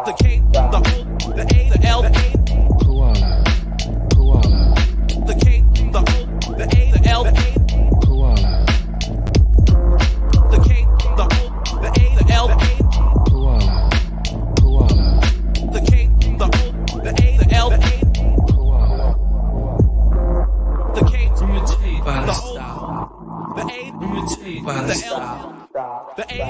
The K, the O, the A, the L, the A. Koala, koala. The K, the O, the A, the L, the A. Koala, The K, the O, the A, the L, the A. koala, koala. The K, the O, the A, the L, the A. Koala, The K, the O, the A, the L, the A,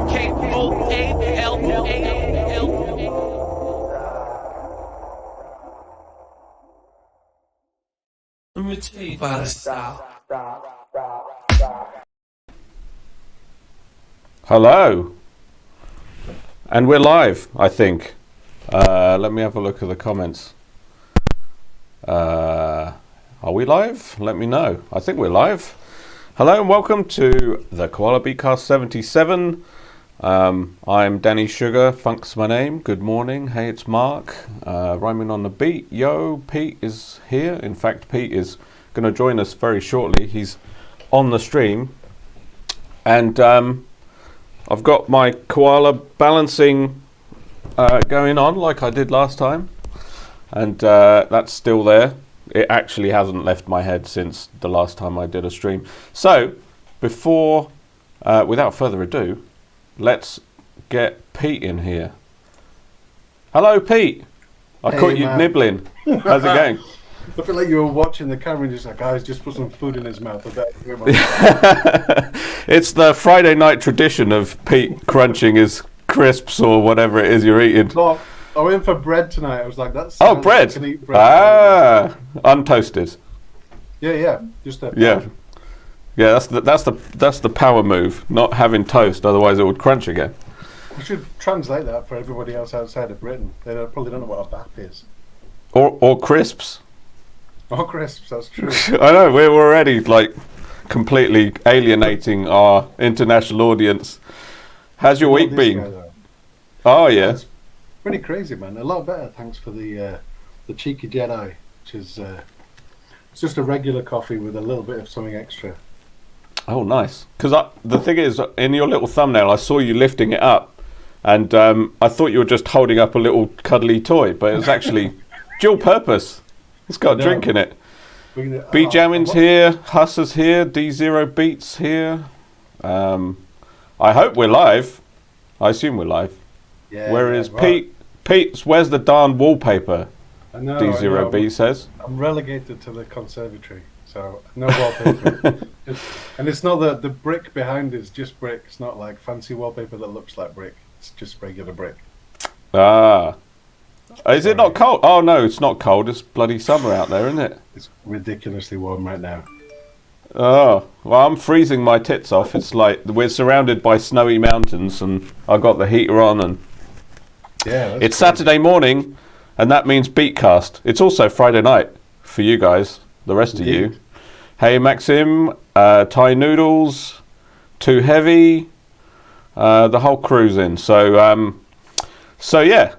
K-O-A-L-A. Hello, and we're live, I think. Let me have a look at the comments. Are we live? Let me know. I think we're live. Hello and welcome to the Koala Beatcast 77. I'm Danny Sugar, FunksMaName. Good morning. Hey, it's Mark. Rhyming on the beat. Yo, Pete is here. In fact, Pete is going to join us very shortly. He's on the stream. And I've got my koala balancing going on like I did last time. And that's still there. It actually hasn't left my head since the last time I did a stream. So, before, without further ado, let's get Pete in here. Hello, Pete. I caught you nibbling. How's it going? I feel like you were watching the camera and just like, guys, just put some food in his mouth. I It's the Friday night tradition of Pete crunching his crisps or whatever it is you're eating. No, I went for bread tonight. I was like, that's bread. Like I can eat bread. Ah, untoasted. Yeah, just a Yeah, that's the power move. Not having toast, otherwise it would crunch again. We should translate that for everybody else outside of Britain. They probably don't know what a bap is. Or crisps. Oh, crisps, that's true. I know, we're already like completely alienating our international audience. How's your week been? Oh yeah, it's pretty crazy, man. A lot better, thanks for the cheeky Jedi, which is it's just a regular coffee with a little bit of something extra. Oh, nice. Because the thing is, in your little thumbnail, I saw you lifting it up, and I thought you were just holding up a little cuddly toy, but it's actually dual purpose. It's got a drink in it. B Jammin's here, Husser's here, D0 Beats here. I hope we're live. I assume we're live. Yeah, Where is Pete? Pete's, where's the darn wallpaper? I know, D0 B says. I'm relegated to the conservatory, so no wallpaper. And it's not the brick behind is just brick. It's not like fancy wallpaper that looks like brick. It's just regular brick. Ah. Is it not cold? Oh no, it's not cold. It's bloody summer out there, isn't it? It's ridiculously warm right now. Oh, well, I'm freezing my tits off. It's like we're surrounded by snowy mountains, and I got the heater on, and yeah, it's Saturday morning, and that means Beatcast. It's also Friday night for you guys, the rest of you. Hey, Maxim, Thai Noodles, Too Heavy, the whole crew's in. So yeah,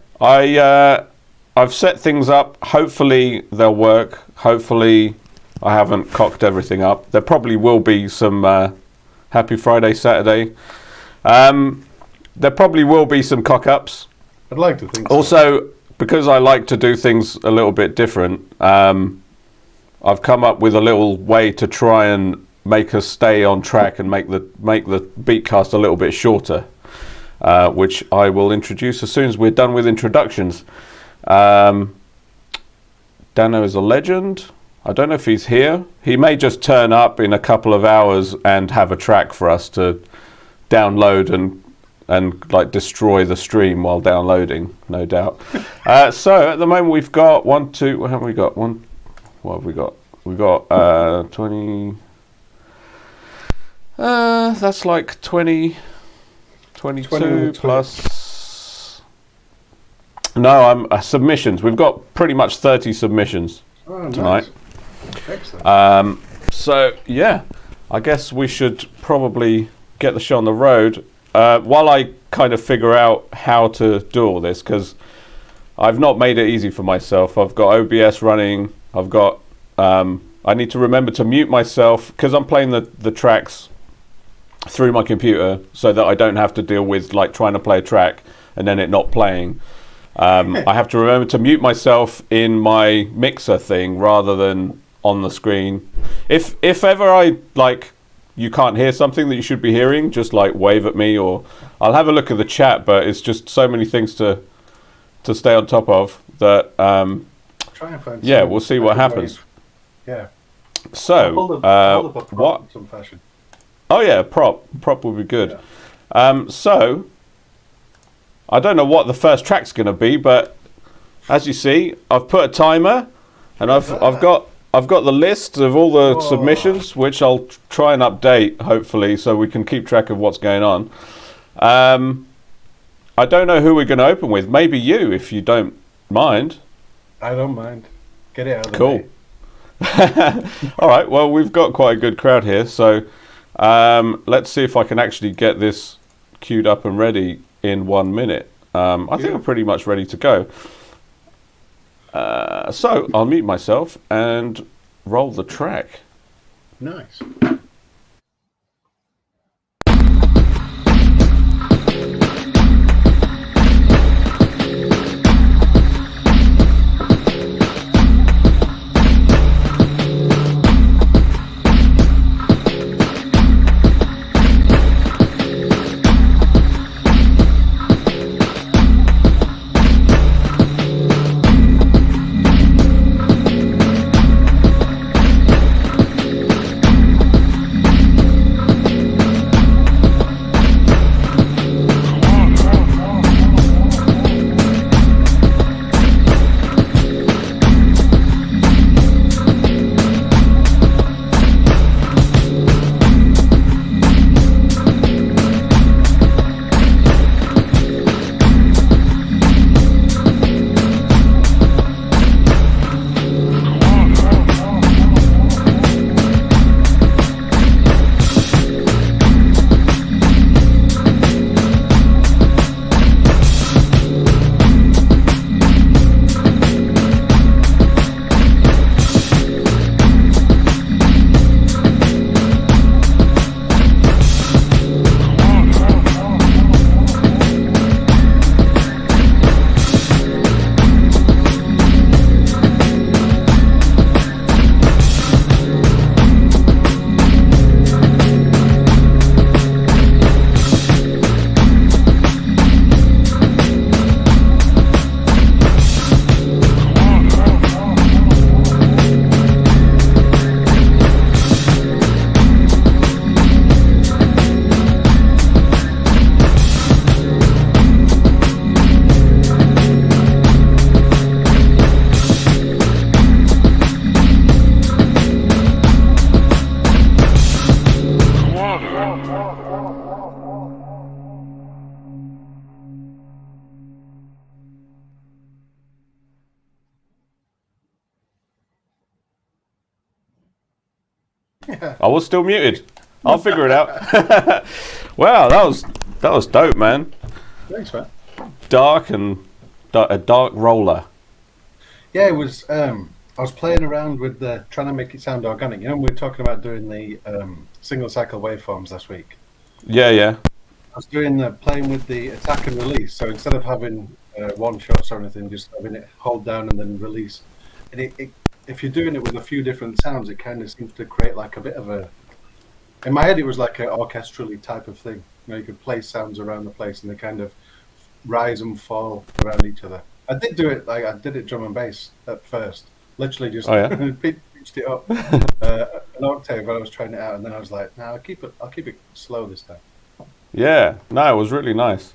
I've set things up. Hopefully they'll work. Hopefully I haven't cocked everything up. There probably will be some Happy Friday, Saturday. There probably will be some cock-ups. I'd like to think so. Also, because I like to do things a little bit different, I've come up with a little way to try and make us stay on track and make the Beatcast a little bit shorter, which I will introduce as soon as we're done with introductions. Dano is a legend. I don't know if he's here. He may just turn up in a couple of hours and have a track for us to download and like destroy the stream while downloading, no doubt. So at the moment we've got what have we got? We've got 20. That's like 22 plus. No, I'm submissions. We've got pretty much 30 submissions tonight. Nice. Excellent. So yeah, I guess we should probably get the show on the road while I kind of figure out how to do all this, because I've not made it easy for myself. I've got OBS running. I've got I need to remember to mute myself because I'm playing the tracks through my computer so that I don't have to deal with like trying to play a track and then it not playing. I have to remember to mute myself in my mixer thing rather than on the screen. If ever I like you can't hear something that you should be hearing, just like wave at me, or I'll have a look at the chat, but it's just so many things to stay on top of that Try and find we'll see what happens. Yeah. So Hold up a prop what in some fashion. Oh yeah, prop would be good. Yeah. So I don't know what the first track's going to be, but as you see, I've put a timer, and I've got the list of all the submissions, which I'll try and update hopefully, so we can keep track of what's going on. I don't know who we're going to open with. Maybe you, if you don't mind. I don't mind. Get it out of the Cool. way. All right. Well, we've got quite a good crowd here, so let's see if I can actually get this queued up and ready in 1 minute. I think I'm pretty much ready to go. So I'll mute myself and roll the track. Nice. I was still muted. I'll figure it out. Wow, that was dope, man. Thanks, man. Dark and a dark roller. Yeah, it was. I was playing around with trying to make it sound organic. You know, we were talking about doing the single cycle waveforms last week. Yeah. I was doing playing with the attack and release. So instead of having one shots or anything, just having it hold down and then release. And if you're doing it with a few different sounds, it kind of seems to create like a bit of a. In my head, it was like an orchestrally type of thing. You could play sounds around the place and they kind of rise and fall around each other. I did do it I did it drum and bass at first, literally just pitched it up an octave when I was trying it out, and then I was like, no, I'll keep it slow this time. Yeah, no, it was really nice,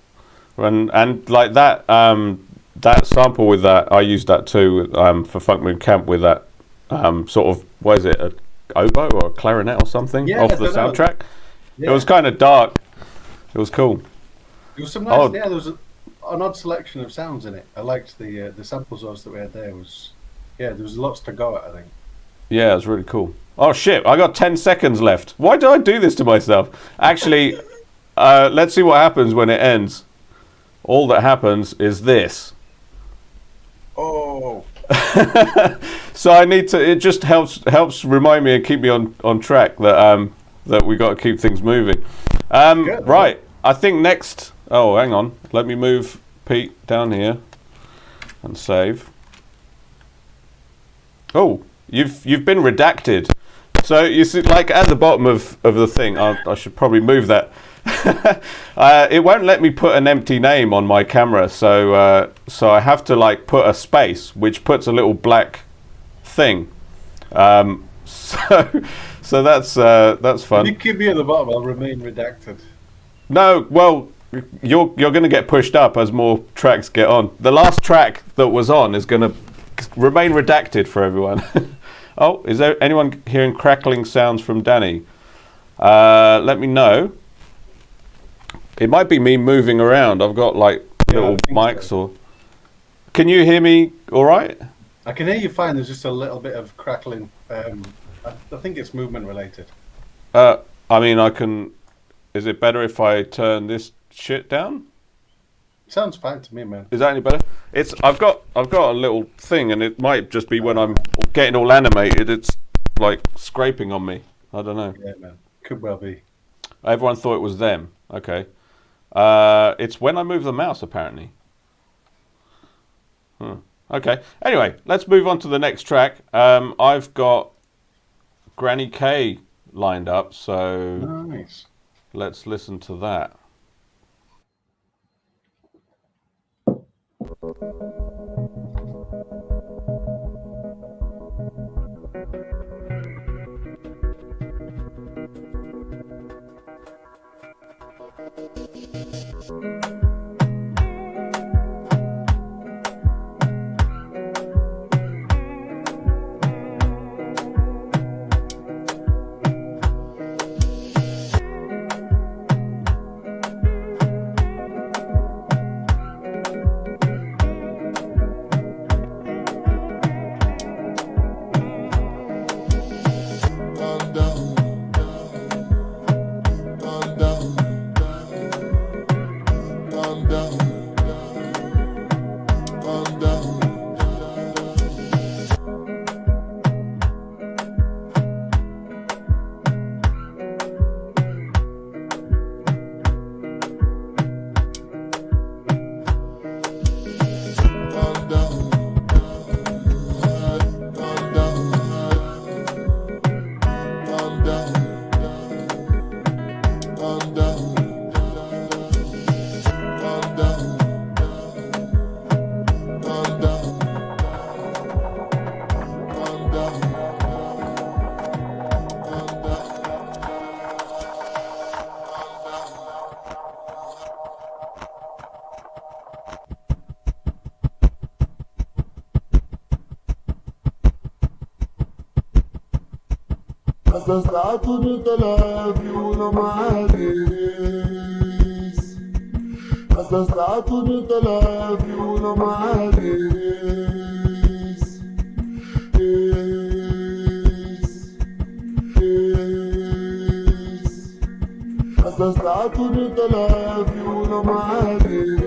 and like that that sample with that, I used that too for Funk Moon Camp with that sort of, what is it, a oboe or a clarinet or something off the soundtrack. Yeah. It was kind of dark. It was cool. It was some nice. There was an odd selection of sounds in it. I liked the sample source that we had there. There was lots to go at, I think. Yeah, it was really cool. Oh shit! I got 10 seconds left. Why do I do this to myself? Actually, let's see what happens when it ends. All that happens is this. Oh. So I need to. It just helps remind me and keep me on track that we got to keep things moving. Right. I think next. Oh, hang on. Let me move Pete down here and save. Oh, you've been redacted. So you see, like at the bottom of the thing, I should probably move that. It won't let me put an empty name on my camera, so I have to like put a space, which puts a little black thing. So that's fun. You keep me at the bottom, I'll remain redacted. No, well, you're going to get pushed up as more tracks get on. The last track that was on is going to remain redacted for everyone. Oh, is there anyone hearing crackling sounds from Danny? Let me know. It might be me moving around. I've got like little mics or... Can you hear me all right? I can hear you fine. There's just a little bit of crackling. I think it's movement related. I mean, I can... Is it better if I turn this shit down? Sounds fine to me, man. Is that any better? I've got a little thing, and it might just be when I'm getting all animated, it's like scraping on me. I don't know. Yeah, man. Could well be. Everyone thought it was them. Okay. It's when I move the mouse, apparently. Okay. Anyway, let's move on to the next track. I've got Granny K lined up, so nice. Let's listen to that. Assassinato telefone na Maris. Assassinato telefone na Maris. Assassinato telefone na Maris.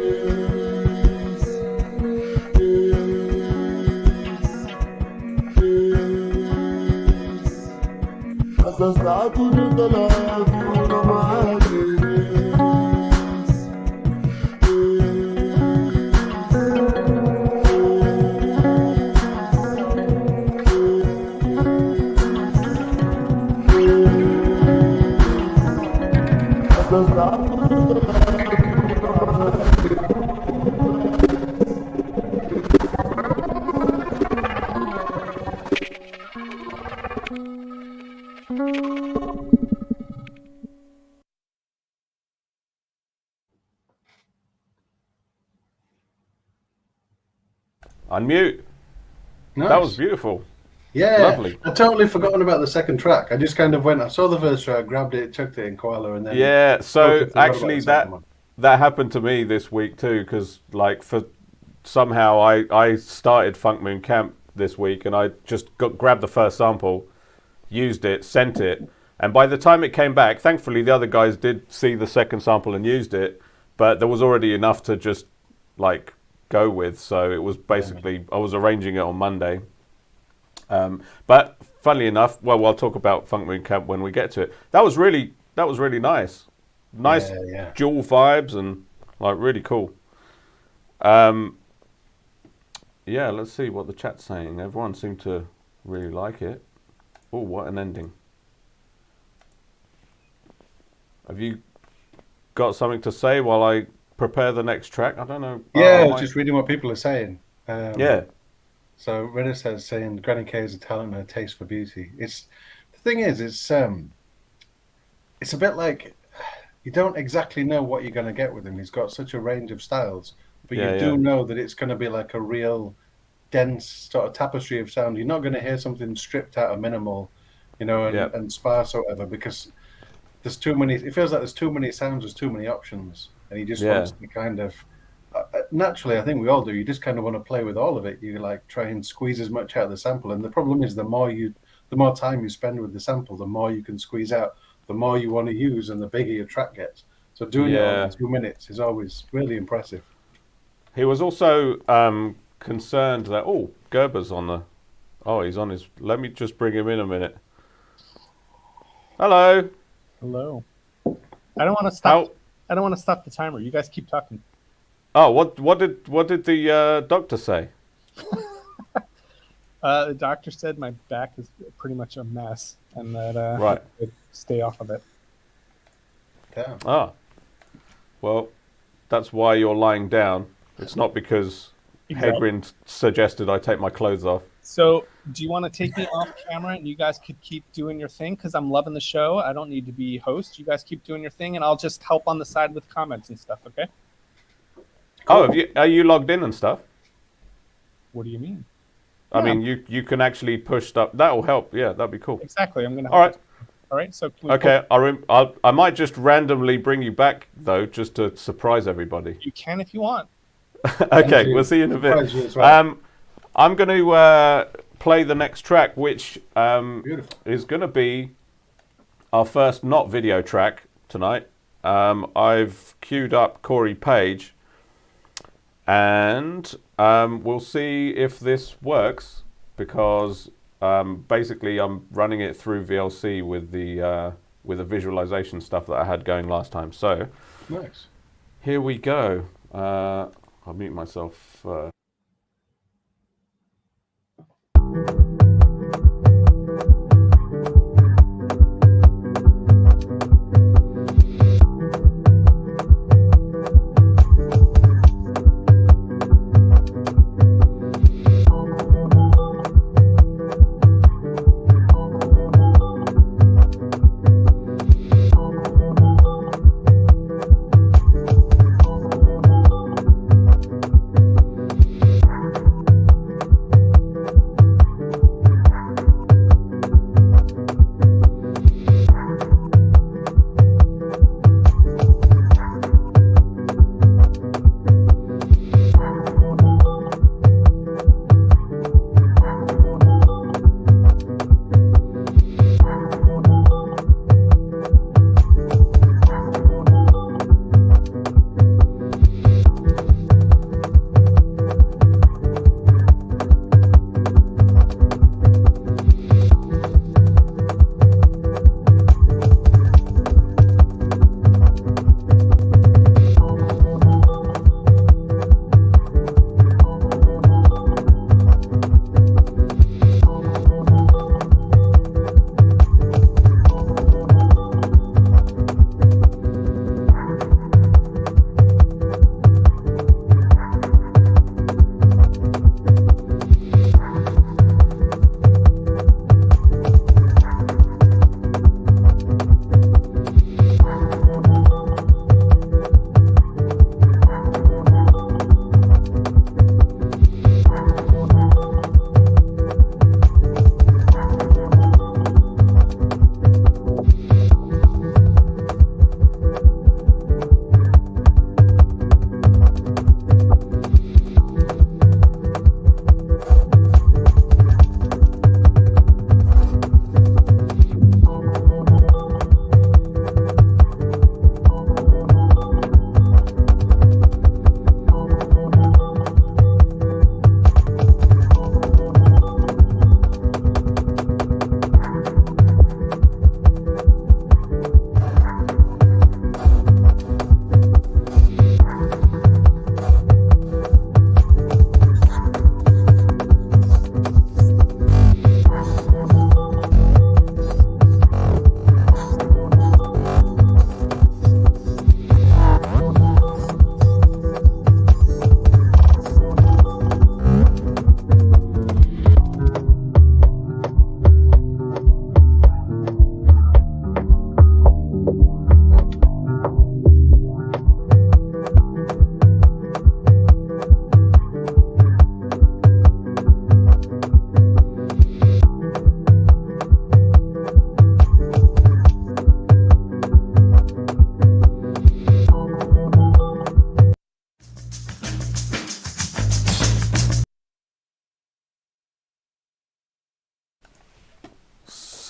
Assassinato telefone na Maris. Unmute. Nice. That was beautiful. Yeah, Lovely. I'd totally forgotten about the second track. I just kind of went, I saw the first track, grabbed it, chucked it in Koala, and then Yeah, so totally forgot about actually the second one. that happened to me this week too, because like for somehow I started Funk Moon Camp this week, and I just grabbed the first sample, used it, sent it, and by the time it came back, thankfully the other guys did see the second sample and used it, but there was already enough to just like go with. So it was basically I was arranging it on Monday. But funnily enough, well, I'll talk about Funk Moon Camp when we get to it. That was really nice. Nice dual vibes and like really cool. Yeah, let's see what the chat's saying. Everyone seemed to really like it. Oh, what an ending. Have you got something to say while I prepare the next track? I don't know. Yeah, I was just reading what people are saying. Yeah. So Reddit says saying Granny K is a talent and a taste for beauty. It's the thing is, it's a bit like you don't exactly know what you're going to get with him. He's got such a range of styles, but you do know that it's going to be like a real dense sort of tapestry of sound. You're not going to hear something stripped out of minimal, you know, and sparse or whatever, because there's too many. It feels like there's too many sounds, there's too many options, and he just wants to kind of. Naturally, I think we all do. You just kind of want to play with all of it. You like try and squeeze as much out of the sample, and the problem is the more time you spend with the sample, the more you can squeeze out, the more you want to use, and the bigger your track gets. So doing it all in 2 minutes is always really impressive. He was also concerned that Gerber's on the. Oh, he's on his. Let me just bring him in a minute. Hello. Hello. I don't want to stop. I don't want to stop the timer. You guys keep talking. Oh, what did the doctor say? The doctor said my back is pretty much a mess, and that right. I should stay off of it. Yeah. Ah. Well, that's why you're lying down. It's not because Hedwin suggested I take my clothes off. So, do you want to take me off camera and you guys could keep doing your thing? Because I'm loving the show. I don't need to be host. You guys keep doing your thing, and I'll just help on the side with comments and stuff. Okay. Cool. Oh, are you logged in and stuff? What do you mean? I mean, you can actually push stuff. That'll help. Yeah, that'd be cool. Exactly. I'm gonna. All right. All right. So. Okay. I might just randomly bring you back though, just to surprise everybody. You can if you want. Okay. We'll see you in a bit. I'm going to play the next track, which is going to be our first not video track tonight. I've queued up Corey Page. And we'll see if this works, because basically I'm running it through VLC with the visualization stuff that I had going last time. So nice. Here we go. I'll mute myself.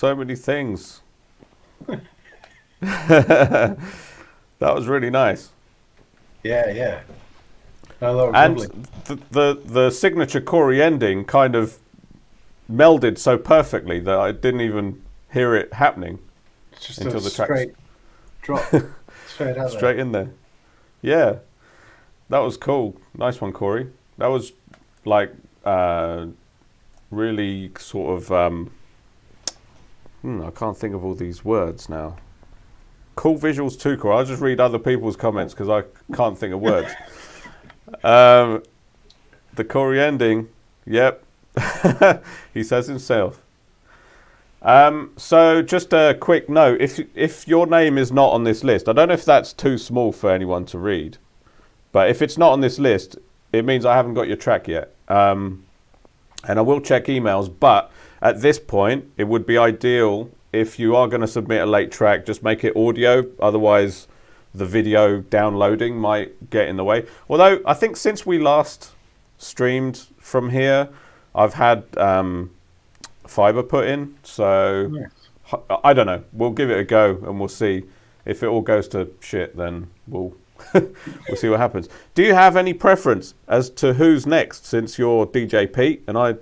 So many things. That was really nice. Yeah. No, that was And lovely. the signature Corey ending kind of melded so perfectly that I didn't even hear it happening It's just until a the tracks straight drop. Straight out straight in there. Yeah, that was cool. Nice one, Corey. That was like really sort of I can't think of all these words now. Cool visuals too, Corey. I'll just read other people's comments because I can't think of words. The Corey ending, yep. He says himself. So just a quick note, if your name is not on this list, I don't know if that's too small for anyone to read, but if it's not on this list, it means I haven't got your track yet. And I will check emails, but at this point, it would be ideal if you are going to submit a late track, just make it audio, otherwise the video downloading might get in the way. Although, I think since we last streamed from here, I've had fiber put in, so Yes. I don't know. We'll give it a go and we'll see. If it all goes to shit, then we'll we'll see what happens. Do you have any preference as to who's next, since you're DJ Pete and I?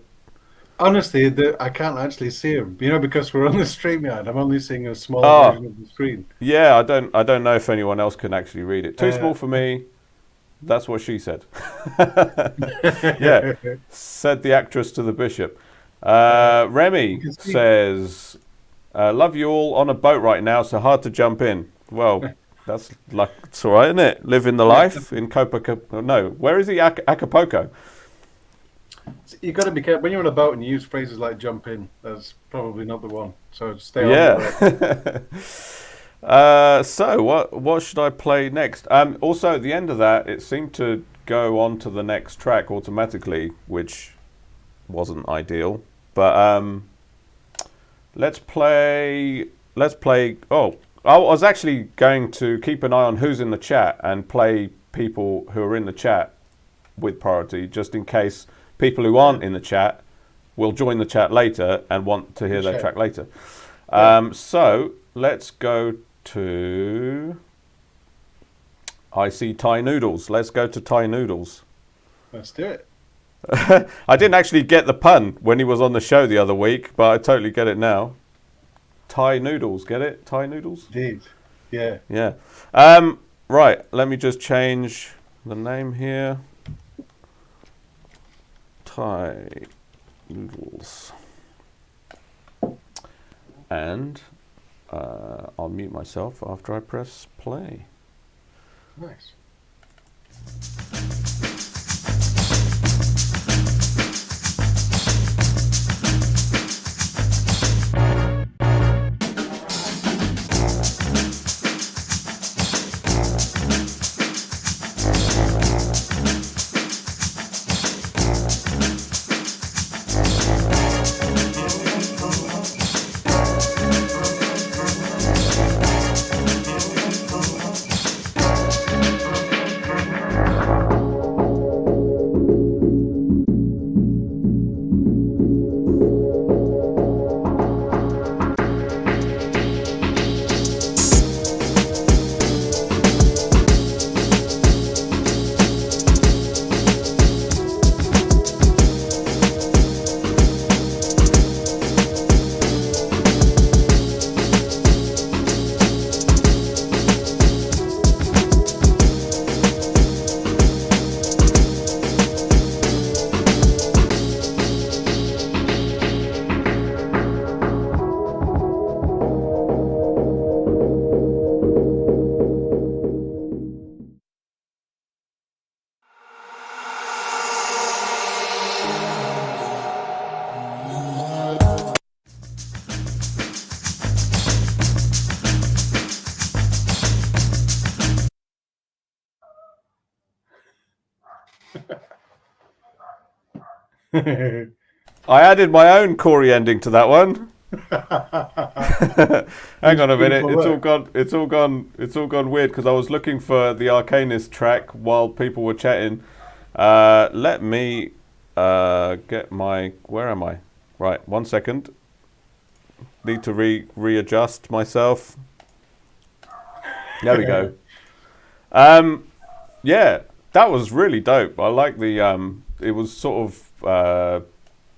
Honestly, I can't actually see him. Because we're on the StreamYard. I'm only seeing a small version of the screen. Yeah, I don't know if anyone else can actually read it. Too small for me. That's what she said. Yeah, said the actress to the bishop. Remi says, love you all on a boat right now, so hard to jump in. Well, that's like, it's all right, isn't it? Living the life in Copacabana. No, where is he? Acapulco. You got to be careful when you're on a boat and you use phrases like "jump in." That's probably not the one. So stay on. Yeah. So what should I play next? Also, at the end of that, it seemed to go on to the next track automatically, which wasn't ideal. But let's play. Oh, I was actually going to keep an eye on who's in the chat and play people who are in the chat with priority, just in case people who aren't in the chat will join the chat later and want to hear their track later. So let's go to... I see Thai Noodles. Let's go to Thai Noodles. Let's do it. I didn't actually get the pun when he was on the show the other week, but I totally get it now. Thai Noodles, get it? Thai Noodles? Indeed. Yeah. Yeah. Right, let me just change the name here. Thai Noodles. And I'll mute myself after I press play. Nice. I added my own Corey ending to that one. Hang on a minute. It's all gone weird because I was looking for the Arcanist track while people were chatting. Let me get my... Where am I? Right, 1 second. need to readjust myself. There we go. Yeah, that was really dope. I like the it was sort of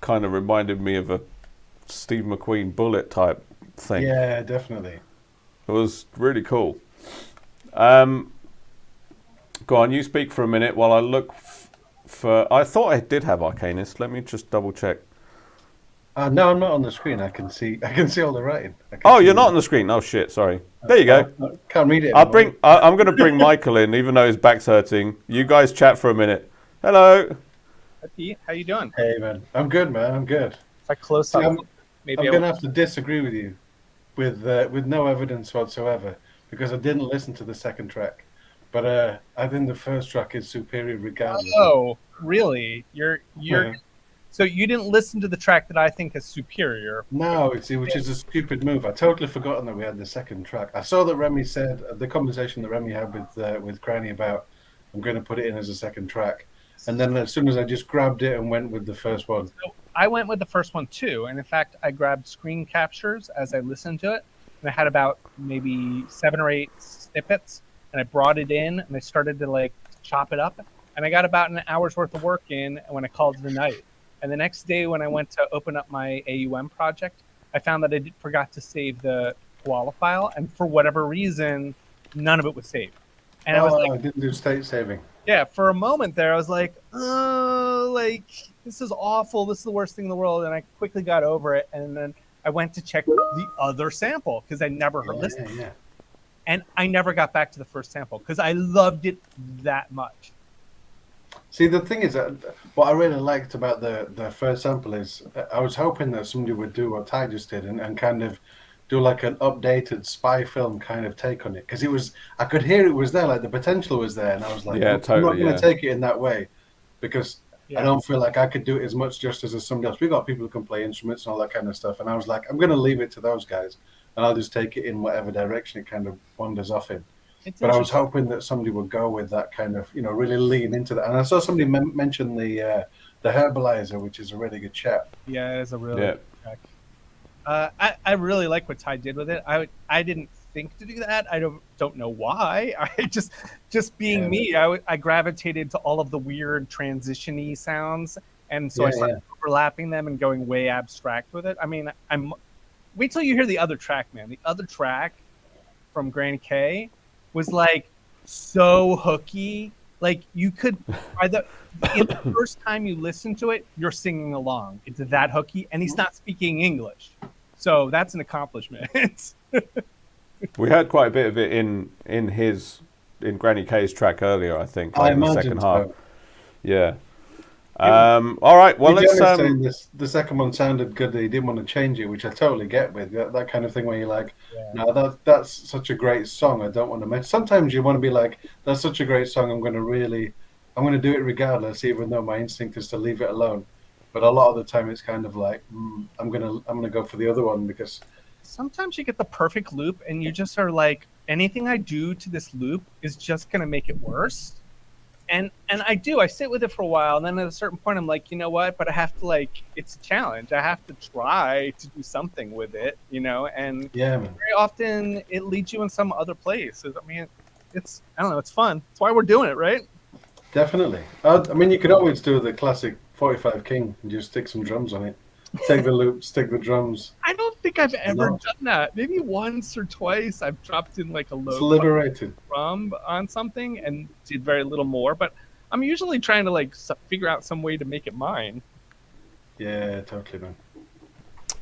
kind of reminded me of a Steve McQueen Bullet type thing. Yeah, definitely. It was really cool. Go on, you speak for a minute while I look for. I thought I did have Arcanist. Let me just double check. No, I'm not on the screen. I can see all the writing. Oh, you're not on the screen. Oh shit, sorry. There you go. Can't read it. I'm going to bring Michael in, even though his back's hurting. You guys chat for a minute. Hello. Hi, Pete. How you doing? Hey man, I'm good, man. I'm good. If I close See, up, maybe I'm gonna have to disagree with you, with no evidence whatsoever, because I didn't listen to the second track, but I think the first track is superior regardless. Oh, really? You're Yeah. So you didn't listen to the track that I think is superior. No, which is a stupid move. I totally forgotten that we had the second track. I saw that Remi said the conversation that Remi had with Granny about I'm going to put it in as a second track, and then as soon as I just grabbed it and went with the first one. So I went with the first one too, and in fact, I grabbed screen captures as I listened to it, and I had about maybe 7 or 8 snippets, and I brought it in and I started to like chop it up, and I got about an hour's worth of work in when I called it a night. And the next day when I went to open up my AUM project, I found that I forgot to save the koala file, and for whatever reason, none of it was saved. And I was like, I didn't do state saving. yeah, for a moment there, I was like, like, this is awful. This is the worst thing in the world. And I quickly got over it. And then I went to check the other sample because I never heard listened. Yeah. And I never got back to the first sample because I loved it that much. See, the thing is that what I really liked about the first sample is I was hoping that somebody would do what Ty just did and kind of do like an updated spy film kind of take on it, because I could hear it was there, like the potential was there, and I was like, Yeah, I'm totally, not going to take it in that way because Yeah. I don't feel like I could do it as much justice as somebody else. We got people who can play instruments and all that kind of stuff, and I was like, I'm going to leave it to those guys, and I'll just take it in whatever direction it kind of wanders off in. It's But I was interesting. hoping that somebody would go with that kind of, really lean into that. And I saw somebody mention the Herbalizer, which is a really good chat. Yeah, it's a really Yeah. good track. I really like what Ty did with it. I didn't think to do that. I don't know why. I just being me, I gravitated to all of the weird transition-y sounds, and so I started overlapping them and going way abstract with it. I mean, wait till you hear the other track, man. The other track from Granny K was like so hooky. Like you could, by the first time you listen to it, you're singing along. It's that hooky, and he's not speaking English, so that's an accomplishment. We heard quite a bit of it in Granny K's track earlier, I think, like in the second half. So. Yeah. All right. Well, let's. Saying the second one sounded good. That he didn't want to change it, which I totally get with that kind of thing where you're like, no, that's such a great song. I don't want to mention. Sometimes you want to be like, that's such a great song. I'm going to do it regardless, even though my instinct is to leave it alone. But a lot of the time, it's kind of like, I'm gonna go for the other one because Sometimes you get the perfect loop, and you just are like, anything I do to this loop is just gonna make it worse. And I sit with it for a while, and then at a certain point I'm like, you know what, but I have to, it's a challenge. I have to try to do something with it, and yeah, man. very often it leads you in some other place. I mean, I don't know, it's fun. That's why we're doing it, right? Definitely. I mean, you could always do the classic 45 King and just stick some drums on it. Take the loop, stick the drums. I don't think I've ever done that. Maybe once or twice I've dropped in like a It's low liberated. drum on something and did very little more, but I'm usually trying to figure out some way to make it mine. Yeah, totally, man.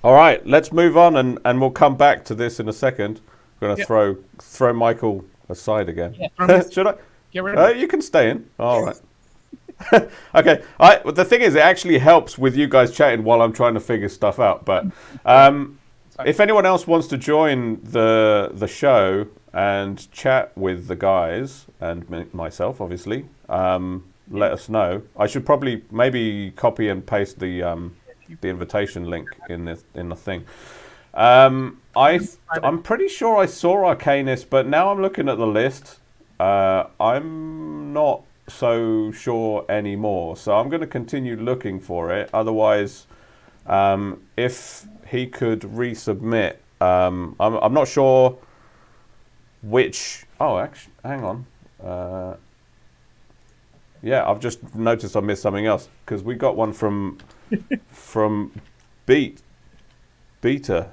All right. Let's move on, and we'll come back to this in a second. I'm going to throw Michael aside again. Yeah, Should I? get rid of it. You can stay in. All right. Okay. The thing is, it actually helps with you guys chatting while I'm trying to figure stuff out. But if anyone else wants to join the show and chat with the guys and myself, obviously, let us know. I should probably maybe copy and paste the invitation link in the thing. I'm pretty sure I saw Arcanist, but now I'm looking at the list. I'm not so sure anymore, so I'm going to continue looking for it. Otherwise, if he could resubmit. I'm not sure which. Oh, actually, hang on. Yeah, I've just noticed I missed something else because we got one from Beta.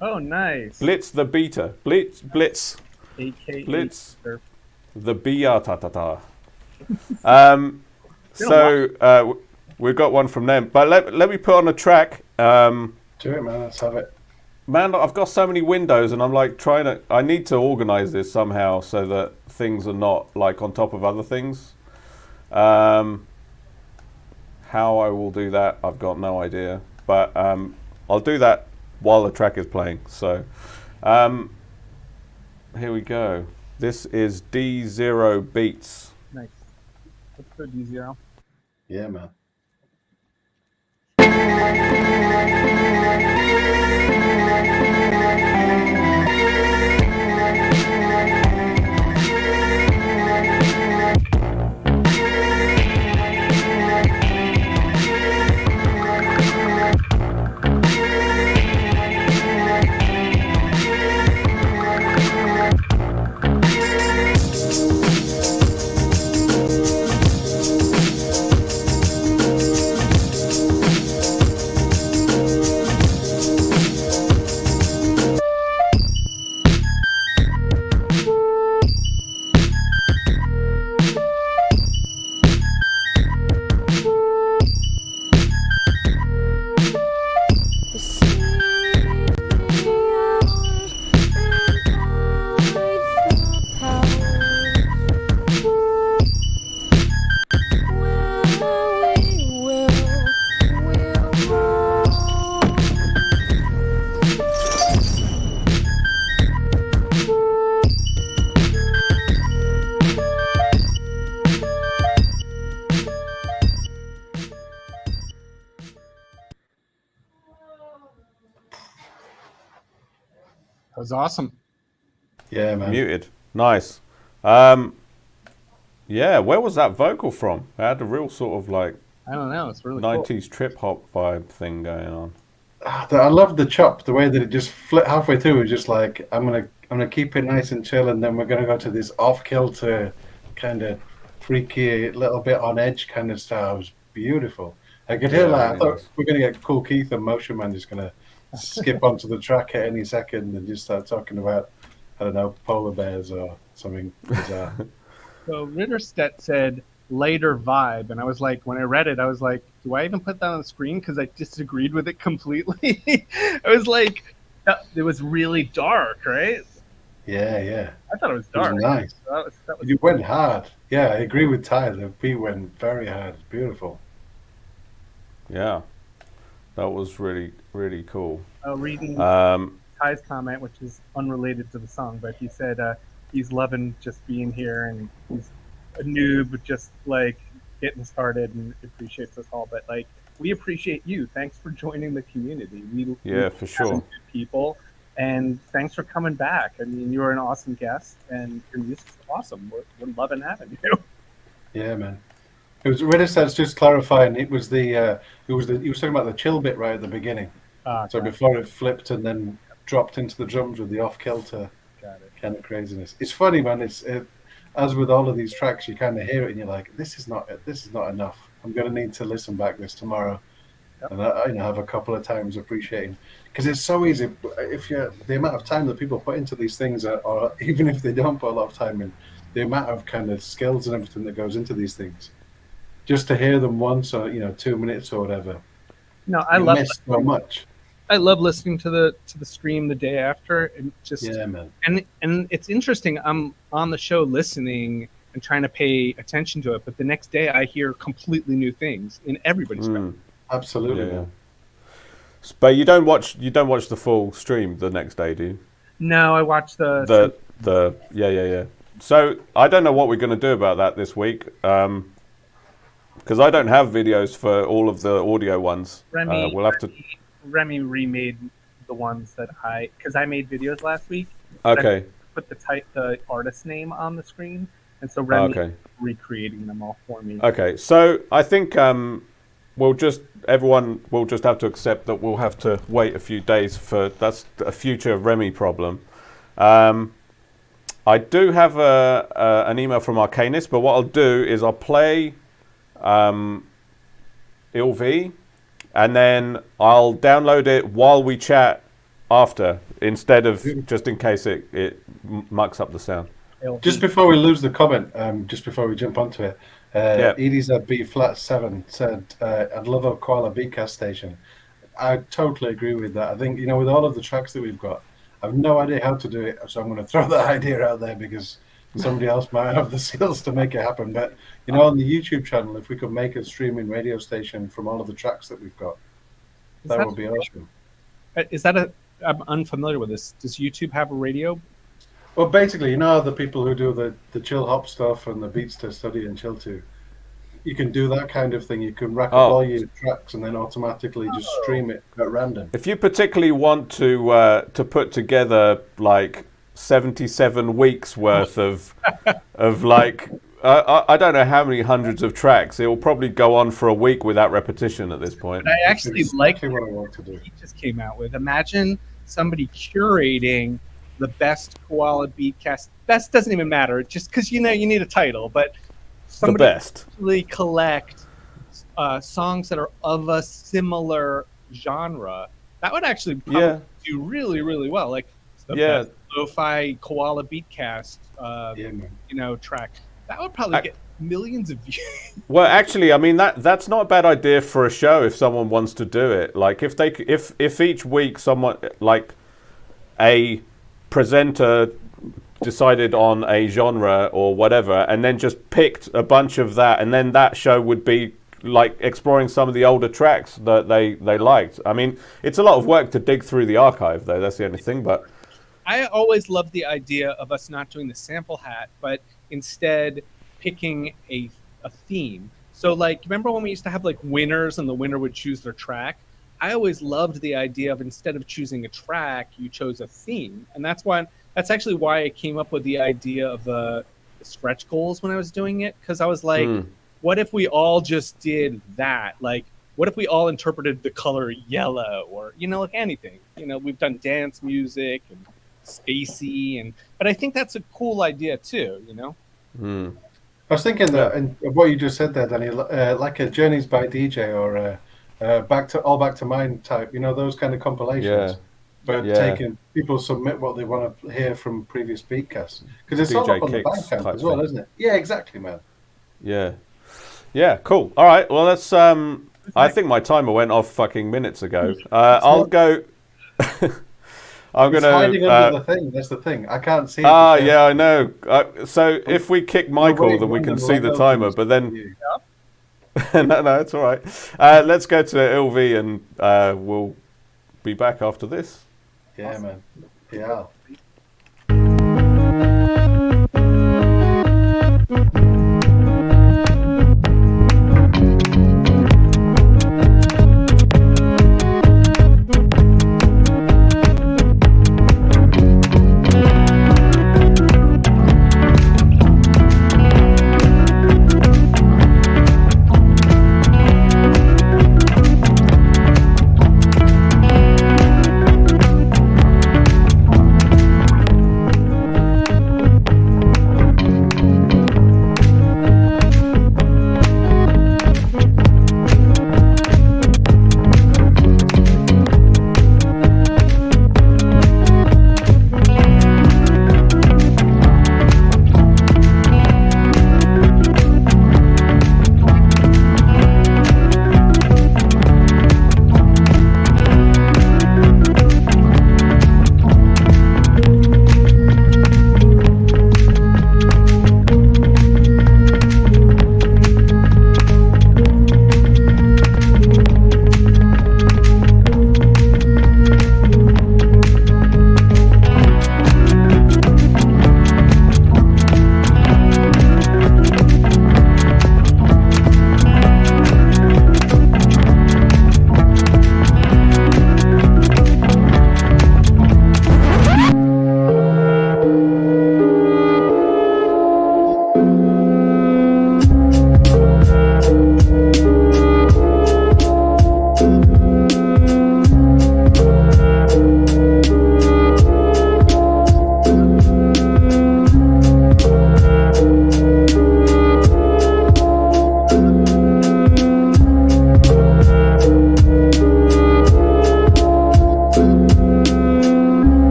Oh, nice. Blitz the Beta. Blitz. AKA Blitz. Surf. The Bia ta ta ta. So we've got one from them. But let me put on a track. Do it, man. Let's have it. Man, I've got so many windows, and I'm like I need to organize this somehow so that things are not like on top of other things. How I will do that, I've got no idea. But I'll do that while the track is playing. So here we go. This is D0 Beats. Nice. Let's go D0. Yeah, man. That was awesome. Yeah, man. Muted. Nice. Yeah, where was that vocal from? It had a real sort of like I don't know. It's really cool. 90s trip hop vibe thing going on. I love the chop, the way that it just flipped halfway through. It was just like I'm gonna keep it nice and chill, and then we're gonna go to this off kilter, kind of freaky, little bit on edge kind of style. It was beautiful. I could hear Yeah, that. I really thought nice. we're gonna get Cool Keith and Motion Man just gonna skip onto the track at any second and just start talking about, I don't know, polar bears or something bizarre. So Ritterstedt said later vibe, and I was like, when I read it, I was like, do I even put that on the screen? Because I disagreed with it completely. I was like, it was really dark, right? Yeah. I thought it was It was dark. nice. That was You went hard. Yeah, I agree with Ty. The beat went very hard. It's beautiful. Yeah, that was really, really cool. reading Um, Ty's comment, which is unrelated to the song, but he said he's loving just being here, and he's a noob, just like getting started, and appreciates us all. But like, we appreciate you. Thanks for joining the community. Yeah, we for have sure. some good people, and thanks for coming back. I mean, you're an awesome guest, and your music's awesome. We're loving having you. Yeah, man. It was really says just clarifying. It was he was talking about the chill bit right at the beginning. So Got before it flipped and then dropped into the drums with the off kilter it. kind of craziness. It's funny, man. As with all of these tracks, you kind of hear it and you're like, this is not enough. I'm gonna need to listen back this tomorrow, Yep. and I have a couple of times appreciating, because it's so easy. If you the amount of time that people put into these things, or even if they don't put a lot of time in, the amount of kind of skills and everything that goes into these things, just to hear them once or 2 minutes or whatever, No, I you love miss so much. I love listening to the stream the day after, and just Yeah, man. and it's interesting. I'm on the show listening and trying to pay attention to it, but the next day I hear completely new things in everybody's mouth. Absolutely, yeah. man. But you don't watch the full stream the next day, do you? No, I watched the Yeah. So I don't know what we're going to do about that this week, because I don't have videos for all of the audio ones. Remi. We'll have to. Remi remade the ones that because I made videos last week. Okay. Put the artist name on the screen, and so Remi Okay. recreating them all for me. Okay. So I think everyone will just have to accept that we'll have to wait a few days for that's a future Remi problem. I do have an email from Arcanist, but what I'll do is I'll play ILV, and then I'll download it while we chat after, instead of just in case it mucks up the sound. Just before we lose the comment, just before we jump onto it, Edie's B flat 7 said, "I'd love a Koala Beatcast station." I totally agree with that. I think, you know, with all of the tracks that we've got, I've no idea how to do it, so I'm going to throw that idea out there because somebody else might have the skills to make it happen. But, you know, on the YouTube channel, if we could make a streaming radio station from all of the tracks that we've got, that would be awesome. Is that I'm unfamiliar with this. Does YouTube have a radio? Well, basically, you know, the people who do the chill hop stuff and the beats to study and chill to, you can do that kind of thing. You can rack up all your tracks and then automatically just stream it at random. If you particularly want to put together like 77 weeks worth of like I don't know how many hundreds of tracks, it will probably go on for a week without repetition at this point. But I actually like what I want to do. He just came out with. Imagine somebody curating the best Koala Beatcast. Best doesn't even matter, just because you know you need a title, but somebody actually collect songs that are of a similar genre. That would actually probably do really, really well. Like the best lo-fi Koala Beatcast, you know, track. That would probably get millions of views. Well, actually, I mean that's not a bad idea for a show if someone wants to do it. Like if each week someone like a presenter decided on a genre or whatever, and then just picked a bunch of that, and then that show would be like exploring some of the older tracks that they liked. I mean, it's a lot of work to dig through the archive, though. That's the only thing. But I always loved the idea of us not doing the sample hat, but instead picking a theme. So, like, remember when we used to have like winners, and the winner would choose their track? I always loved the idea of instead of choosing a track, you chose a theme, and that's actually why I came up with the idea of the stretch goals when I was doing it, because I was like, what if we all just did that? Like, what if we all interpreted the color yellow, or, you know, like anything? You know, we've done dance music and spacey, but I think that's a cool idea too, you know? I was thinking that, and what you just said there, Danny, like a Journeys by DJ or back to mine type, you know, those kind of compilations. But taking people submit what they want to hear from previous beatcasts, because it's all up on the Bandcamp as well, isn't it? Yeah, exactly, man. Yeah, cool. All right, well, let's. I think my timer went off fucking minutes ago. I'll go. I'm gonna. Hiding under the thing. That's the thing. I can't see. Yeah, I know. So if we kick Michael, then we can see the timer. But then. No, it's all right. Let's go to LV, and we'll be back after this. Yeah, awesome. Man. Yeah.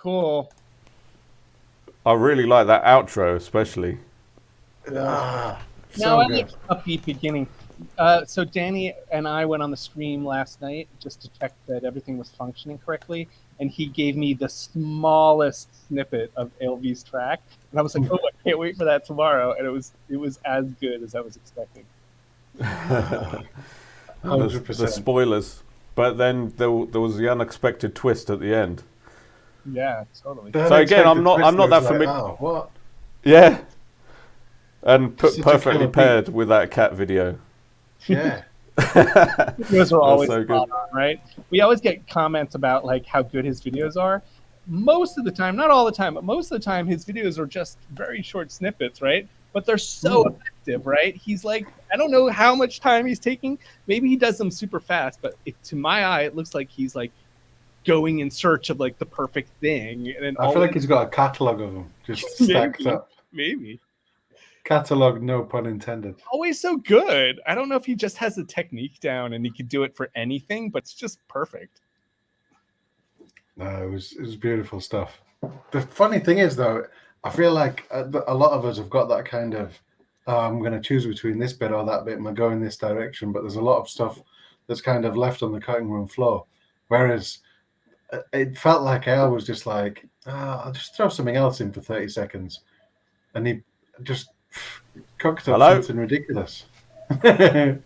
cool. I really like that outro, especially. Ah, No, I so like good. upbeat beginning. So Danny and I went on the stream last night just to check that everything was functioning correctly, and he gave me the smallest snippet of LV's track, and I was like, "Oh, I can't wait for that tomorrow!" And it was as good as I was expecting. The 100%. spoilers. But then there was the unexpected twist at the end. Yeah, totally. So again, I'm not that familiar. Oh, what? Yeah. And Such a perfectly killer beat. paired with that cat video. Yeah. Videos are always so spot on, right? We always get comments about like how good his videos are. Most of the time, not all the time, but most of the time, his videos are just very short snippets, right? But they're so effective, right? He's like, I don't know how much time he's taking. Maybe he does them super fast, but to my eye, it looks like he's like going in search of like the perfect thing. And then I feel like he's got a catalogue of them just stacked Maybe. up. maybe Catalogue, no pun intended. always so good. I don't know if he just has the technique down and he could do it for anything, but it's just perfect. No, it was beautiful stuff. The funny thing is, though, I feel like a lot of us have got that kind of, I'm going to choose between this bit or that bit, and I go in this direction, but there's a lot of stuff that's kind of left on the cutting room floor. Whereas it felt like Al was just like, I'll just throw something else in for 30 seconds. And he just cooked up Hello? something ridiculous. Did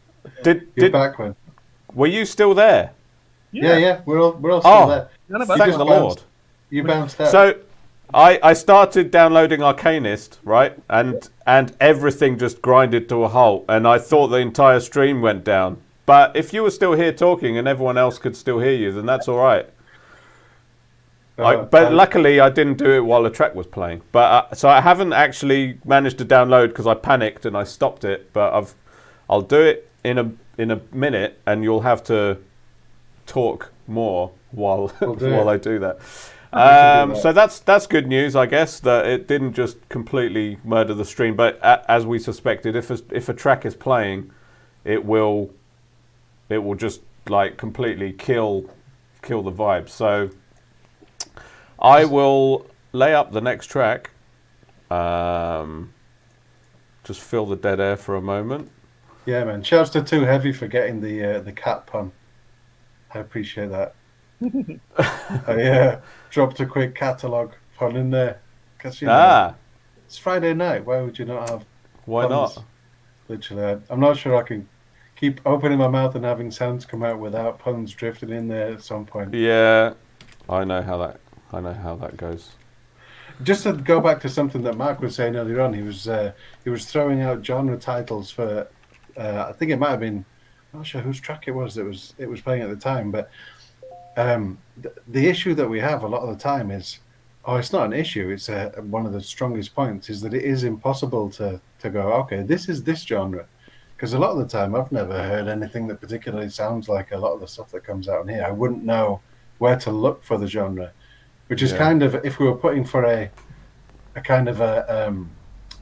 You're back, when? were you still there? Yeah, we're all still there. None of You us Thank just the were. Lord. You bounced out. So I started downloading Arcanist, right? And everything just grinded to a halt, and I thought the entire stream went down. But if you were still here talking and everyone else could still hear you, then that's all right. But luckily, I didn't do it while the track was playing. But so I haven't actually managed to download because I panicked and I stopped it. But I'll do it in a minute, and you'll have to talk more while while I do that. So that's good news, I guess, that it didn't just completely murder the stream. But as we suspected, if a track is playing, it will just like completely kill the vibe. So I will lay up the next track. Just fill the dead air for a moment. Yeah, man. Shouts to Too Heavy for getting the cat pun. I appreciate that. Yeah, dropped a quick catalogue pun in there. 'Cause, you know, it's Friday night. Why would you not have Why puns? not? Literally, I'm not sure I can keep opening my mouth and having sounds come out without puns drifting in there at some point. Yeah, I know how that goes. Just to go back to something that Mark was saying earlier on, he was throwing out genre titles for. I think it might have been. I'm not sure whose track it was. It was playing at the time, but the issue that we have a lot of the time is, it's not an issue. It's one of the strongest points is that it is impossible to go. Okay, this is this genre, because a lot of the time I've never heard anything that particularly sounds like a lot of the stuff that comes out in here. I wouldn't know where to look for the genre, which is kind of, if we were putting for a kind of a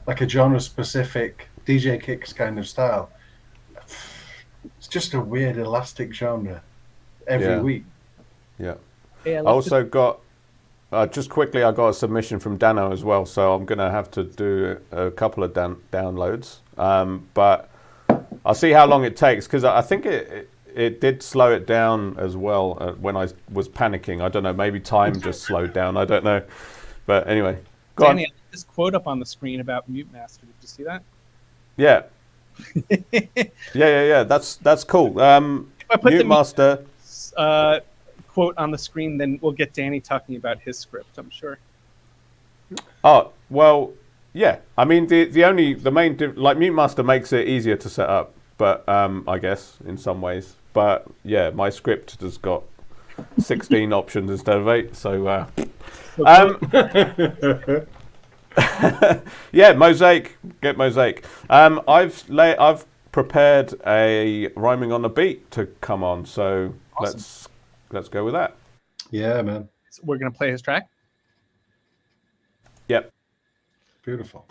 like a genre specific DJ Kicks kind of style. It's just a weird elastic genre every week. Yeah. Yeah, I also got, just quickly, I got a submission from Dano as well, so I'm going to have to do a couple of downloads. But I'll see how long it takes, because I think it did slow it down as well when I was panicking. I don't know, maybe time just slowed down. I don't know. But anyway, go Danny, on. this quote up on the screen about Mute Master. Did you see that? Yeah. Yeah. That's cool. If I put Mute the Master. quote on the screen, then we'll get Danny talking about his script, I'm sure. Oh, well, yeah. I mean, the main, like, Mute Master makes it easier to set up, but I guess in some ways. But yeah, my script has got 16 options instead of 8. So, yeah, Mosaic. Get Mosaic. I've prepared a rhyming on the beat to come on. So Awesome. let's go with that. Yeah, man. We're gonna play his track. Yep. Beautiful.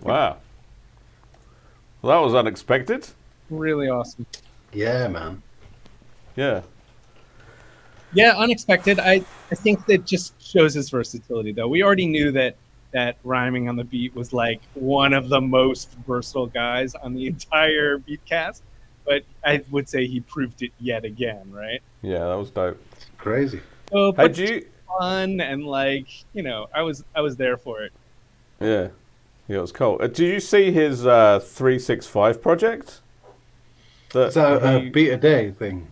Wow. Well, that was unexpected. Really awesome. Yeah, man. Yeah. Yeah, unexpected. I think that just shows his versatility, though. We already knew that rhyming on the beat was like one of the most versatile guys on the entire Beatcast, but I would say he proved it yet again, right? Yeah, that was dope. Crazy. So, Hey, but fun and like I was there for it. Yeah. Yeah, it was cool. Did you see his 365 project? It's a beat a day thing.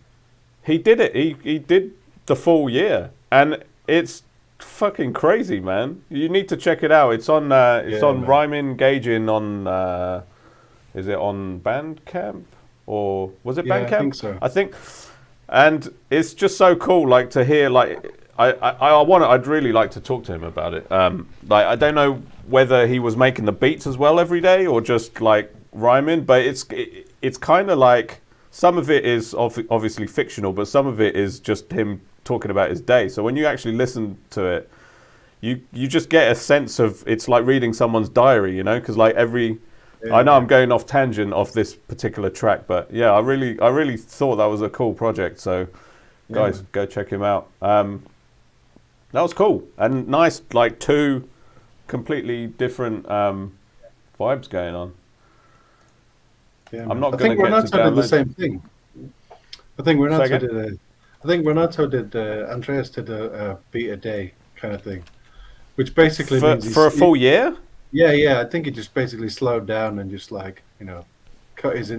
He did it. He did the full year, and it's fucking crazy, man. You need to check it out. It's on man. Rhyming Gauging on is it on Bandcamp or was it Yeah, Bandcamp? I think so. I think, and it's just so cool, like to hear like. I'd really like to talk to him about it. Like I don't know whether he was making the beats as well every day or just like rhyming, but it's kind of like some of it is obviously fictional, but some of it is just him talking about his day. So when you actually listen to it, you just get a sense of it's like reading someone's diary, because like I know I'm going off tangent off this particular track, but yeah, I really thought that was a cool project. So guys, go check him out. That was cool and nice, like two completely different vibes going on. Yeah, I'm not I going think to get to Renato did the download. same thing. I think Renato Say did I think Renato did. Andreas did a beat a day kind of thing, which basically means for a full year. Yeah. I think he just basically slowed down and just like cut his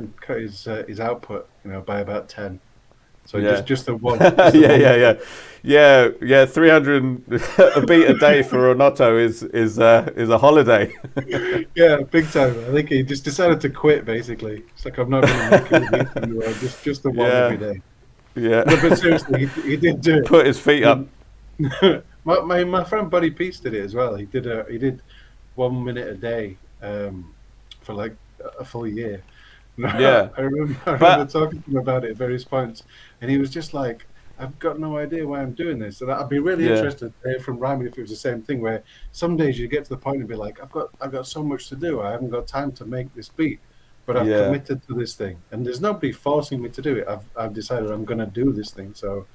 output by about 10. So just the one. Yeah. 300 a beat a day for Renato is a holiday. Yeah, big time. I think he just decided to quit. Basically, it's like I'm not going to make it beat anymore. Just the one every day. Yeah. No, but seriously, he did do it. Put his feet up. my friend Buddy Peace did it as well. He did 1 minute a day for like a full year. Yeah. I remember talking to him about it at various points, and he was just like, "I've got no idea why I'm doing this." And I'd be really interested to hear from Ryman if it was the same thing, where some days you get to the point and be like, "I've got so much to do. I haven't got time to make this beat, but I've committed to this thing, and there's nobody forcing me to do it. I've decided I'm going to do this thing, so."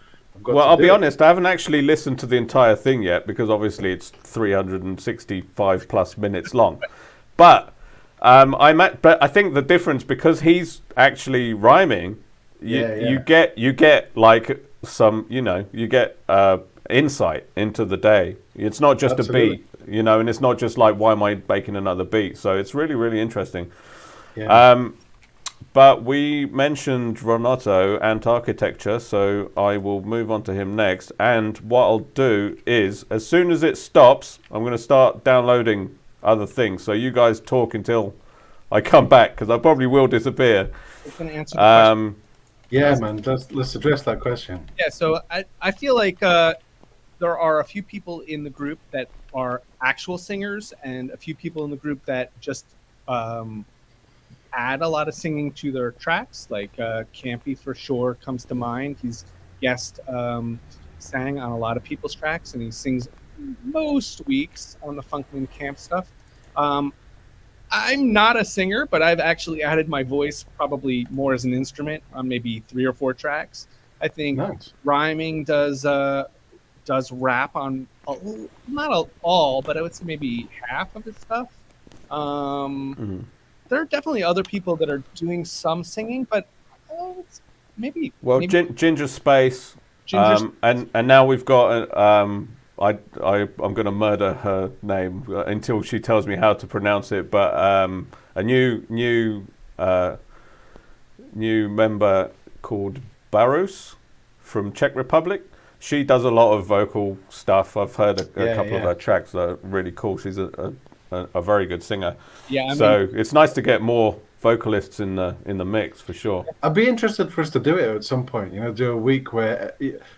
Well, I'll be honest, I haven't actually listened to the entire thing yet because obviously it's 365 plus minutes long. But but I think the difference, because he's actually rhyming, you get like some, you get insight into the day. It's not just a beat, and it's not just like, why am I making another beat? So it's really, really interesting. Yeah. But we mentioned Renato and architecture, so I will move on to him next. And what I'll do is, as soon as it stops, I'm going to start downloading other things. So you guys talk until I come back, because I probably will disappear. I was going to answer the question. Yeah, man. Let's address that question. Yeah, so I feel like there are a few people in the group that are actual singers, and a few people in the group that just add a lot of singing to their tracks. Like Campy for sure comes to mind. He's guest sang on a lot of people's tracks, and he sings most weeks on the FunksMaName Camp stuff. I'm not a singer, but I've actually added my voice probably more as an instrument on maybe 3 or 4 tracks. I think Rhyming does rap on not all, but I would say maybe half of his stuff. There are definitely other people that are doing some singing, but maybe. Well, Ginger Space, and now we've got. I'm going to murder her name until she tells me how to pronounce it. But a new member called Barus from Czech Republic. She does a lot of vocal stuff. I've heard a couple of her tracks that are really cool. She's a very good singer. Yeah, it's nice to get more vocalists in the mix for sure. I'd be interested for us to do it at some point. Do a week where,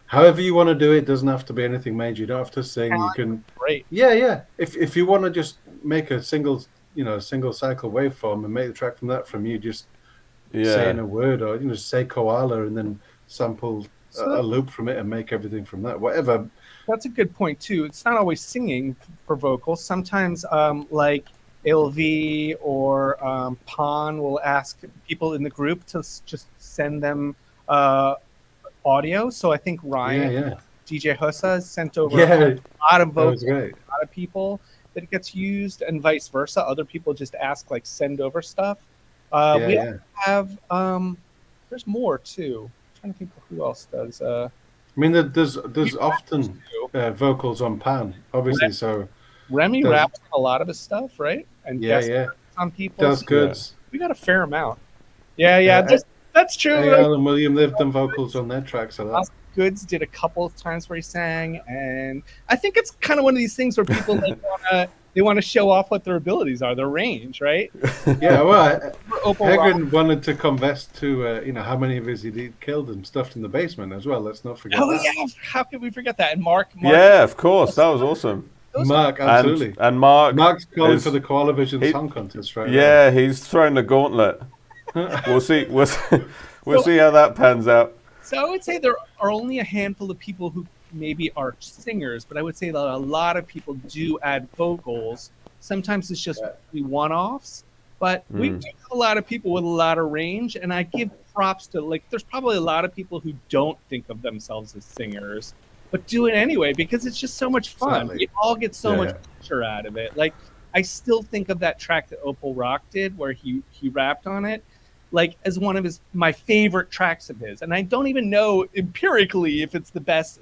however you want to do it, doesn't have to be anything major. You don't have to sing. You can. Great. Yeah. If you want to just make a single cycle waveform and make the track from that, from you just saying a word, or say koala and then sample a loop from it and make everything from that. Whatever. That's a good point too. It's not always singing for vocals. Sometimes, like ALV or Pon will ask people in the group to just send them audio. So I think Ryan, Yeah. DJ Hussa, has sent over Yeah, a lot of that was vocals, great. a lot of people that it gets used, and vice versa. Other people just ask, like, send over stuff. We Yeah. have there's more too. I'm trying to think of who else does. I mean, there's often vocals on Pan, obviously. So Remi does- raps on a lot of his stuff, right? And guest yeah, on people. Does So Goods, we got a fair amount. Yeah. That's true. Al and William, they've done vocals on their tracks. So that Oscar Goods did a couple of times where he sang, and I think it's kind of one of these things where people want to show off what their abilities are, their range, right? yeah, well, Opal Rock, Hagen wanted to confess to how many of his he'd killed and stuffed in the basement as well. Let's not forget. oh that. yeah, how could we forget that? And Mark Yeah, of course. That was awesome. Mark, absolutely. And Mark's calling is- for the Koala Vision he- Song Contest, right? Yeah, he's thrown the gauntlet. We'll see. We'll see how that pans out. So I would say there are only a handful of people who maybe are singers, but I would say that a lot of people do add vocals. Sometimes it's just one-offs, but we do have a lot of people with a lot of range, and I give props to, like, there's probably a lot of people who don't think of themselves as singers, but do it anyway because it's just so much fun. Exactly. We all get so Yeah. much pleasure out of it. Like, I still think of that track that Opal Rock did where he rapped on it, like, as one of my favorite tracks of his. And I don't even know empirically if it's the best.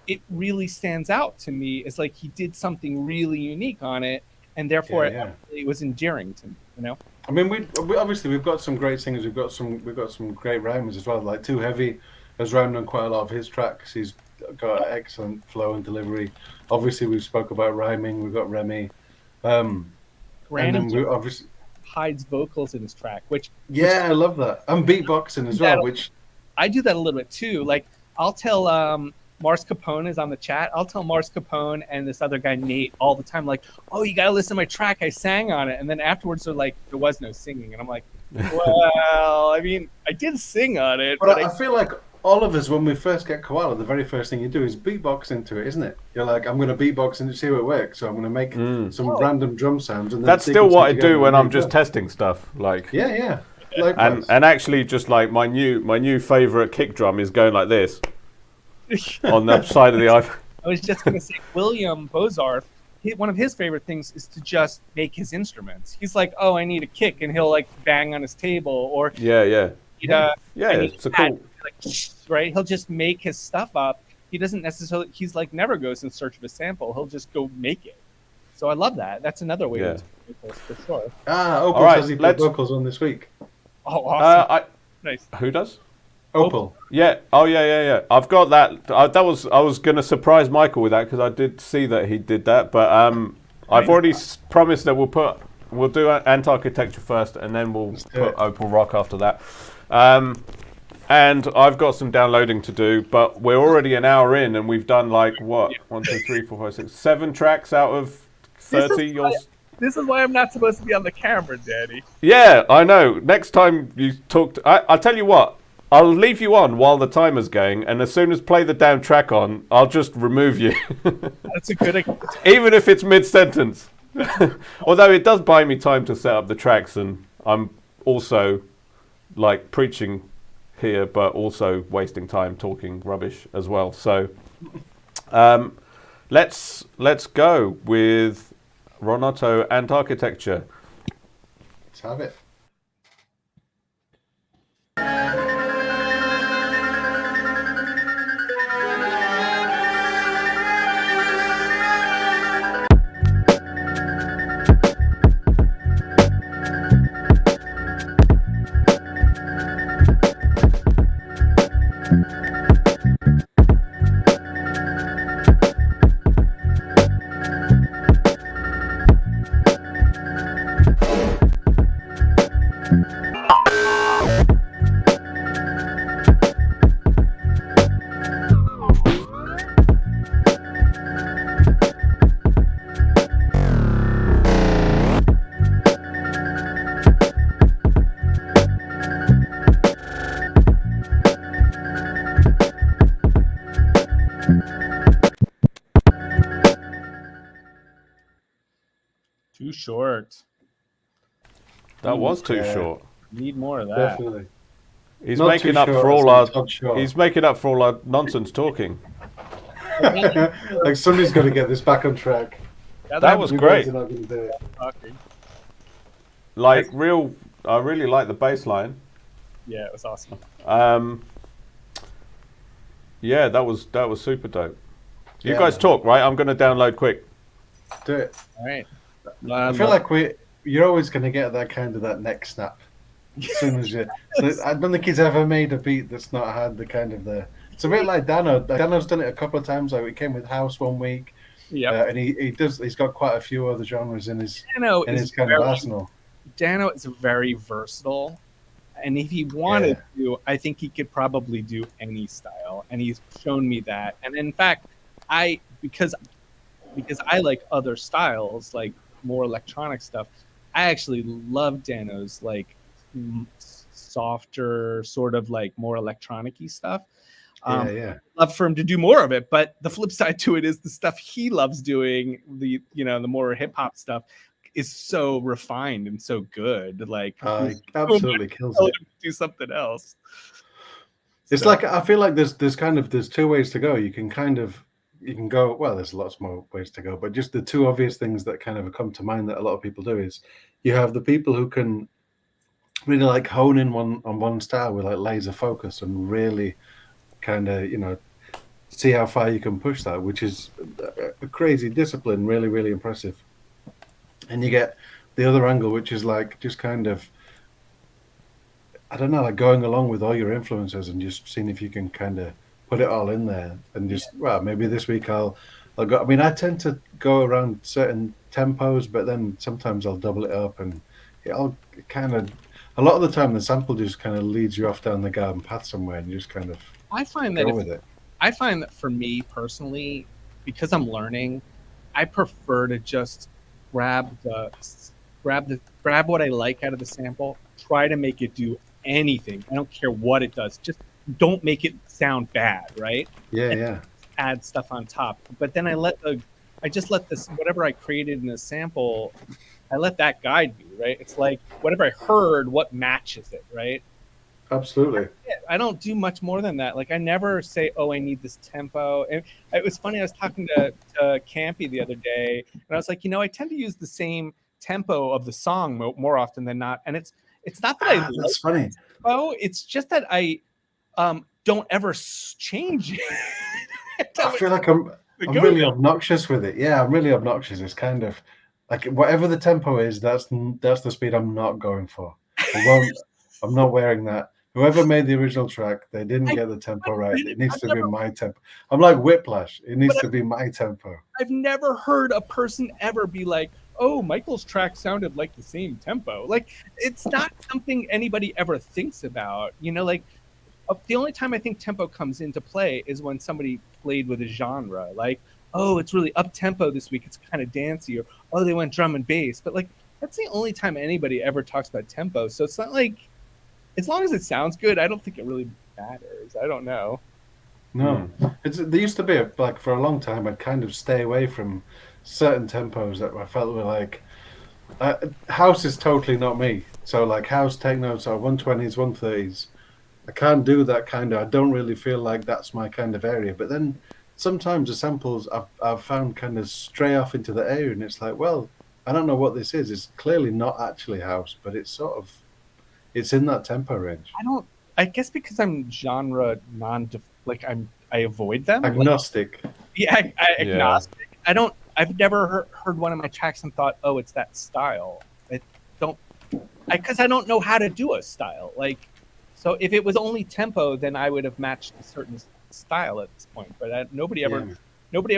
It really stands out to me as, like, he did something really unique on it, and therefore it was endearing to me, you know? I mean, we obviously we've got some great singers. We've got some great rhymers as well. Like Too Heavy has rhymed on quite a lot of his tracks. He's got excellent flow and delivery. Obviously, we've spoke about rhyming. We've got Remi. And then we obviously hides vocals in his track, which I love that, and beatboxing as well. Which I do that a little bit too. Like, I'll tell Mars Capone is on the chat. I'll tell Mars Capone and this other guy Nate all the time, like, "Oh, you gotta listen to my track. I sang on it." And then afterwards, they're like, "There was no singing," and I'm like, "Well, I mean, I did sing on it." But I feel like all of us, when we first get Koala, the very first thing you do is beatbox into it, isn't it? You're like, I'm going to beatbox and see how it works. So I'm going to make some random drum sounds. And then That's still sequence what it I together do when and I'm make just it. testing stuff. Like, Yeah. Likewise. and actually, just like my new favorite kick drum is going like this on the side of the iPhone. I was just going to say, William Bozarth, one of his favorite things is to just make his instruments. He's like, "Oh, I need a kick," and he'll, like, bang on his table, or Yeah. I need It's a that, cool. like, right? He'll just make his stuff up. He doesn't necessarily. He's like never goes in search of a sample. He'll just go make it. So I love that. That's another way to do vocals for sure. Opal All right, says he put let's- vocals on this week. Oh, awesome! Nice. Who does? Opal. Yeah. Oh, yeah. I've got that. I was going to surprise Michael with that because I did see that he did that. But I've already promised that we'll do Antarchitecture first, and then we'll put Opal Rock after that. And I've got some downloading to do, but we're already an hour in, and we've done like what 1, 2, 3, 4, 5, 6, 7 tracks out of 30. This is why I'm not supposed to be on the camera, Daddy. Yeah, I know. Next time you talk, I'll tell you what. I'll leave you on while the timer's going, and as soon as play the damn track on, I'll just remove you. That's a good. Even if it's mid-sentence. Although it does buy me time to set up the tracks, and I'm also like preaching here, but also wasting time talking rubbish as well. So let's go with Ronotto and Architecture. Let's have it. Too short. That was too Yeah. short. Need more of that. Definitely. He's Not making too up short, for I'd all say our. Todd Short. He's making up for all our nonsense talking. Like somebody's got to get this back on track. That was You great. guys are not going to do it. Talking. Like I really like the bass line. Yeah, it was awesome. Yeah, that was super dope. You Yeah, guys man. talk, right? I'm going to download quick. Do it. All right. I feel like you're always going to get that neck snap as soon as you. I don't think he's ever made a beat that's not had the kind of the. It's a bit like Dano. Dano's done it a couple of times. Like we came with House one week, and he's got quite a few other genres in his kind of arsenal. Dano is very versatile, and if he wanted to, I think he could probably do any style, and he's shown me that. And in fact, because I like other styles, like more electronic stuff, I actually love Dano's like softer, sort of like more electronic-y stuff. Love for him to do more of it, but the flip side to it is the stuff he loves doing, the more hip hop stuff, is so refined and so good. Like he absolutely kills it. Do something else. It's like I feel like there's two ways to go. You can go, well, there's lots more ways to go, but just the two obvious things that kind of come to mind that a lot of people do is you have the people who can really like hone in on one style with like laser focus and really kind of see how far you can push that, which is a crazy discipline, really, really impressive. And you get the other angle, which is like just kind of, I don't know, like going along with all your influences and just seeing if you can kind of put it all in there and just, well, maybe this week I'll go. I mean, I tend to go around certain tempos, but then sometimes I'll double it up and I'll kind of, a lot of the time the sample just kind of leads you off down the garden path somewhere and you just kind of go with it. I find that for me personally, because I'm learning, I prefer to just grab what I like out of the sample, try to make it do anything. I don't care what it does. Just don't make it sound bad, right? Yeah. Add stuff on top. But then I just let this, whatever I created in the sample, I let that guide me, right? It's like whatever I heard, what matches it, right? Absolutely. I don't do much more than that. Like I never say, "Oh, I need this tempo." And it was funny. I was talking to Campy the other day, and I was like, I tend to use the same tempo of the song more often than not. And it's not that that's funny. Oh, it's just that I don't ever change it. I feel like I'm really obnoxious with it. Yeah, I'm really obnoxious. It's kind of like whatever the tempo is, that's the speed I'm not going for. I'm not wearing that. Whoever made the original track, they didn't get the tempo right. It needs to be my tempo. I'm like Whiplash. It needs to be my tempo. I've never heard a person ever be like, "Oh, Michael's track sounded like the same tempo." Like, it's not something anybody ever thinks about. Like, the only time I think tempo comes into play is when somebody played with a genre. Like, "Oh, it's really up-tempo this week. It's kind of dancey." Or, "Oh, they went drum and bass." But, like, that's the only time anybody ever talks about tempo. So it's not like, as long as it sounds good, I don't think it really matters. I don't know. No, there used to be like for a long time I'd kind of stay away from certain tempos that I felt were like house is totally not me. So like house, techno, so 120s, 130s. I can't do that kind of. I don't really feel like that's my kind of area. But then sometimes the samples I've found kind of stray off into the area, and it's like, well, I don't know what this is. It's clearly not actually house, but it's sort of. It's in that tempo range. I guess because I'm genre I avoid them. Agnostic. Agnostic. I've never heard one of my tracks and thought, "Oh, it's that style." Because I don't know how to do a style. Like, so if it was only tempo, then I would have matched a certain style at this point. But nobody ever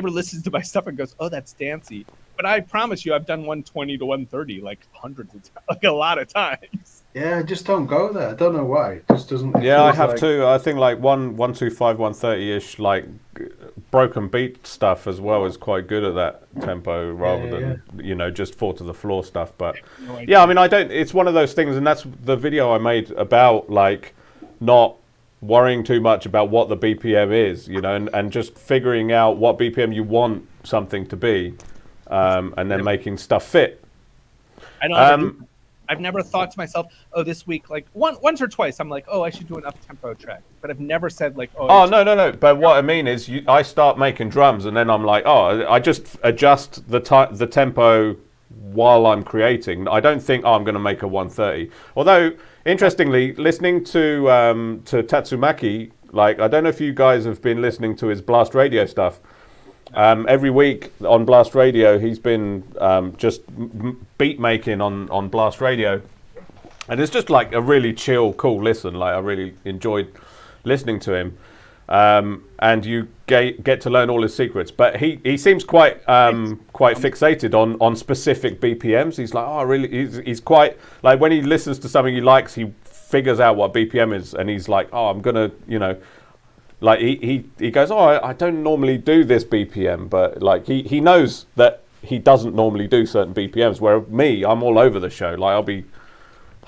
listens to my stuff and goes, "Oh, that's dancey." But I promise you, I've done 120 to 130 like hundreds of times, like a lot of times. Yeah, I just don't go there. I don't know why. It just doesn't. Yeah, I have to. I think like 125, 130-ish, like broken beat stuff as well is quite good at that tempo rather than just fall to the floor stuff. But I mean, I don't. It's one of those things, and that's the video I made about like not worrying too much about what the BPM is, and just figuring out what BPM you want something to be, and then making stuff fit. I don't ever do. I've never thought to myself, oh, this week, like once or twice, I'm like, oh, I should do an up-tempo track. But I've never said like, oh. Oh, no. But what I mean is, I start making drums, and then I'm like, oh, I just adjust the tempo while I'm creating. I don't think, oh, I'm going to make a 130. Although, interestingly, listening to Tatsumaki, like, I don't know if you guys have been listening to his Blast Radio stuff. Every week on Blast Radio, he's been just beat making on Blast Radio, and it's just like a really chill, cool listen. Like, I really enjoyed listening to him, and you get to learn all his secrets. But he seems quite fixated on specific BPMs. He's like, oh, really? He's quite like, when he listens to something he likes, he figures out what BPM is, and he's like, oh, I'm gonna, like he goes, oh, I don't normally do this BPM, but like he knows that he doesn't normally do certain BPMs. Where me, I'm all over the show. Like, I'll be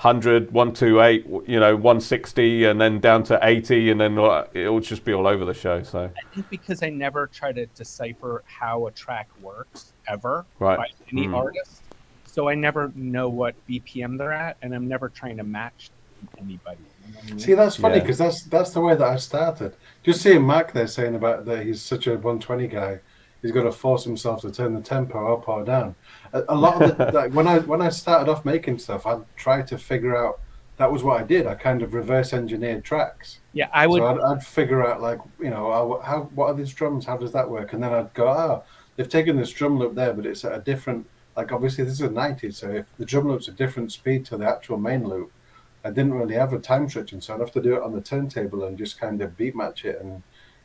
100, 128, 160, and then down to 80, and then it'll just be all over the show. So I think because I never try to decipher how a track works ever Right. by any artist, so I never know what BPM they're at, and I'm never trying to match anybody. You know what I mean? See, that's funny Yeah. because that's the way that I started. Just seeing Mac there saying about that he's such a 120 guy, he's got to force himself to turn the tempo up or down. A lot of the, like, when I started off making stuff, I'd try to figure out. That was what I did. I kind of reverse engineered tracks. Yeah, I would. So I'd figure out, like, what are these drums? How does that work? And then I'd go, oh, they've taken this drum loop there, but it's at a different. Like, obviously this is a 90, so if the drum loop's a different speed to the actual main loop, I didn't really have a time switching, so I'd have to do it on the turntable and just kind of beat match it and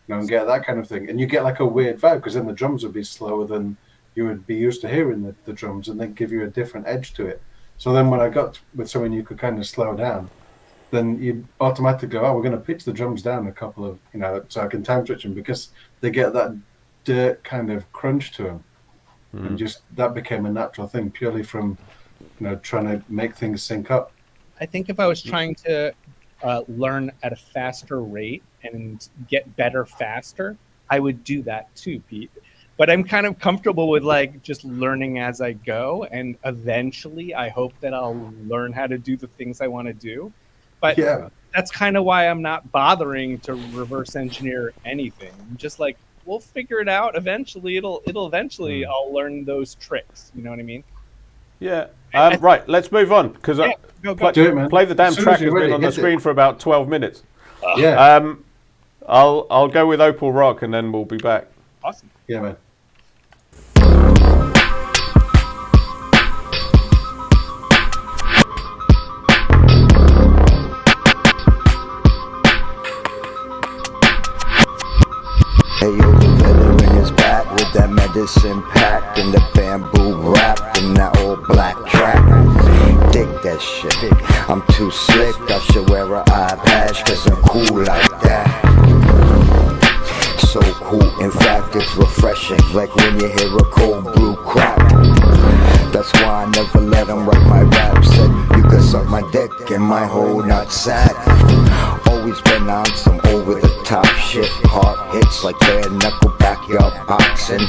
and get that kind of thing. And you get like a weird vibe because then the drums would be slower than you would be used to hearing the drums, and they give you a different edge to it. So then when I got with someone you could kind of slow down, then you automatically go, oh, we're going to pitch the drums down a couple of, so I can time switch them because they get that dirt kind of crunch to them. And just that became a natural thing purely from, trying to make things sync up. I think if I was trying to learn at a faster rate and get better faster, I would do that too, Pete. But I'm kind of comfortable with like just learning as I go, and eventually I hope that I'll learn how to do the things I want to do. But Yeah. that's kind of why I'm not bothering to reverse engineer anything. I'm just like, we'll figure it out eventually. It'll eventually I'll learn those tricks. You know what I mean? Yeah. Right, let's move on because Go. Do it, man. play the damn As soon track as you're has been ready, on the hit it. screen for about 12 minutes. Yeah. I'll go with Opal Rock and then we'll be back. Awesome. Yeah, man. Hey yo, the veteran is back with that medicine packed and the bamboo wrapped in that old black track. Dig that shit. I'm too slick, I should wear an eye patch cause I'm cool like that. So cool, in fact it's refreshing, like when you hear a cold brew crack. That's why I never let them write my rap. Said you can suck my dick and my whole nutsack. Always been on some over the top shit. Hard hits like bare knuckle backyard boxing.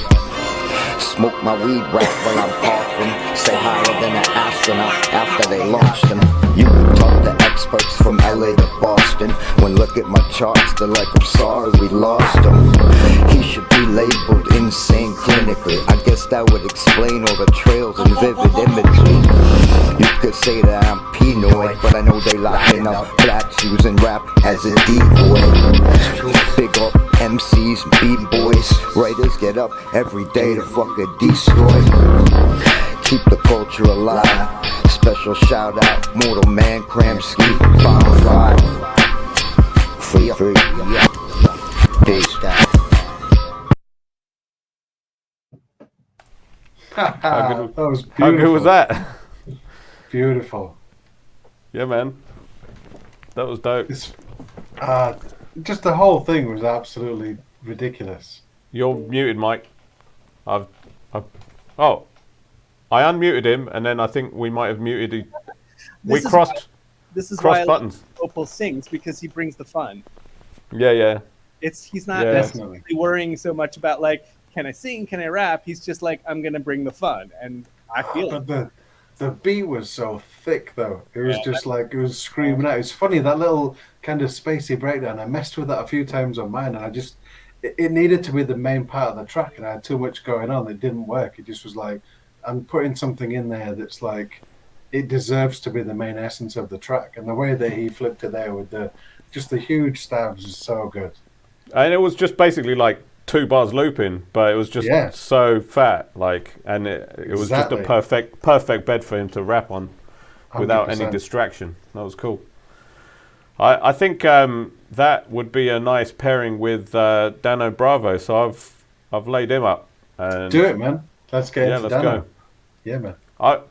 Smoke my weed right while I'm coughing. Stay higher than an astronaut after they launched him. You can talk to experts from LA to Boston. When look at my charts, they're like, I'm sorry we lost him. He should be labeled insane clinically. I guess that would explain all the trails and vivid imagery. You could say that I'm Pinoy, but I know they locking up blacks using rap as a decoy. Big up MCs, B-boys, writers get up every day to fuck a destroy. Keep the culture alive. Special shout out, Mortal Man, Kramski, Bomb 5. Free. Peace. That was beautiful. How good was that? Beautiful. Yeah, man. That was dope. It's, just the whole thing was absolutely ridiculous. You're muted, Mike. I unmuted him, and then I think we might have muted. We crossed This is why I buttons. like Opal sings, because he brings the fun. Yeah. He's not Yeah. necessarily worrying so much about like, can I sing, can I rap? He's just like, I'm gonna bring the fun, and I feel it. But the beat was so thick though. It was just like it was screaming out. It's funny that little kind of spacey breakdown. I messed with that a few times on mine, and I just it needed to be the main part of the track, and I had too much going on. It didn't work. It just was like I'm putting something in there that's like it deserves to be the main essence of the track, and the way that he flipped it there with the huge stabs is so good. And it was just basically like 2 bars looping, but it was just so fat, like, and it was just a perfect bed for him to rap on without 100%. Any distraction. That was cool. I think that would be a nice pairing with Dano Bravo. So I've laid him up. And do it, man. Let's get into let's Dano. go. Yeah, man.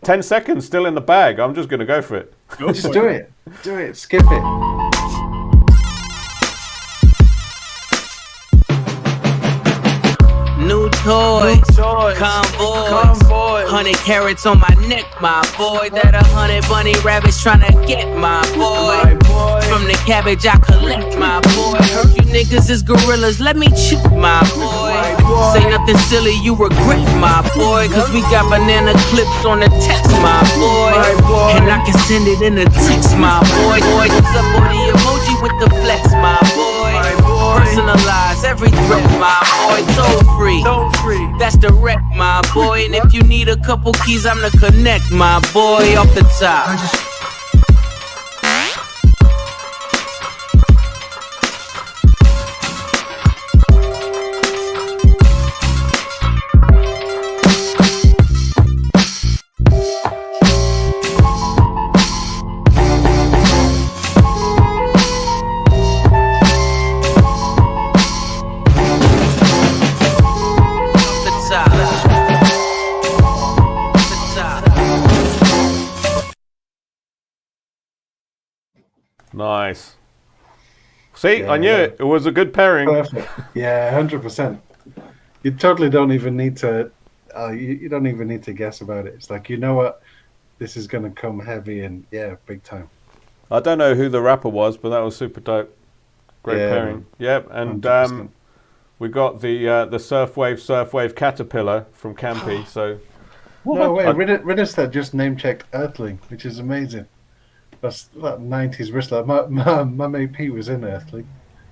10 seconds still in the bag. I'm just going to go for it. Just do it. Do it. Skip it. New toys, convoys, 100 carats on my neck, my boy. That 100 bunny rabbits tryna get my boy. From the cabbage I collect, my boy. Heard you niggas is gorillas, let me chew, my boy. Say nothing silly, you regret, my boy. Cause we got banana clips on the text, my boy. And I can send it in a text, my boy. What's up on the emoji with the flex, my boy. Personalize every threat, my boy. Toll free, that's the rep, my boy. And if you need a couple keys, I'm the connect, my boy. Off the top. Nice. See, I knew it. It was a good pairing. Perfect. Yeah, 100%. You totally don't even need to. You don't even need to guess about it. It's like you know what, this is gonna come heavy and big time. I don't know who the rapper was, but that was super dope. Great pairing. Yep, and we got the Surfwave Caterpillar from Campy. So no way, Riddister just name checked Earthling, which is amazing. That's that 90s wrestler. My mate Pete was in Earthling.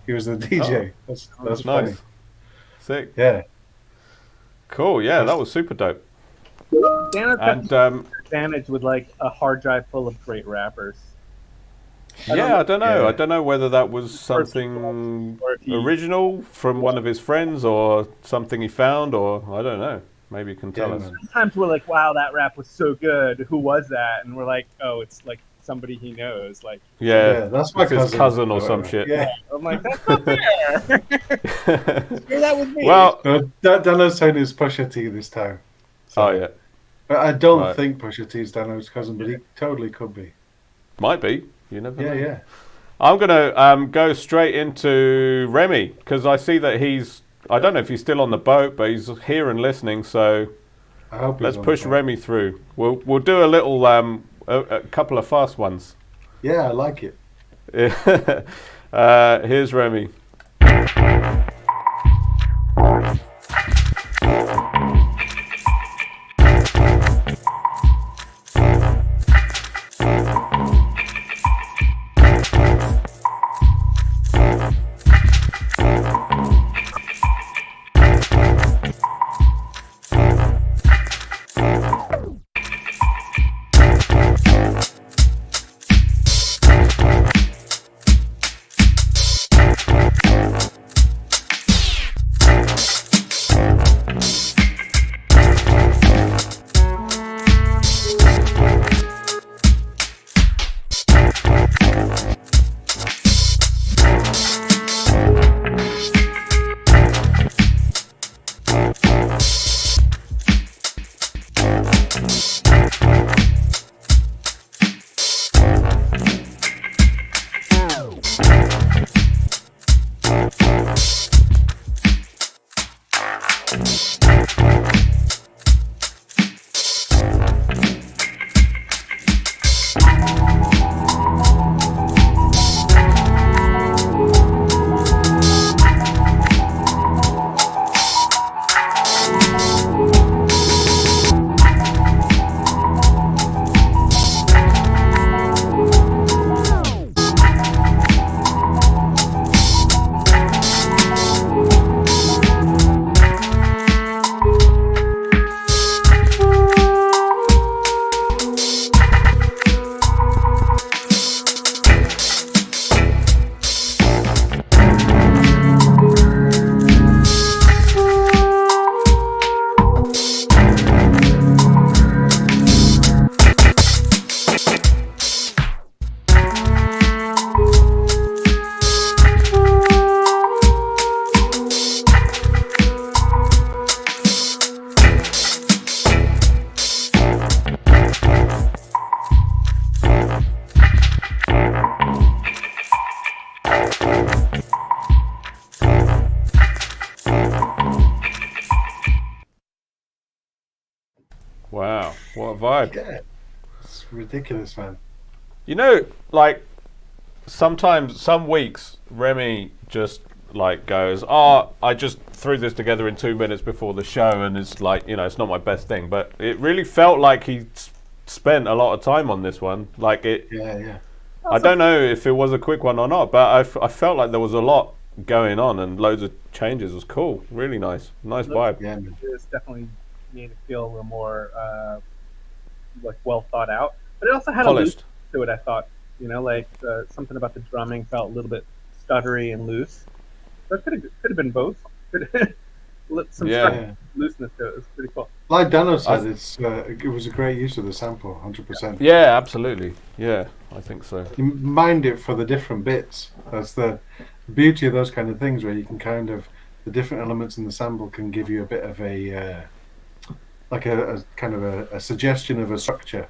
He was the DJ. That's nice. funny. Sick. Yeah. Cool. Yeah, that was super dope. And advantage with like a hard drive full of great rappers. I don't know. I don't know whether that was something original from one of his friends or something he found, or I don't know. Maybe you can tell us. Sometimes we're like, wow, that rap was so good. Who was that? And we're like, oh, it's like somebody he knows. Like, that's my cousin or some shit. Yeah. I'm like, that's not fair. Share that with me. Well, Dano's saying it's Pusha T this time. So. But I don't think Pusha T is Dano's cousin, but he totally could be. Might be. You never know. Yeah. I'm going to go straight into Remi, because I see that I don't know if he's still on the boat, but he's here and listening, so I hope let's push Remi through. We'll do a little, a couple of fast ones. Yeah, I like it. Here's Remi. Wow, what a vibe. Yeah, it's ridiculous, man. You know, like, sometimes, some weeks, Remi just, like, goes, I just threw this together in 2 minutes before the show, and it's like, you know, it's not my best thing. But it really felt like he spent a lot of time on this one. Like, it... Yeah. I don't know if it was a quick one or not, but I felt like there was a lot going on and loads of changes. It was cool. Really nice. Nice vibe. Yeah, man. This definitely made it feel a little more like well thought out, but it also had Polished. a loose to it. I thought, you know, like something about the drumming felt a little bit stuttery and loose. So it could have been both. Some Yeah. looseness to it. It was pretty cool. Like Dano said, it was a great use of the sample, 100%. Yeah, absolutely. Yeah, I think so. You mind it for the different bits. That's the beauty of those kind of things, where you can kind of, the different elements in the sample can give you a bit of a like a kind of a suggestion of a structure.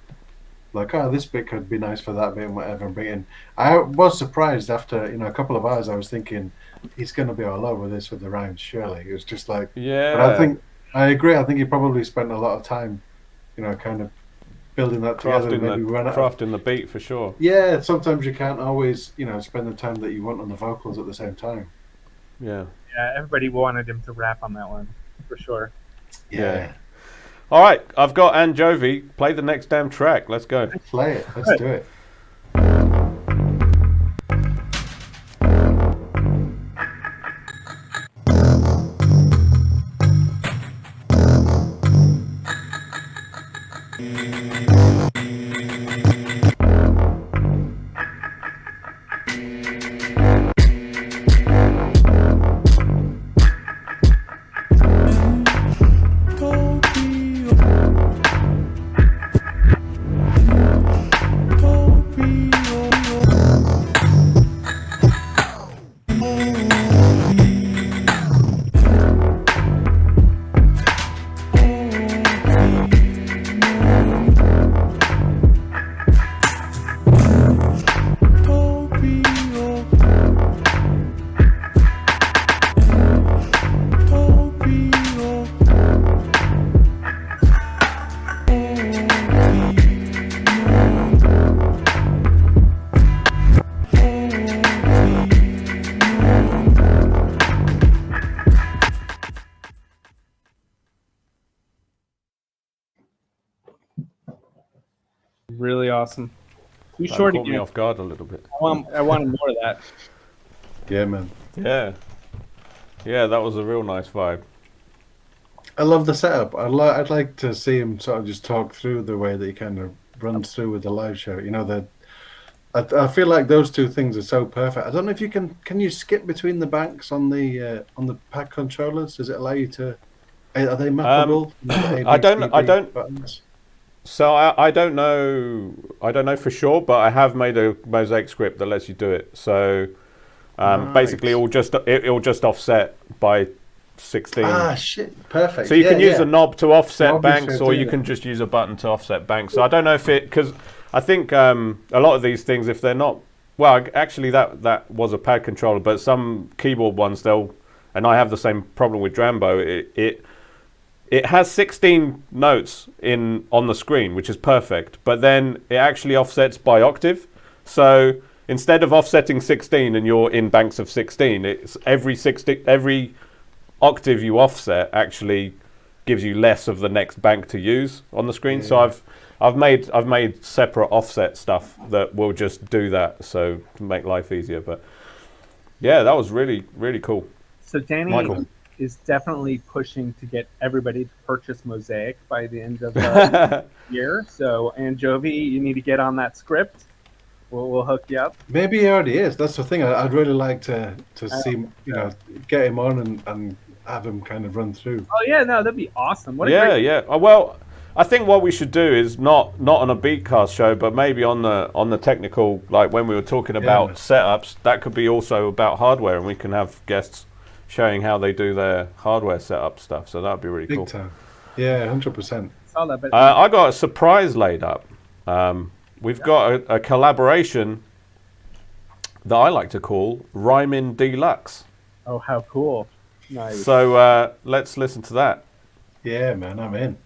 Like, oh, this bit could be nice for that bit and whatever, and bring in. I was surprised after, you know, a couple of hours. I was thinking he's going to be all over this with the rhymes. Surely it was just like, Yeah. But I agree. I think he probably spent a lot of time, you know, kind of building that together. Crafting the beat for sure. Yeah, sometimes you can't always, you know, spend the time that you want on the vocals at the same time. Yeah. Yeah, everybody wanted him to rap on that one, for sure. Yeah. All right, I've got Anjovi. Play the next damn track. Let's go. Play it. Let's do it. Really awesome. Too That short caught me again. off guard a little bit. I wanted more of that. Yeah, man. Yeah. Yeah, that was a real nice vibe. I love the setup. I'd like to see him sort of just talk through the way that he kind of runs through with the live show. You know, I feel like those two things are so perfect. I don't know if you can you skip between the banks on the pad controllers? Does it allow you to? Are they mappable? I don't. Buttons? So I don't know. I don't know for sure, but I have made a Mosaic script that lets you do it. So basically, it'll just offset by 16. Ah, shit! Perfect. So you can use a knob to offset Obviously, banks, I or do you that. can just use a button to offset banks. So I don't know if it, because I think a lot of these things, if they're not, well, actually that was a pad controller, but some keyboard ones and I have the same problem with Drambo. It has 16 notes on the screen, which is perfect, but then it actually offsets by octave. So instead of offsetting 16 and you're in banks of 16, it's every octave you offset actually gives you less of the next bank to use on the screen. Yeah. So I've made separate offset stuff that will just do that, so to make life easier. But yeah, that was really, really cool. So Danny Michael is definitely pushing to get everybody to purchase Mosaic by the end of the year. So Anjovi, you need to get on that script. We'll hook you up. Maybe he already is. That's the thing. I'd really like to see, get him on and have him kind of run through. Oh yeah, no, that'd be awesome. Yeah. Well, I think what we should do is not on a Beatcast show, but maybe on the technical, like when we were talking about setups, that could be also about hardware, and we can have guests showing how they do their hardware setup stuff. So that'd be really cool. Big time. Yeah, 100%. I got a surprise laid up. We've got a collaboration that I like to call Rhyming Deluxe. Oh, how cool. Nice. So let's listen to that. Yeah, man, I'm in.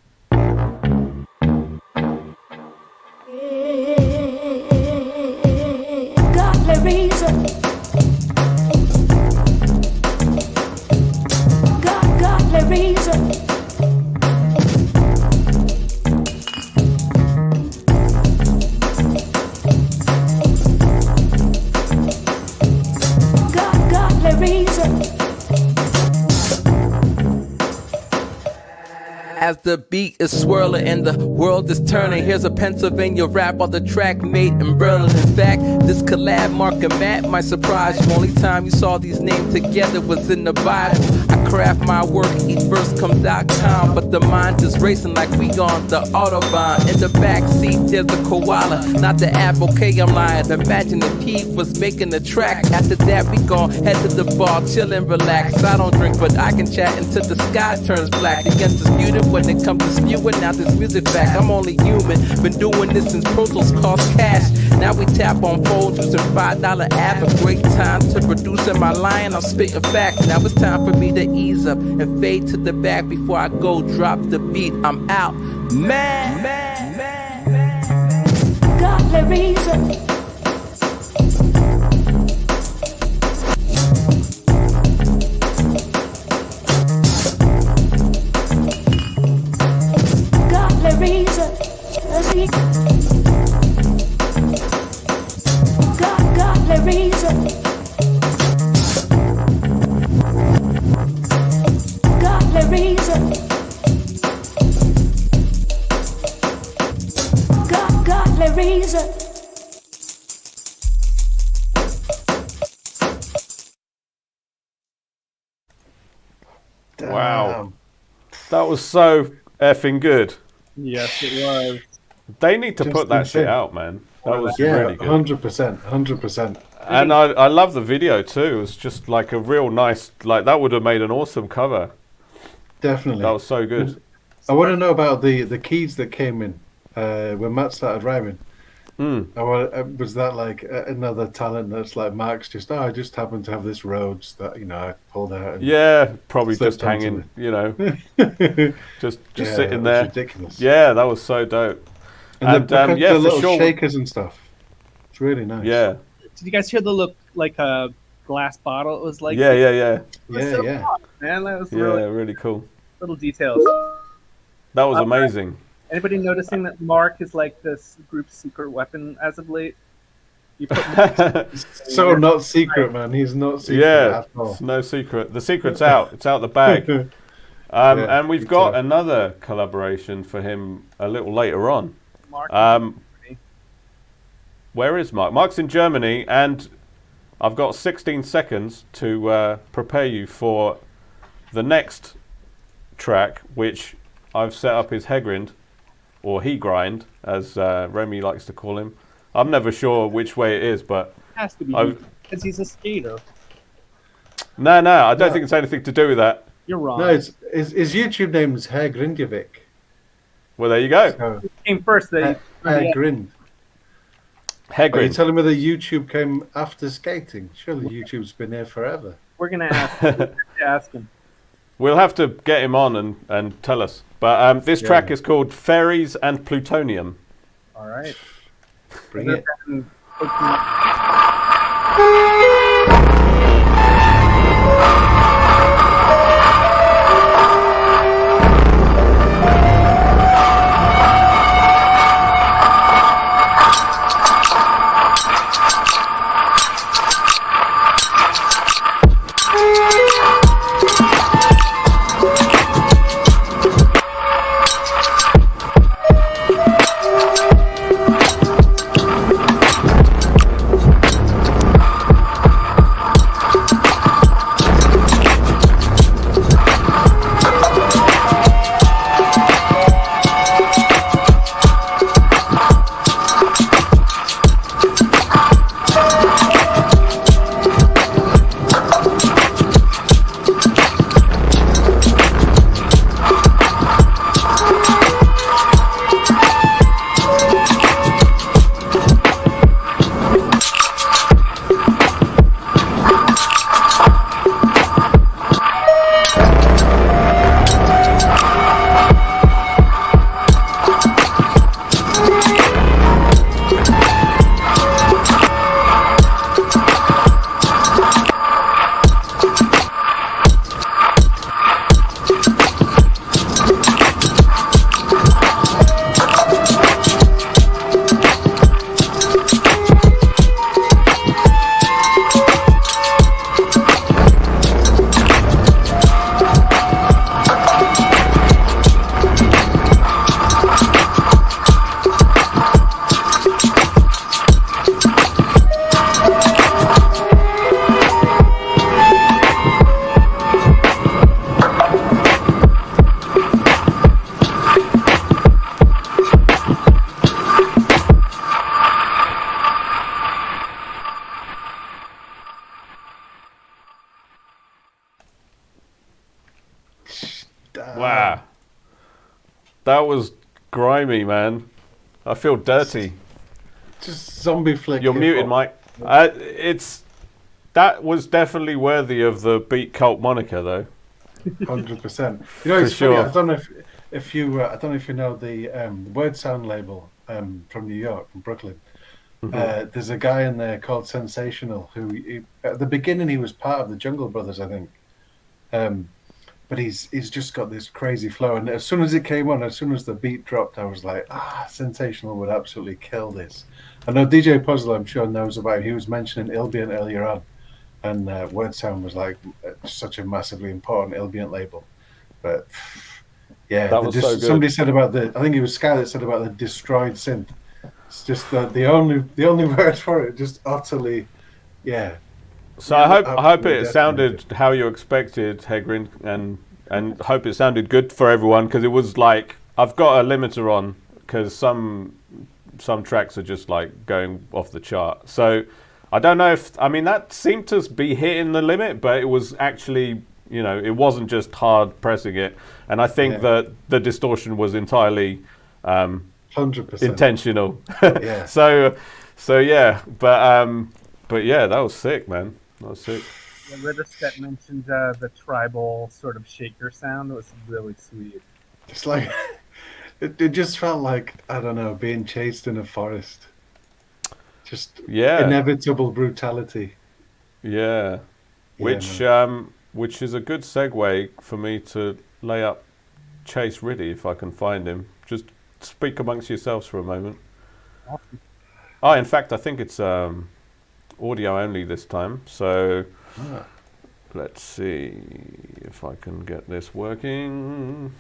the beat is swirling and the world is turning. Here's a Pennsylvania rap on the track made in Berlin. In fact, this collab Mark and Matt might surprise you. Only time you saw these names together was in the Bible. I craft my work, each verse comes out calm, but the mind is racing like we on the Autobahn. In the backseat there's a koala, not the app, okay I'm lying. Imagine if he was making the track. After that we gon' head to the bar, chill and relax. I don't drink but I can chat until the sky turns black. It gets disputed when it comes to spewing out this music fact. I'm only human, been doing this since Pro Tools cost cash. Now we tap on phones using $5 app. A great time to produce in my line, I'm spitting facts. Now it's time for me to ease up and fade to the back before I go drop the beat. I'm out, man. Got the reason. Got the reason. Got the reason. Got the reason. Got the reason. Wow. That was so effing good. Yes, it was. They need to Just put that insane. shit out, man. That was Yeah, really good. 100%. And I love the video too. It was just like a real nice, like that would have made an awesome cover. Definitely. That was so good. I want to know about the keys that came in when Matt started rhyming. Was that like another talent that's like Mark's just, I just happen to have this Rhodes that, I pulled out. And Yeah, probably slipped just onto hanging, me. just Yeah, sitting it was there. ridiculous. Yeah, that was so dope. And the yeah, for little sure. shakers and stuff. It's really nice. Yeah, Did you guys hear the look like a glass bottle? It was like yeah. Yeah, so yeah. hot, man, that was Yeah, really cool. little details. That was amazing. Anybody noticing that Mark is like this group's secret weapon as of late? You put So not secret, man. He's not secret Yeah, at all. it's no secret. The secret's out. It's out the bag. Yeah, and we've it's got out. another collaboration for him a little later on. Mark. Where is Mark? Mark's in Germany, and I've got 16 seconds to prepare you for the next track, which I've set up his Hegrind, or he grind, as Remi likes to call him. I'm never sure which way it is, but has to be because he's a skater. no, I don't think it's anything to do with that. You're wrong. No, his YouTube name is Herr Grindjavik. Well, there you go. So, Came first. Herr Grind. Are you Hegrind. telling me that YouTube came after skating? Surely YouTube's been here forever. We're gonna ask him. We'll have to get him on and tell us. But this track is called Fairies and Plutonium. All right. Bring it. That was grimy, man. I feel dirty. Just zombie flick. You're muted, Mike. That was definitely worthy of the beat cult moniker, though. 100%. You know, it's For funny. sure. I don't know if you know the Word Sound label from New York, from Brooklyn. There's a guy in there called Sensational who, at the beginning, he was part of the Jungle Brothers, I think. But he's just got this crazy flow, and as soon as it came on, as soon as the beat dropped, I was like, Sensational would absolutely kill this. I know DJ Puzzle, I'm sure, knows about him. He was mentioning Ilbient earlier on, and Word Sound was like such a massively important Ilbient label. But yeah, that was so good. Somebody said about I think it was Sky that said about the destroyed synth. It's just the only word for it, just utterly, yeah. So I hope it sounded how you expected, Hegrin, and hope it sounded good for everyone, because it was like, I've got a limiter on because some tracks are just like going off the chart. So I don't know if, I mean, that seemed to be hitting the limit, but it was actually, you know, it wasn't just hard pressing it. And I think that the distortion was entirely 100% intentional. Yeah. So yeah, but yeah, that was sick, man. That was sick. Yeah, Riverstep mentioned the tribal sort of shaker sound. It was really sweet. It's like it just felt like, I don't know, being chased in a forest. Just inevitable brutality. Yeah. Which is a good segue for me to lay up Chase Riddy if I can find him. Just speak amongst yourselves for a moment. Awesome. Oh, in fact, I think it's audio only this time. So let's see if I can get this working.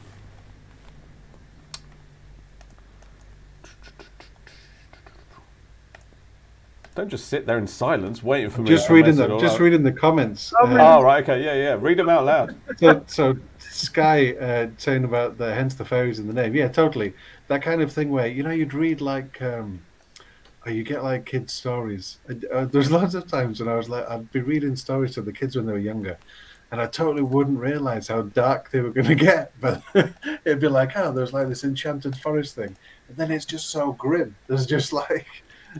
Don't just sit there in silence waiting for me. Just reading the comments. Oh, right, okay, yeah. Read them out loud. So Sky saying about hence the fairies in the name. Yeah, totally. That kind of thing where, you know, you'd read like, you get like kids' stories. There's lots of times when I was like, I'd be reading stories to the kids when they were younger, and I totally wouldn't realize how dark they were going to get. But it'd be like, there's like this enchanted forest thing, and then it's just so grim. There's just like,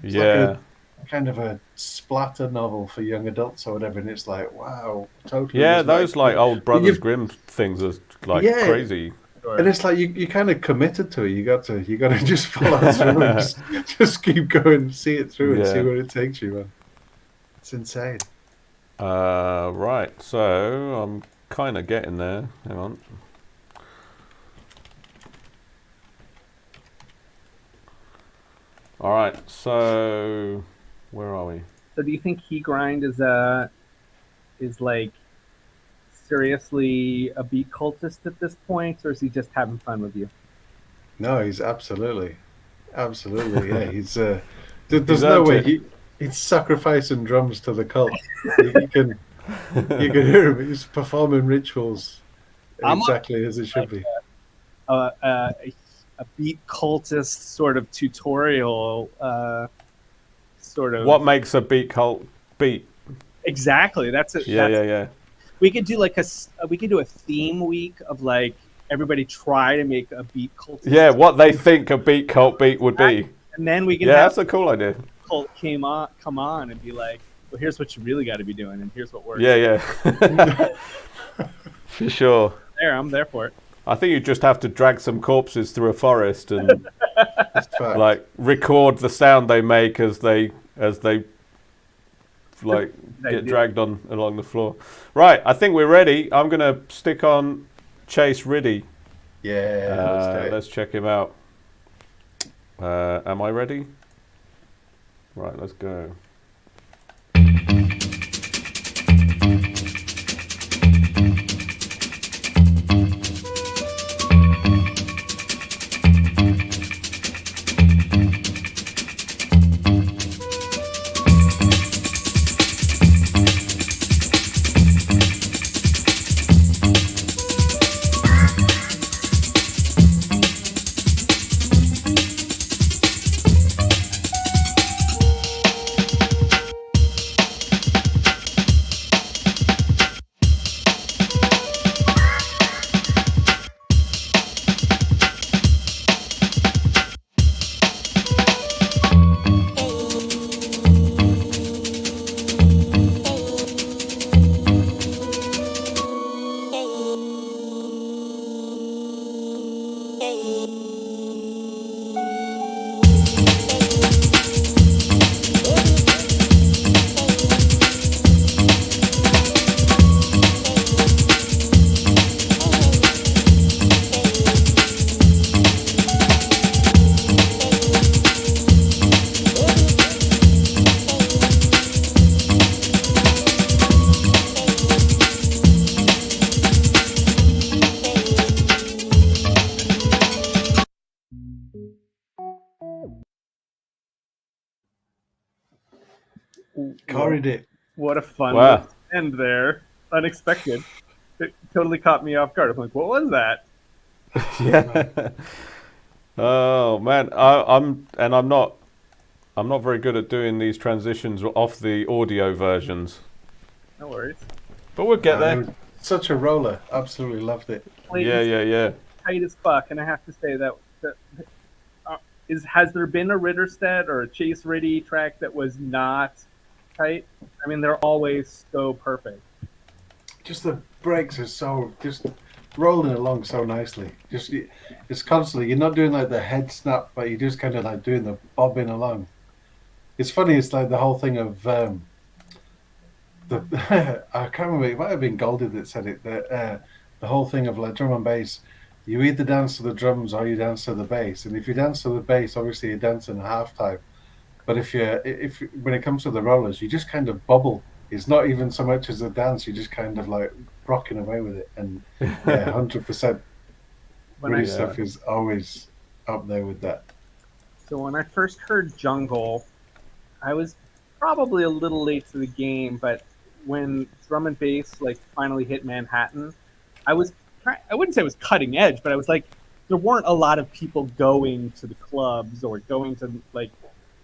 like a kind of a splatter novel for young adults or whatever, and it's like, wow, totally. Yeah, those like old Brothers Grimm things are like crazy. And it's like you kind of committed to it. You got to just follow through and just keep going, see it through, and see where it takes you, man. It's insane. Right, so I'm kind of getting there. Hang on. All right, so where are we? So do you think He Grind is like seriously a beat cultist at this point, or is he just having fun with you? No, he's absolutely, yeah. He's there's no way he's sacrificing drums to the cult. you can hear him. He's performing rituals exactly as it should be. A beat cultist sort of tutorial, sort of. What makes a beat cult beat? Exactly. That's it. Yeah. We could do like we could do a theme week of like everybody try to make a beat cult. Yeah, what they think a beat cult beat would be. And then we can that's a cool idea. Cult come on and be like, well, here's what you really got to be doing, and here's what works. Yeah. For sure. I'm there for it. I think you just have to drag some corpses through a forest and like record the sound they make as they like get dragged on along the floor. Right, I think we're ready. I'm gonna stick on Chase Riddy. Yeah, let's check him out. Am I ready? Right, let's go. Carried it. What a fun Wow. end there. Unexpected. It totally caught me off guard. I'm like, what was that? Yeah. Oh man, I'm not very good at doing these transitions off the audio versions, No worries. but we'll get It there. was such a roller. Absolutely loved it. Yeah. Tight as fuck, and I have to say that has there been a Ritterstedt or a Chase Ritty track that was not tight? I mean, they're always so perfect. Just the breaks are so just rolling along so nicely. Just it's constantly. You're not doing like the head snap, but you're just kind of like doing the bobbing along. It's funny. It's like the whole thing of the. I can't remember. It might have been Goldie that said it. The whole thing of like drum and bass. You either dance to the drums or you dance to the bass. And if you dance to the bass, obviously you're dancing half time. But if when it comes to the rollers, you just kind of bubble. It's not even so much as a dance. You're just kind of like rocking away with it. And yeah, 100%. Really stuff is always up there with that. So when I first heard Jungle, I was probably a little late to the game, but when drum and bass like finally hit Manhattan, I wouldn't say it was cutting edge, but I was like, there weren't a lot of people going to the clubs or going to like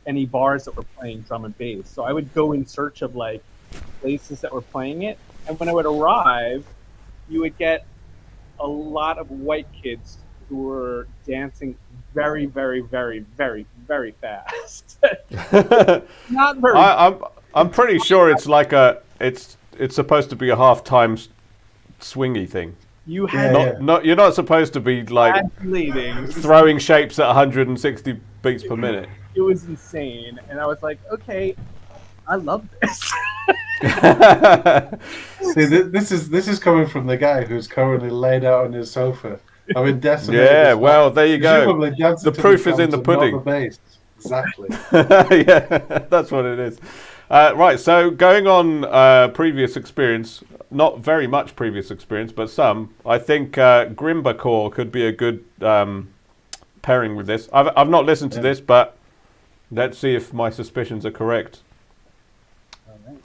any bars that were playing drum and bass. So I would go in search of like places that were playing it. And when I would arrive, you would get a lot of white kids who were dancing very, very, very, very, very fast. Not very. I'm pretty sure it's like it's supposed to be a halftime swingy thing. You had You're not supposed to be like throwing shapes at 160 beats per minute. It was insane, and I was like, okay, I love this. See, this is coming from the guy who's currently laid out on his sofa. I mean, decimated. Yeah, well, there you go. The The proof is in the not pudding. the bass. Exactly. Yeah, that's what it is. Right, so going on previous experience, not very much previous experience, but some. I think Grimbacore could be a good pairing with this. I've not listened to this, but let's see if my suspicions are correct. All right.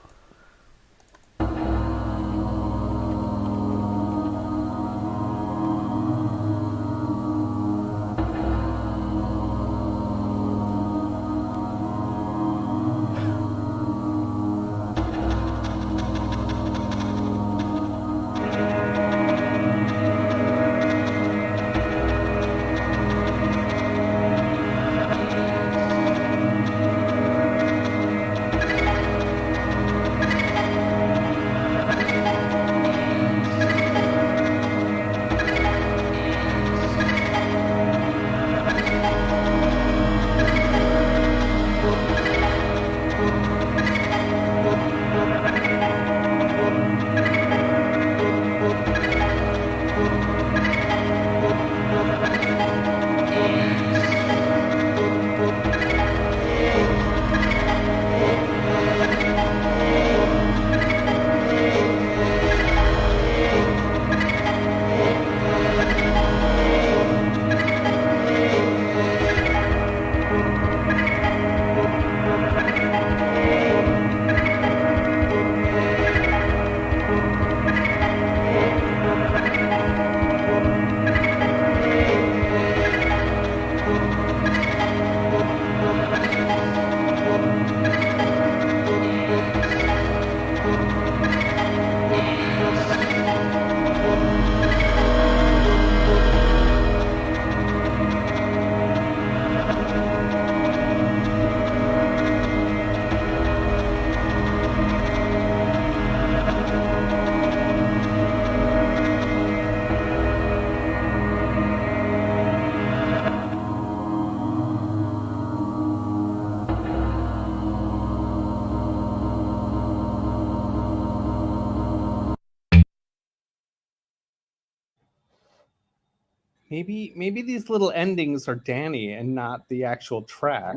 Maybe these little endings are Danny and not the actual track.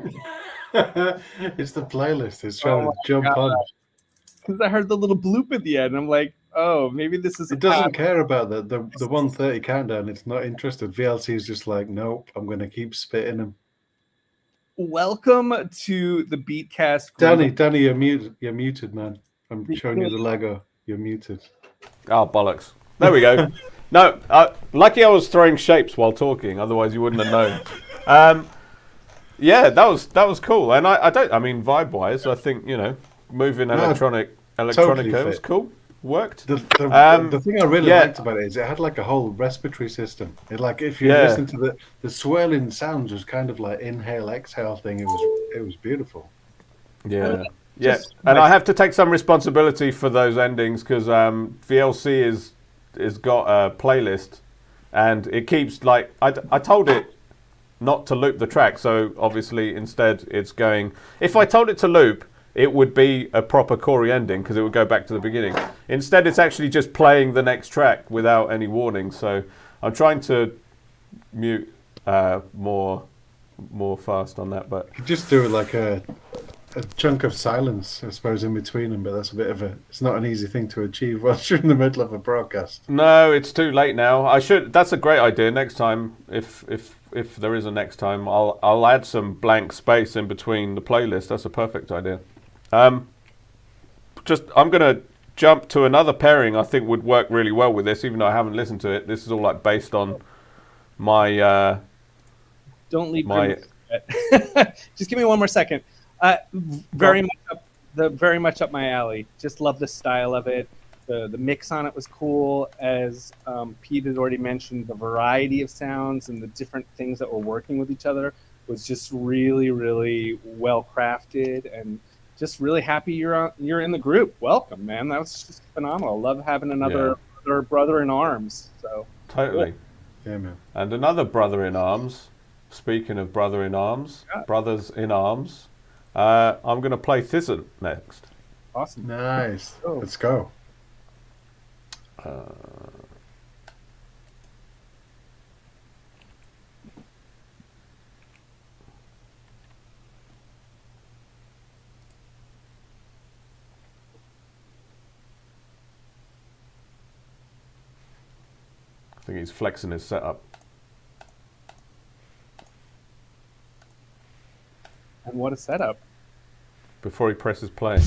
It's the playlist. It's trying to jump on. Because I heard the little bloop at the end. I'm like, oh, maybe this is. It doesn't care about the 130 countdown. It's not interested. VLC is just like, nope, I'm going to keep spitting them. Welcome to the Beatcast. Danny, you're muted, man. I'm showing you the Lego. You're muted. Oh, bollocks. There we go. No, lucky I was throwing shapes while talking, otherwise you wouldn't have known. Yeah, that was cool. And I mean, vibe-wise, I think, moving electronica totally was fit. cool. Worked. The thing I really liked about it is it had like a whole respiratory system. It like if you listen to the swirling sounds was kind of like inhale exhale thing. It was beautiful. Yeah. Yeah. And I have to take some responsibility for those endings because VLC is got a playlist and it keeps like I told it not to loop the track, so obviously instead it's going. If I told it to loop, it would be a proper Corey ending because it would go back to the beginning. Instead, it's actually just playing the next track without any warning. So I'm trying to mute more fast on that. But You could just do like a chunk of silence, I suppose, in between them. But that's it's not an easy thing to achieve whilst you're in the middle of a broadcast. no, it's too late now. That's a great idea. Next time, if there is a next time, I'll add some blank space in between the playlist. That's a perfect idea. I'm gonna jump to another pairing I think would work really well with this, even though I haven't listened to it. This is all like based on my Don't leave. my Just give me one more second. Very much up my alley. Just love the style of it. The mix on it was cool. As Pete had already mentioned, the variety of sounds and the different things that were working with each other was just really, really well crafted, and just really happy you're in the group. Welcome, man. That was just phenomenal. Love having another brother in arms. So totally. Yeah, man. And another brother in arms. Speaking of brother in arms, brothers in arms. I'm going to play Thizzant next. Awesome. Nice. Let's go. I think he's flexing his setup. And what a setup. Before he presses play.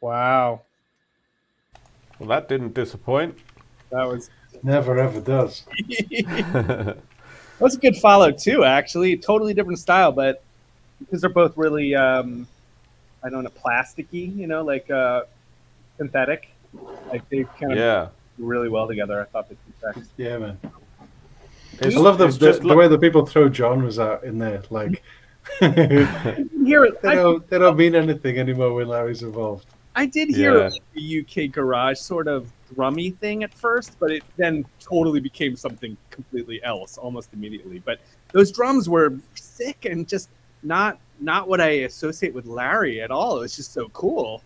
Wow, Well, that didn't disappoint. that was Never ever does. that was a good follow too. Actually, totally different style, but because they're both really I don't know, plasticky. You know, like synthetic. Like they kind of Yeah. really well together. I thought the two tracks. Yeah, man. It's, I love it's just the way that people throw genres out in there. Like they Hear it. don't mean anything anymore when Larry's involved. I did hear Yeah. like, the UK garage sort of drummy thing at first, but it then totally became something completely else almost immediately. But those drums were sick and just not what I associate with Larry at all. It was just so cool.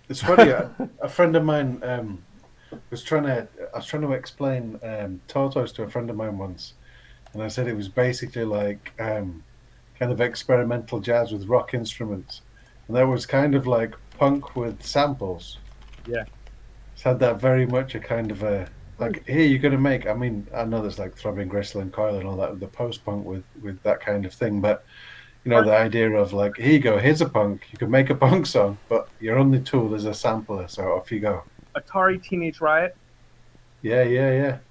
It's funny. A friend of mine was trying to explain Tortoise to a friend of mine once, and I said it was basically like kind of experimental jazz with rock instruments, and that was kind of like punk with samples. Yeah. It's had that very much a kind of a like here you're gonna make. I mean, I know there's like throbbing gristle and coil and all that, the post punk with that kind of thing, but. You know, the idea of like, here you go, here's a punk. You can make a punk song, but your only tool is a sampler, so off you go. Atari Teenage Riot. Yeah.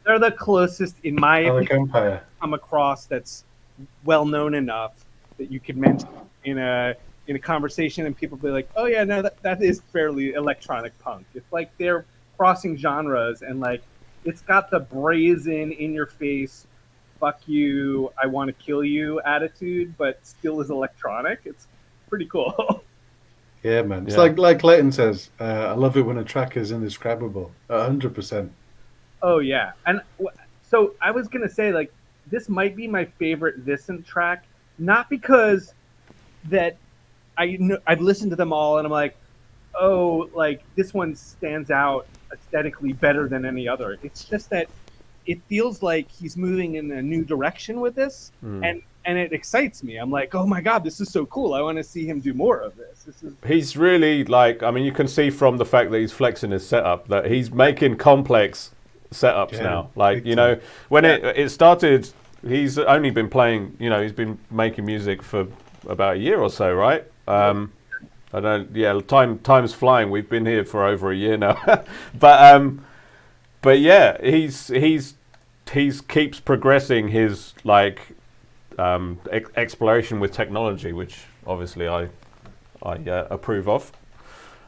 They're the closest, in my Alec opinion, Empire. come across that's well known enough that you could mention in a conversation and people be like, oh yeah, no, that is fairly electronic punk. It's like they're crossing genres and like it's got the brazen in your face fuck you, I want to kill you attitude, but still is electronic. It's pretty cool. Yeah, man. It's Yeah. like Clayton says, I love it when a track is indescribable. 100%. Oh yeah, and so I was gonna say like this might be my favorite Vicent track, not because that I've listened to them all and I'm like, oh, like this one stands out aesthetically better than any other. It's just that it feels like he's moving in a new direction with this, and it excites me. I'm like, oh my god, this is so cool. I want to see him do more of this. He's really like, I mean, you can see from the fact that he's flexing his setup that he's making complex setups now. Like, you know, when it started, he's only been playing, you know, he's been making music for about a year or so, right? I don't, yeah, time's flying. We've been here for over a year now. But yeah, he's keeps progressing his like exploration with technology, which obviously I approve of.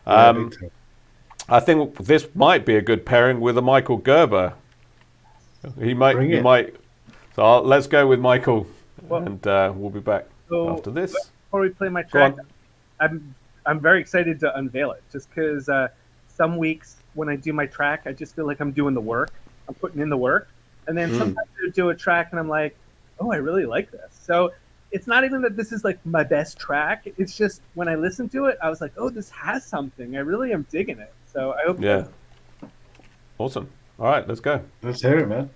I think this might be a good pairing with a Michael Gerber. He might. So let's go with Michael, and we'll be back after this. Before we play my track, I'm very excited to unveil it, just because some weeks when I do my track, I just feel like I'm doing the work. I'm putting in the work. And then sometimes I do a track and I'm like, oh, I really like this. So it's not even that this is like my best track. It's just when I listened to it, I was like, oh, this has something. I really am digging it. So I hope. Yeah. Awesome. All right, let's go. Let's hear it, man.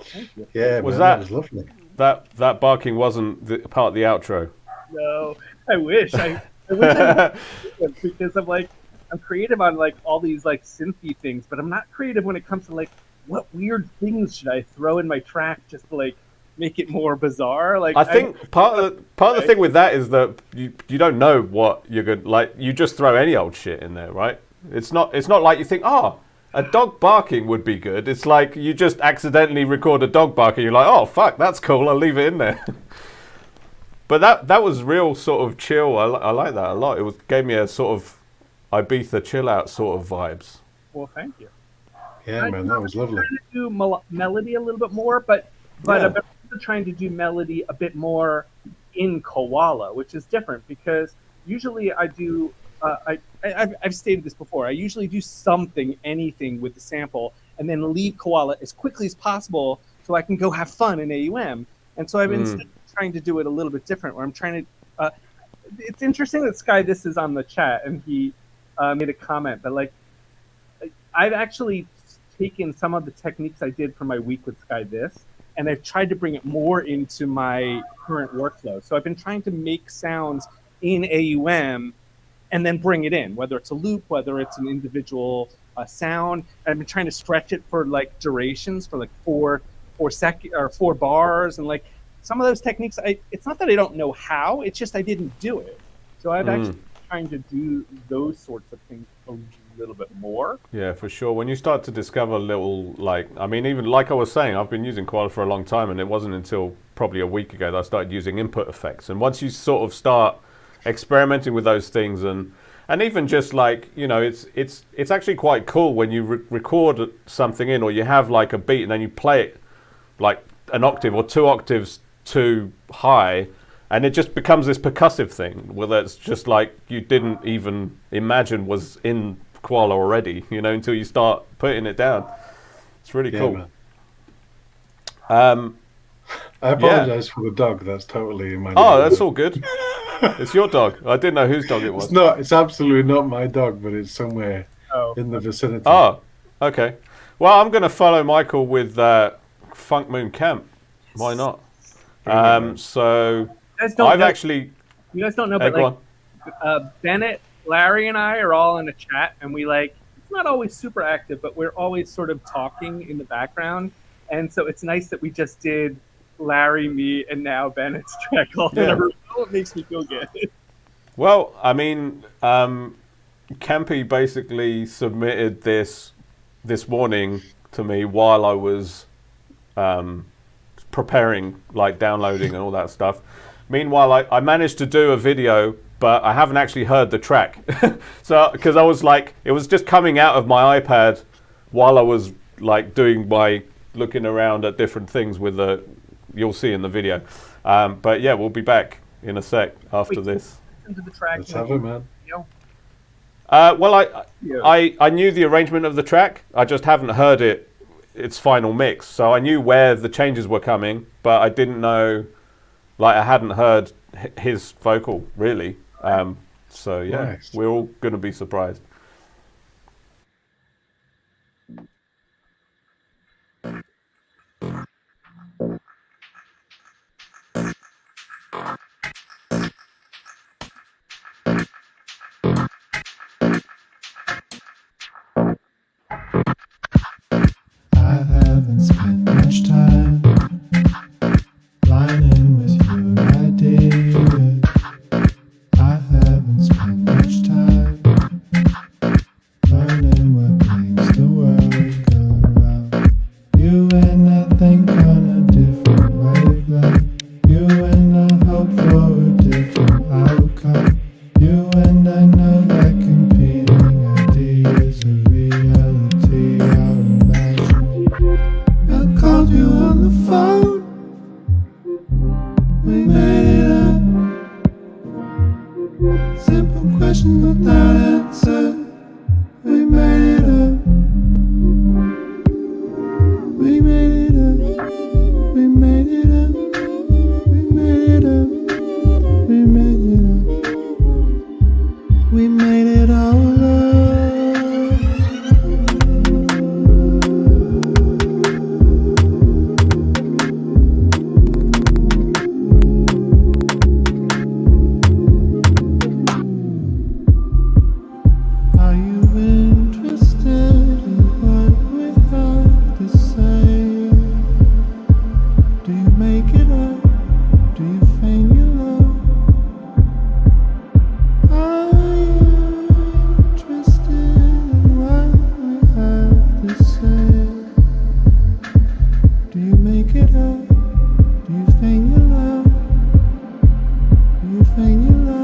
Thank you. Yeah, Was man, that- was lovely. That barking wasn't part of the outro. No, I wish I wish I could, because I'm creative on like all these like synthy things, but I'm not creative when it comes to like what weird things should I throw in my track just to like make it more bizarre. Like I think part of the thing with that is that you don't know what you're good like. You just throw any old shit in there, right? It's not like you think, a dog barking would be good. It's like you just accidentally record a dog barking. You're like, oh fuck, that's cool. I'll leave it in there. But that was real sort of chill. I like that a lot. It gave me a sort of Ibiza chill out sort of vibes. Well, thank you. Yeah, man, that was lovely. I'm trying to do melody a little bit more, but Yeah. I'm also trying to do melody a bit more in Koala, which is different because usually I do. I've stated this before. I usually do anything with the sample, and then leave Koala as quickly as possible so I can go have fun in AUM. And so I've been trying to do it a little bit different, where I'm trying to. It's interesting that Sky This is on the chat, and he made a comment, but like, I've actually taken some of the techniques I did for my week with Sky This, and I've tried to bring it more into my current workflow. So I've been trying to make sounds in AUM and then bring it in, whether it's a loop, whether it's an individual sound. And I've been trying to stretch it for like durations for like 4 bars, and like some of those techniques. It's not that I don't know how; it's just I didn't do it. So I've actually been trying to do those sorts of things a little bit more. Yeah, for sure. When you start to discover little, like, I mean, even like I was saying, I've been using Koala for a long time, and it wasn't until probably a week ago that I started using input effects. And once you sort of start experimenting with those things, and even just like, you know, it's actually quite cool when you record something in, or you have like a beat and then you play it like an octave or 2 octaves too high, and it just becomes this percussive thing, whether it's just like you didn't even imagine was in Koala already, you know, until you start putting it down. It's really cool. Man. I apologize for the dog. That's totally in my. Oh, that's all good. It's your dog. I didn't know whose dog it was. It's not. It's absolutely not my dog, but it's somewhere in the vicinity. Oh, okay. Well, I'm going to follow Michael with Funk Moon Camp. Why not? So I've actually. You guys don't know, but like Bennett, Larry, and I are all in a chat, and we like. It's not always super active, but we're always sort of talking in the background, and so it's nice that we just did Larry, me, and now Bennett's track all in a row. It makes me feel good. Well, I mean, Campy basically submitted this morning to me while I was preparing, like downloading and all that stuff. Meanwhile, I managed to do a video, but I haven't actually heard the track. So, because I was like, it was just coming out of my iPad while I was like doing my looking around at different things with the. You'll see in the video. But yeah, we'll be back in a sec after this. Into the track. Let's have it, man. Well, I knew the arrangement of the track. I just haven't heard its final mix. So I knew where the changes were coming, but I didn't know, like I hadn't heard his vocal really. So yeah, nice. We're all going to be surprised. I haven't spent much time lining with your idea. I haven't spent much time learning what makes the world go round. You and I think on a different wavelength. You and I hope for a different outcome. You and I know that competing ideas are reality. I called you on the phone. We made it up. Simple questions without answer. We made it up. We made it up. We made it up. We made it up. We made it up. We made it all up. you make it up? Do you feign your love? Do you feign your love?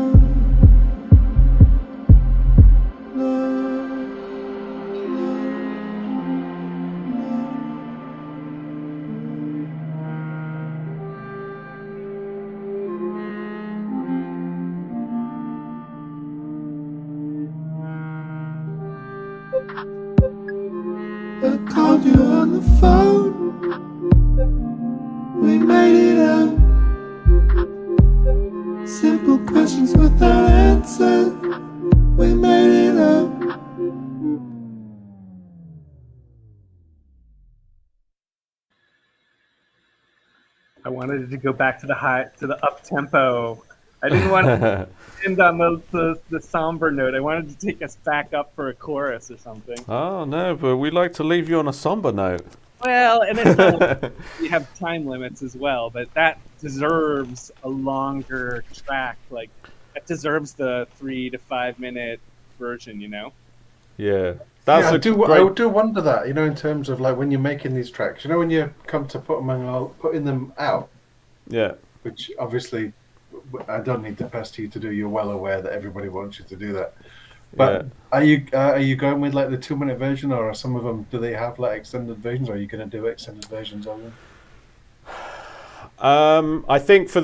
I called you on the phone. We made it up. Simple questions without answers. We made it up. I wanted it to go back to the up tempo. I didn't want to end on the somber note. I wanted to take us back up for a chorus or something. Oh no, but we like to leave you on a somber note. Well, and it's not, we have time limits as well, but that deserves a longer track. Like that deserves the 3 to 5 minute version, you know? Yeah. That's I a do great... wonder that, in terms of like when you're making these tracks, when you come to putting them out, Yeah. which obviously I don't need to pester you to do. You're well aware that everybody wants you to do that. But are you going with like the 2-minute version, or are some of them, do they have like extended versions? Or are you going to do extended versions of them? I think for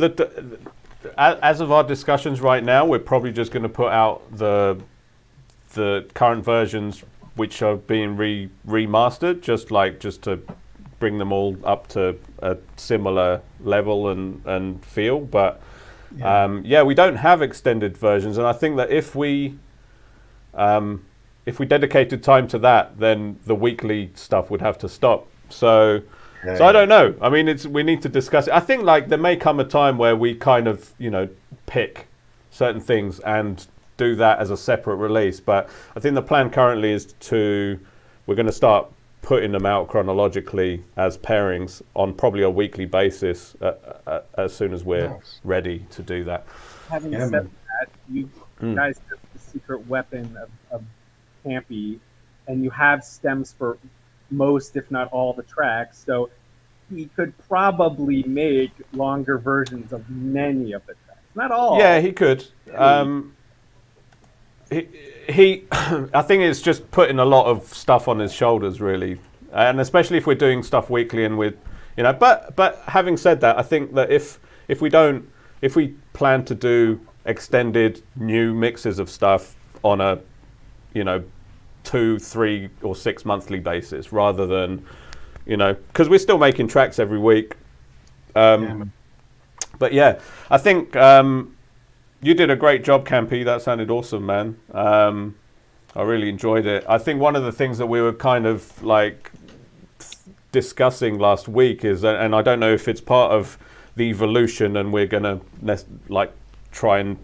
as of our discussions right now, we're probably just going to put out the current versions, which are being remastered, just to bring them all up to a similar level and feel. But we don't have extended versions, and I think that if we dedicated time to that, then the weekly stuff would have to stop. So I don't know. I mean, we need to discuss it. I think like there may come a time where we kind of pick certain things and do that as a separate release. But I think the plan currently is we're going to start putting them out chronologically as pairings on probably a weekly basis as soon as we're ready to do that. Having said that, you guys have the secret weapon of Campy, and you have stems for most, if not all, the tracks. So he could probably make longer versions of many of the tracks. Not all. Yeah, he could. He I think it's just putting a lot of stuff on his shoulders, really, and especially if we're doing stuff weekly and with but having said that, I think that if we plan to do extended new mixes of stuff on a 2, 3 or 6 monthly basis, rather than because we're still making tracks every week, but yeah, I think you did a great job, Campy. That sounded awesome, man. I really enjoyed it. I think one of the things that we were kind of like discussing last week is, and I don't know if it's part of the evolution and we're going to like try and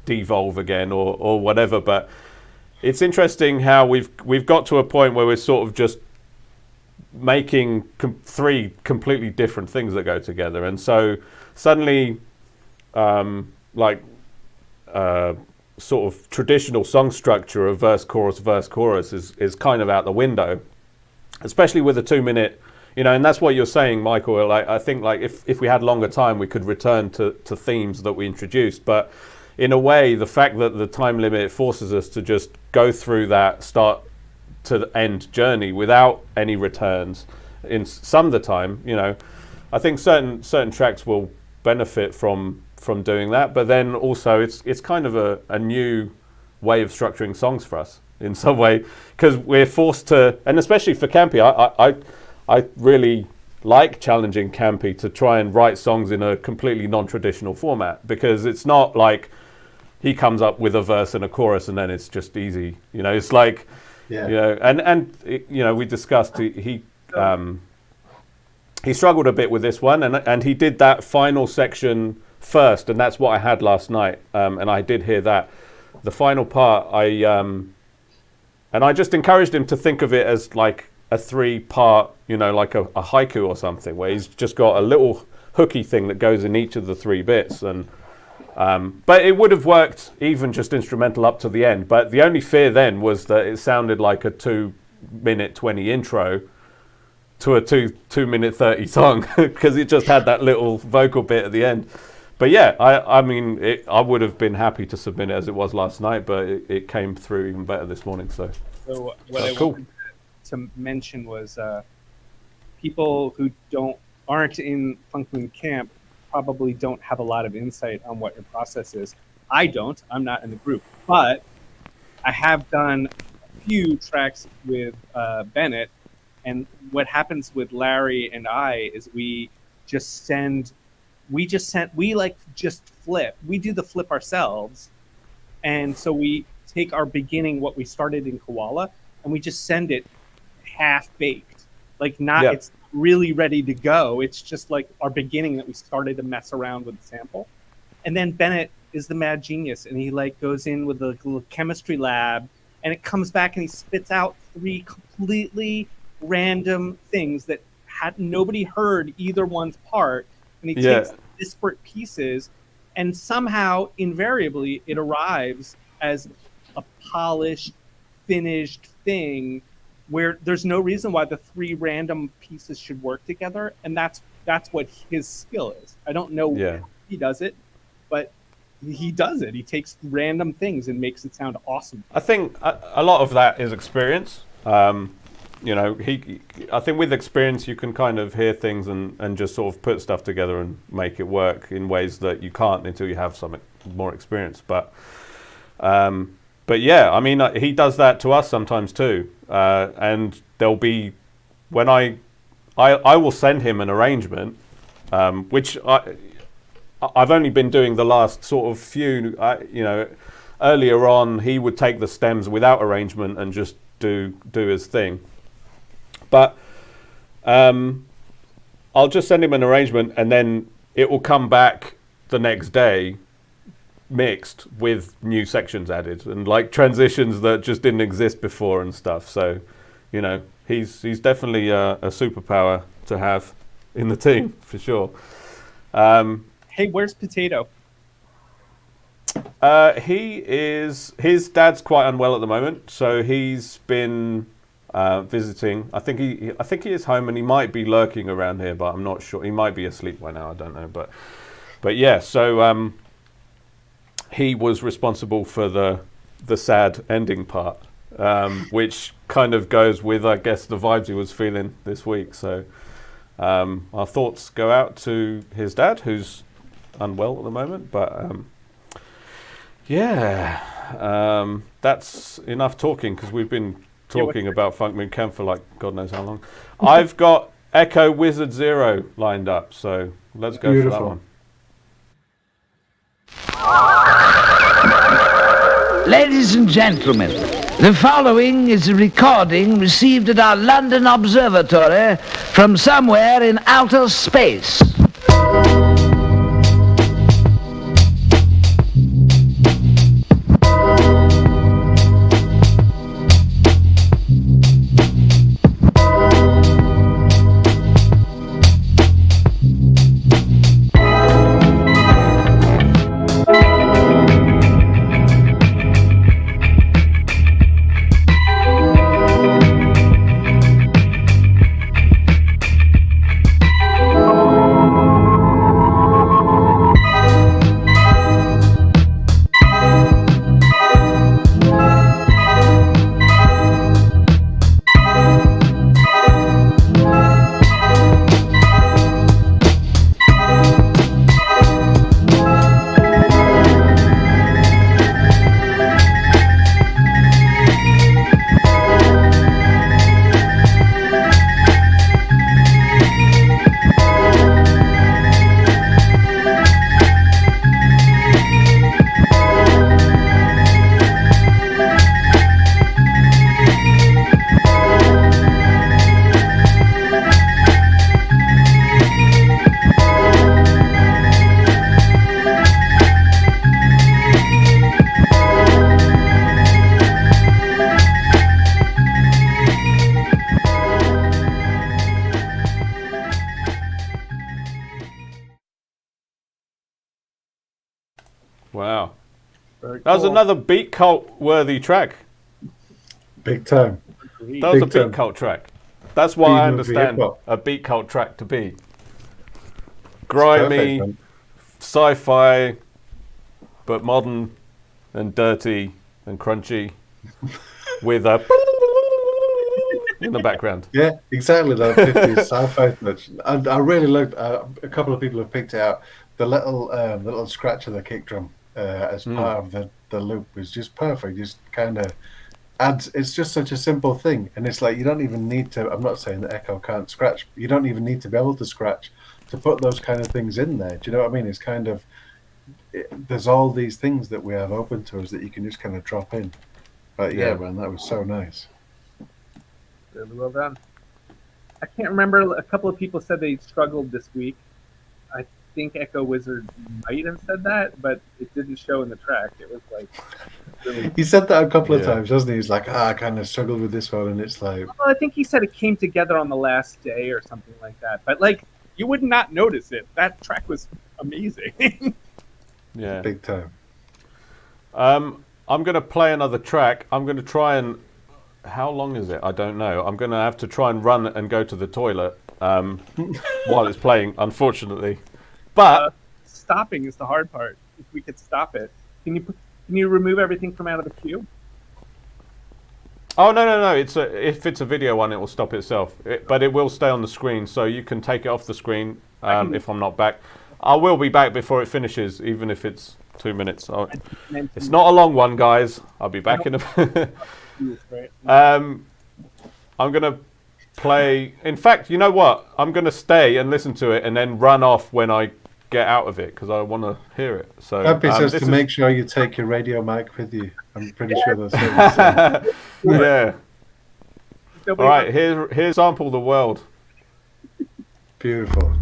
devolve again or whatever, but it's interesting how we've got to a point where we're sort of just making 3 completely different things that go together, and so suddenly sort of traditional song structure of verse chorus is kind of out the window, especially with a 2-minute, and that's what you're saying, Michael. Like I think like if we had longer time, we could return to themes that we introduced, but in a way the fact that the time limit forces us to just go through that start to end journey without any returns in some of the time, I think certain tracks will benefit from doing that, but then also it's kind of a new way of structuring songs for us in some way, because we're forced to, and especially for Campy, I really like challenging Campy to try and write songs in a completely non-traditional format, because it's not like he comes up with a verse and a chorus and then it's just easy, it's like we discussed he struggled a bit with this one, and he did that final section first, and that's what I had last night, and I did hear that. The final part, I just encouraged him to think of it as like a 3-part, like a haiku or something, where he's just got a little hooky thing that goes in each of the 3 bits, and but it would have worked even just instrumental up to the end. But the only fear then was that it sounded like a 2-minute 20 intro, to a 2 minute 30 song because it just had that little vocal bit at the end. But yeah, I mean, I would have been happy to submit it as it was last night, but it came through even better this morning. So what I cool. wanted to mention was people who aren't in FunksMaName camp probably don't have a lot of insight on what your process is. I don't. I'm not in the group, but I have done a few tracks with Bennett, and what happens with Larry and I is we just flip. We do the flip ourselves, and so we take our beginning, what we started in Koala, and we just send it half baked, like not. Yeah. It's really ready to go. It's just like our beginning that we started to mess around with the sample, and then Bennett is the mad genius, and he like goes in with a little chemistry lab, and it comes back and he spits out 3 completely random things that nobody heard either one's part, and he takes disparate pieces, and somehow invariably it arrives as a polished, finished thing where there's no reason why the 3 random pieces should work together, and that's what his skill is. I don't know how he does it, but he does it. He takes random things and makes it sound awesome. I think a lot of that is experience. You know, I think with experience you can kind of hear things and just sort of put stuff together and make it work in ways that you can't until you have some more experience. But yeah, I mean, he does that to us sometimes too. And there'll be, when I will send him an arrangement, which I've only been doing the last sort of few, you know, earlier on he would take the stems without arrangement and just do his thing. But I'll just send him an arrangement and then it will come back the next day mixed with new sections added and like transitions that just didn't exist before and stuff. So, you know, he's definitely a superpower to have in the team for sure. Hey, where's Potato? His dad's quite unwell at the moment, so he's been visiting. I think he is home and he might be lurking around here, but I'm not sure. He might be asleep by now. I don't know, but yeah. So he was responsible for the sad ending part, which kind of goes with, I guess, the vibes he was feeling this week. So our thoughts go out to his dad, who's unwell at the moment, but that's enough talking because we've been talking about FunksMaName Camp for like God knows how long. I've got Echo Wizard Zero lined up, so let's go for that one. Ladies and gentlemen, the following is a recording received at our London Observatory from somewhere in outer space. Wow. Very That was cool. another beat cult worthy track. Big time. That was a Big time. beat cult track. That's what I Beam of understand hip-hop. a beat cult track to be. Grimy, Perfect, man. sci-fi, but modern and dirty and crunchy with a in the background. Yeah, exactly. That 50s sci-fi touch. And I really liked. A couple of people have picked it out. The little scratch of the kick drum as part of the loop was just perfect. Just kind of adds. It's just such a simple thing, and it's like you don't even need to. I'm not saying that Echo can't scratch. You don't even need to be able to scratch to put those kind of things in there. Do you know what I mean? It's kind of there's all these things that we have open to us that you can just kind of drop in. But yeah, man, that was so nice. Really well done. I can't remember. A couple of people said they struggled this week. I think Echo Wizard might have said that, but it didn't show in the track. It was like really. He said that a couple of times, doesn't he? He's like, I kind of struggled with this one, and it's like. Well, I think he said it came together on the last day or something like that. But like, you would not notice it. That track was amazing. Yeah, big time. I'm going to play another track. I'm going to try and. How long is it? I don't know. I'm going to have to try and run and go to the toilet while it's playing, unfortunately. But stopping is the hard part. If we could stop it, can you remove everything from out of the queue? Oh no! If it's a video one, it will stop itself. But it will stay on the screen, so you can take it off the screen if I'm not back. I will be back before it finishes, even if it's 2 minutes. It's not a long one, guys. I'll be back in a. I'm gonna play. In fact, you know what? I'm gonna stay and listen to it, and then run off when I get out of it because I want to hear it. So Happy says to make sure you take your radio mic with you. I'm pretty sure that's what he's saying. Yeah. All right, here's Sample the World. Beautiful.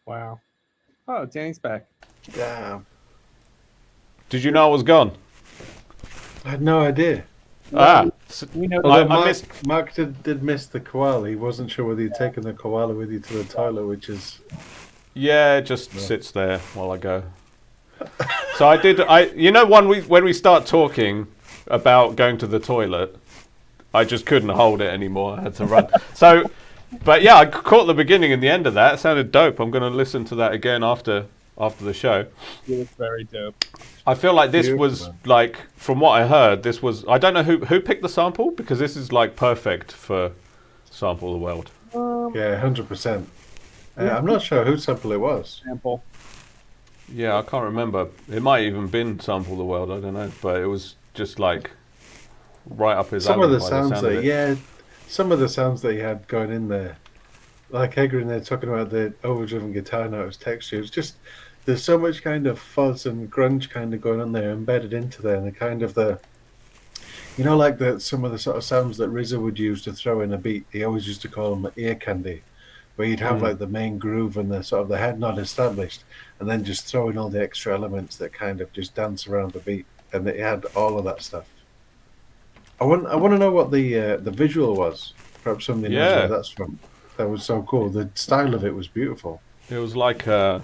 Wow. Oh, Danny's back. Damn. Did you know I was gone? I had no idea. We know Although Mark did miss the koala. He wasn't sure whether he'd taken the koala with you to the toilet, which is... Yeah, it just sits there while I go. So I did. You know, when we start talking about going to the toilet, I just couldn't hold it anymore. I had to run. So, but yeah, I caught the beginning and the end of that. It sounded dope. I'm going to listen to that again after the show. It was very dope. I feel like this was like, from what I heard, this was. I don't know who picked the sample, because this is like perfect for Sample the World. Yeah, 100%. I'm not sure whose sample it was. Sample. Yeah, I can't remember. It might even been Sample the World. I don't know, but it was just like right up his Some alley of the by sounds the sound of that, it. yeah, some of the sounds that he had going in there, like Edgar in there talking about the overdriven guitar notes, textures. Just there's so much kind of fuzz and grunge kind of going on there, embedded into there, and the kind of the, you know, like the some of the sort of sounds that RZA would use to throw in a beat. He always used to call them ear candy, where you'd have like the main groove and the sort of the head nod established, and then just throw in all the extra elements that kind of just dance around the beat, and it had all of that stuff. I want to know what the visual was. Perhaps somebody knows Yeah. where that's from. That was so cool. The style of it was beautiful. It was like a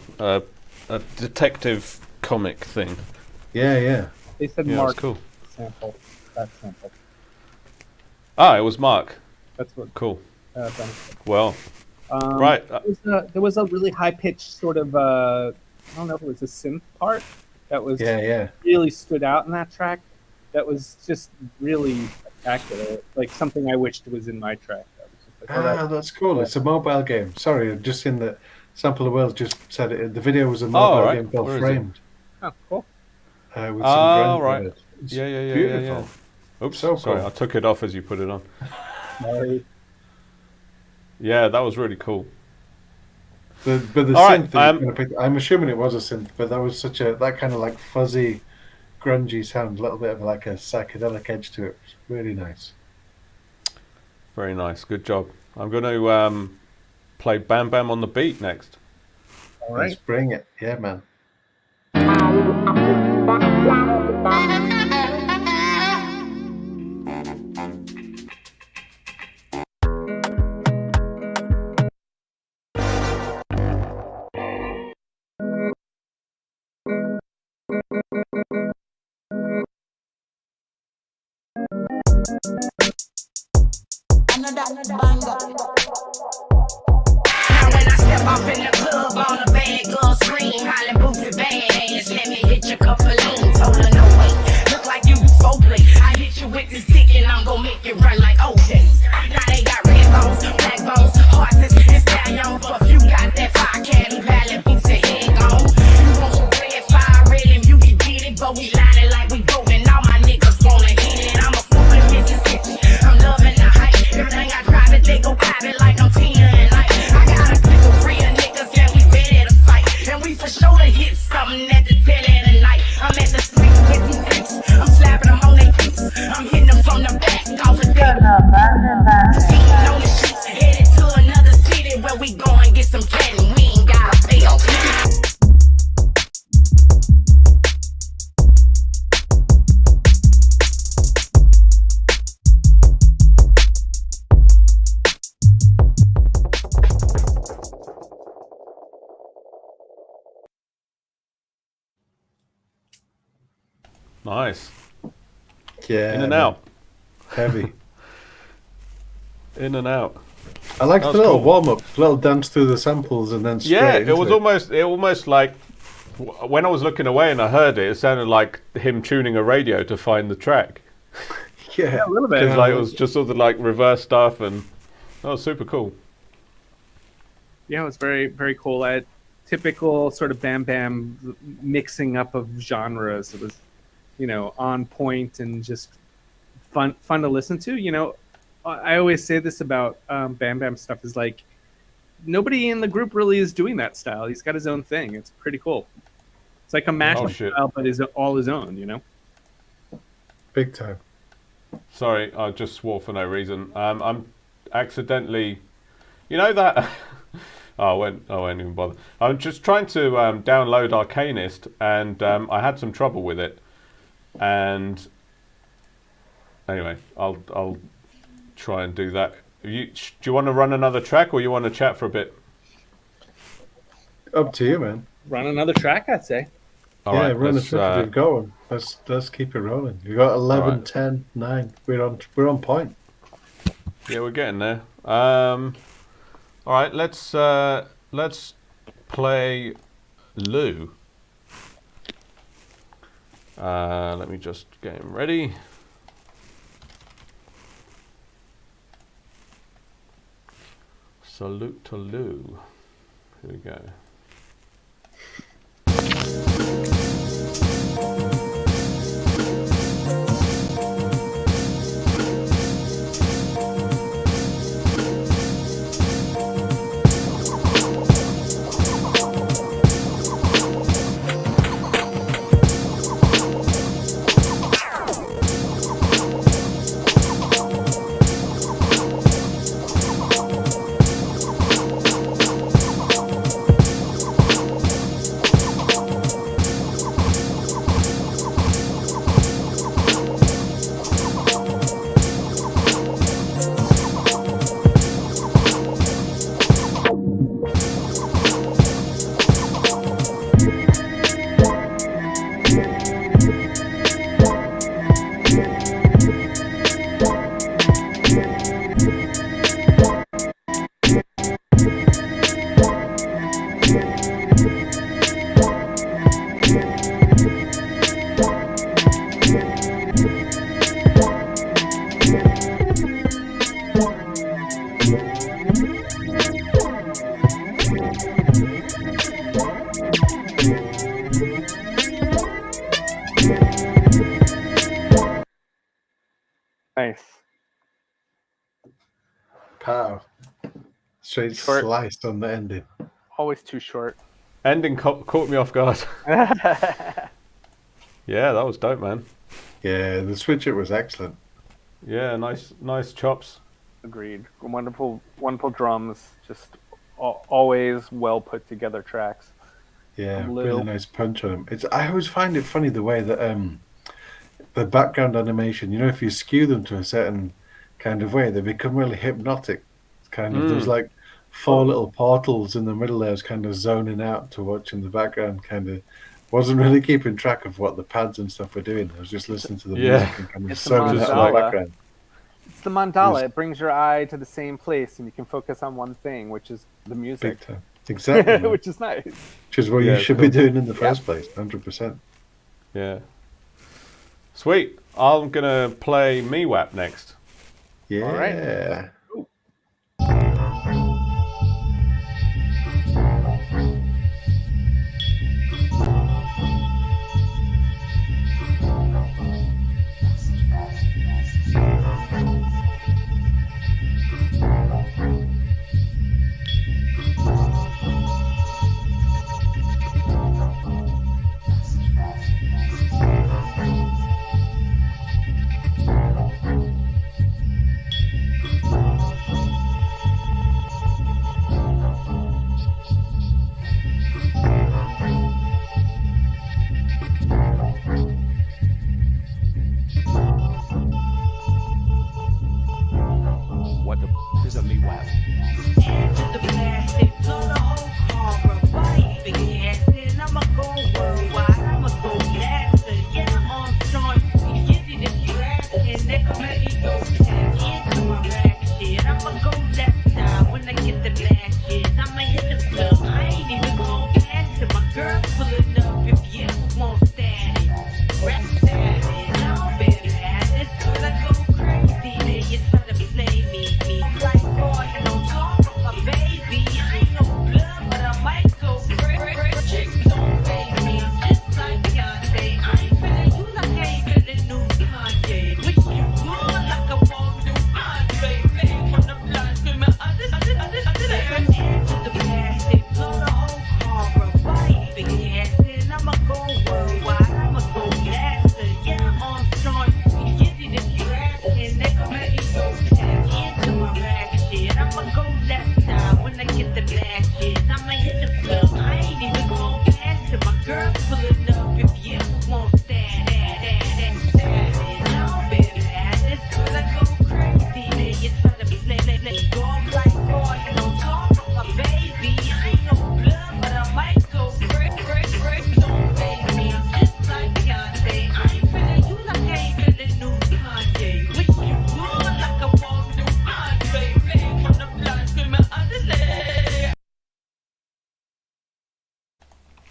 detective comic thing. Yeah, yeah. They said Yeah, it was Mark cool. sample. That sample. Ah, it was Mark. That's what. Cool. Done. Well, right. There was a really high pitched sort of I don't know if it was a synth part that was Yeah. really stood out in that track. That was just really spectacular. Like something I wished was in my track. I was just like, oh, That's cool. Yeah. It's a mobile game. Sorry, I've just seen that Sample the World just said it. The video was a mobile right. game called Where is it? Framed. oh, cool. With some Oh, grunge right. in it. It's Yeah. beautiful. Oops, So sorry, cool. I took it off as you put it on. Sorry. Yeah, that was really cool. But the All right, synth that you're gonna pick, I'm assuming it was a synth, but that was that kind of like fuzzy, grungy sound, a little bit of like a psychedelic edge to it. It was really nice. Very nice. Good job. I'm going to play Bam Bam on the Beat next. All Let's right. bring it. Yeah, man. Now when I step off in the club on a bad girl scream, hollering booty bad ass, let me hit your couple lean. Told her no way, look like you foreplay. I hit you with this dick and I'm gon' make it run like OJ's. Now they got red bones, black bones, horses, and stallions, but you got that fire candy valley booty head on. You want some red fire red and you can get it, but we line it like we voting. All my niggas wanna hit it. I'm a fool in Mississippi. I'm loving the hype. Everything I drive it, they go pop it like I'm Tina and Ike. I got a clique of real niggas and we ready to fight. And we for sure to hit something at the tail end of the night. I'm at the street with these freaks. I'm slapping them on their feet. I'm hitting them from the back off the dick. Speeding on the streets, headed to another city where we go and get some candy. We ain't gotta pay on Nice. Yeah. In and out. Heavy. In and out. I liked That the was little cool. warm up, little dance through the samples and then straight Yeah, into it was almost like when I was looking away and I heard it, it sounded like him tuning a radio to find the track. Yeah, a little bit. It's like it was just sort of like reverse stuff, and that was super cool. Yeah, it was very, very cool. I had typical sort of Bam Bam mixing up of genres. It was, on point and just fun to listen to. I always say this about Bam Bam stuff is like nobody in the group really is doing that style. He's got his own thing. It's pretty cool. It's like a mashup shit. style, but is all his own. big time. Sorry, I just swore for no reason. I'm accidentally, that. I won't even bother. I'm just trying to download Arcanist, and I had some trouble with it. And anyway, I'll try and do that. Do you want to run another track, or you want to chat for a bit? Up to you, man. Run another track, I'd say. All yeah, right, run the let's, track. You've got one. Let's keep it rolling. You got 11, right. 10, 9. We're on point. Yeah, we're getting there. All right, let's play Lou. Let me just get him ready. Salute to Lou. Here we go. Nice. Pow. Straight Short. sliced on the ending. Always too short. Ending caught me off guard. Yeah, that was dope, man. Yeah, the switch it was excellent. Yeah, nice chops. Agreed. Wonderful drums. Just always well put together tracks. Yeah, Blue. really nice punch on them. I always find it funny the way that the background animation, you know, if you skew them to a certain kind of way, they become really hypnotic. It's kind of there's like 4 little portals in the middle there. I was kind of zoning out to watch in the background. Kind of wasn't really keeping track of what the pads and stuff were doing. I was just listening to the music and kind of It's a zoning out in the mandala. background. It's the mandala. It brings your eye to the same place, and you can focus on one thing, which is the music. Big time. Exactly. man. Which is nice. Which is what Yeah, you it's should cool. be doing in the first place, 100%. Yeah. Sweet. I'm gonna play MeWap next. Yeah. All right. What the is a MeWap?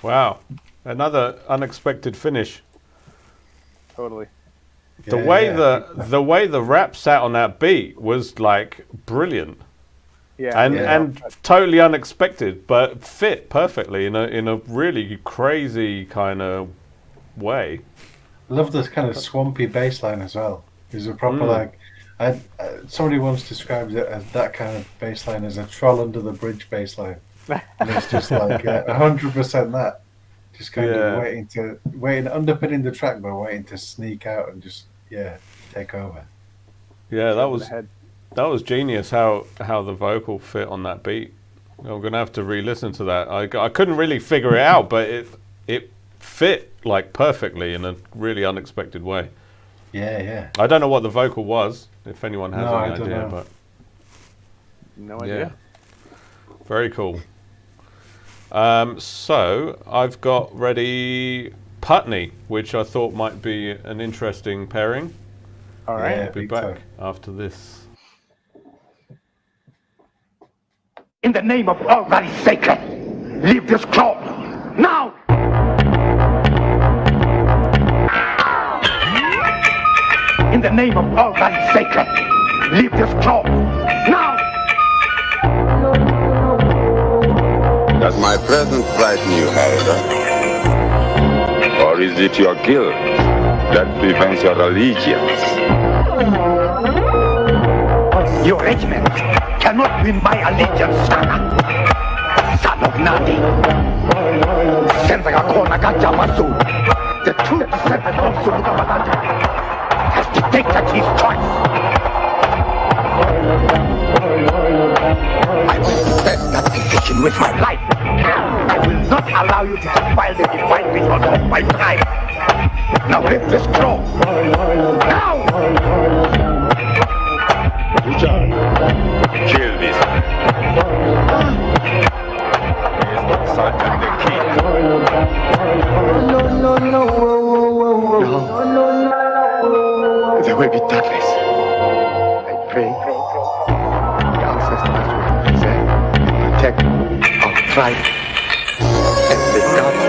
Wow. Another unexpected finish. Totally. The Yeah. way the rap sat on that beat was like brilliant. Yeah, and totally unexpected, but fit perfectly in a really crazy kind of way. I love this kind of swampy bass line as well. It's a proper like, somebody once described it as that kind of bass line as a troll under the bridge bass line, and it's just like 100% that. Just kind of waiting, underpinning the track, but waiting to sneak out and just take over. Yeah, that was genius. How the vocal fit on that beat. I'm gonna have to re-listen to that. I couldn't really figure it out, but it fit like perfectly in a really unexpected way. Yeah. I don't know what the vocal was. If anyone has any I don't idea, know. but No idea. Very cool. So I've got ready Putney, which I thought might be an interesting pairing. All right. I'll be back after this. In the name of all that is sacred, leave this club now! In the name of all that is sacred, leave this club now! Does my presence frighten you, Helga? Or is it your guilt that prevents your allegiance? Your regiment cannot win my allegiance, son of Nandi. Senzagakona Gajamasu, the truth said that also Lukabalanda has dictated his choice. I will defend that decision with my life. I will not allow you to defile the divine rituals of my tribe. Now lift this crow. Now! Kill this man. He is but Satan the king. No. There will be darkness. I pray the ancestors will preserve and protect our tribe and the gods,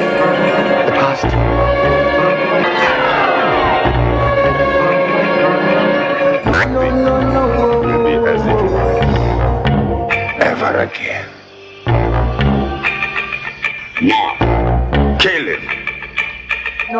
the past. Nothing will be as it was ever again. Now, kill him. No.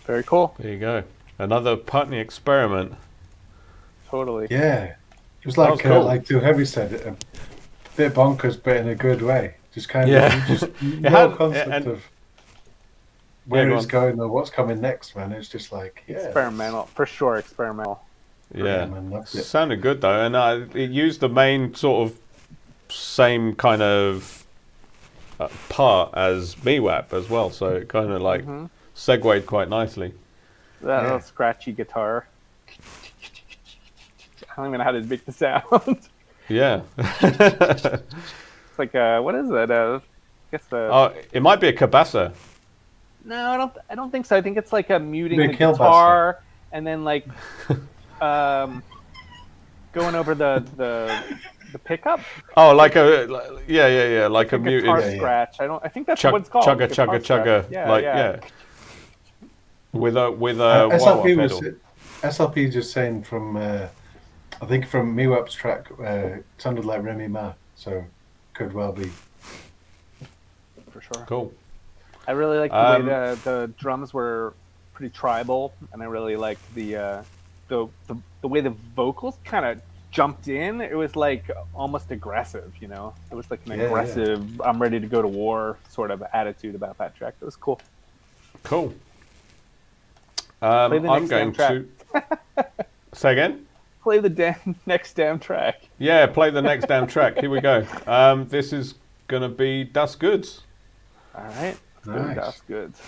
Very cool. There you go. Another Putney experiment. Totally. Yeah, it was like cool. like Too Heavy said, a bit bonkers, but in a good way. Just kind Yeah. of no concept of where it's going or what's coming next, man. It's just like experimental, for sure. Experimental. Yeah, man, loved it. sounded good though, and it used the main sort of same kind of part as MeWap as well, so it kind of like segued quite nicely. That little scratchy guitar. I don't even know how to make the sound. Yeah. It's like what is it? I guess the. Oh, it might be a cabasa. No, I don't think so. I think it's like a muting Big the kill guitar and then like going over the pickup. Oh, like a like a muted guitar scratch. I think that's what it's called. Chugga. Yeah. With a SLP pedal. SLP just saying from I think from MeWap's track it sounded like Remi MZ, so could well be. For sure. Cool. I really like the way the drums were pretty tribal, and I really liked the way the vocals kind of jumped in. It was like almost aggressive, you know. It was like an aggressive, I'm ready to go to war sort of attitude about that track. It was cool. Cool. Play the I'm next going damn to say again. Play the next damn track. Yeah, play the next damn track. Here we go. This is gonna be Das Goods. All right. Nice. Das Goods.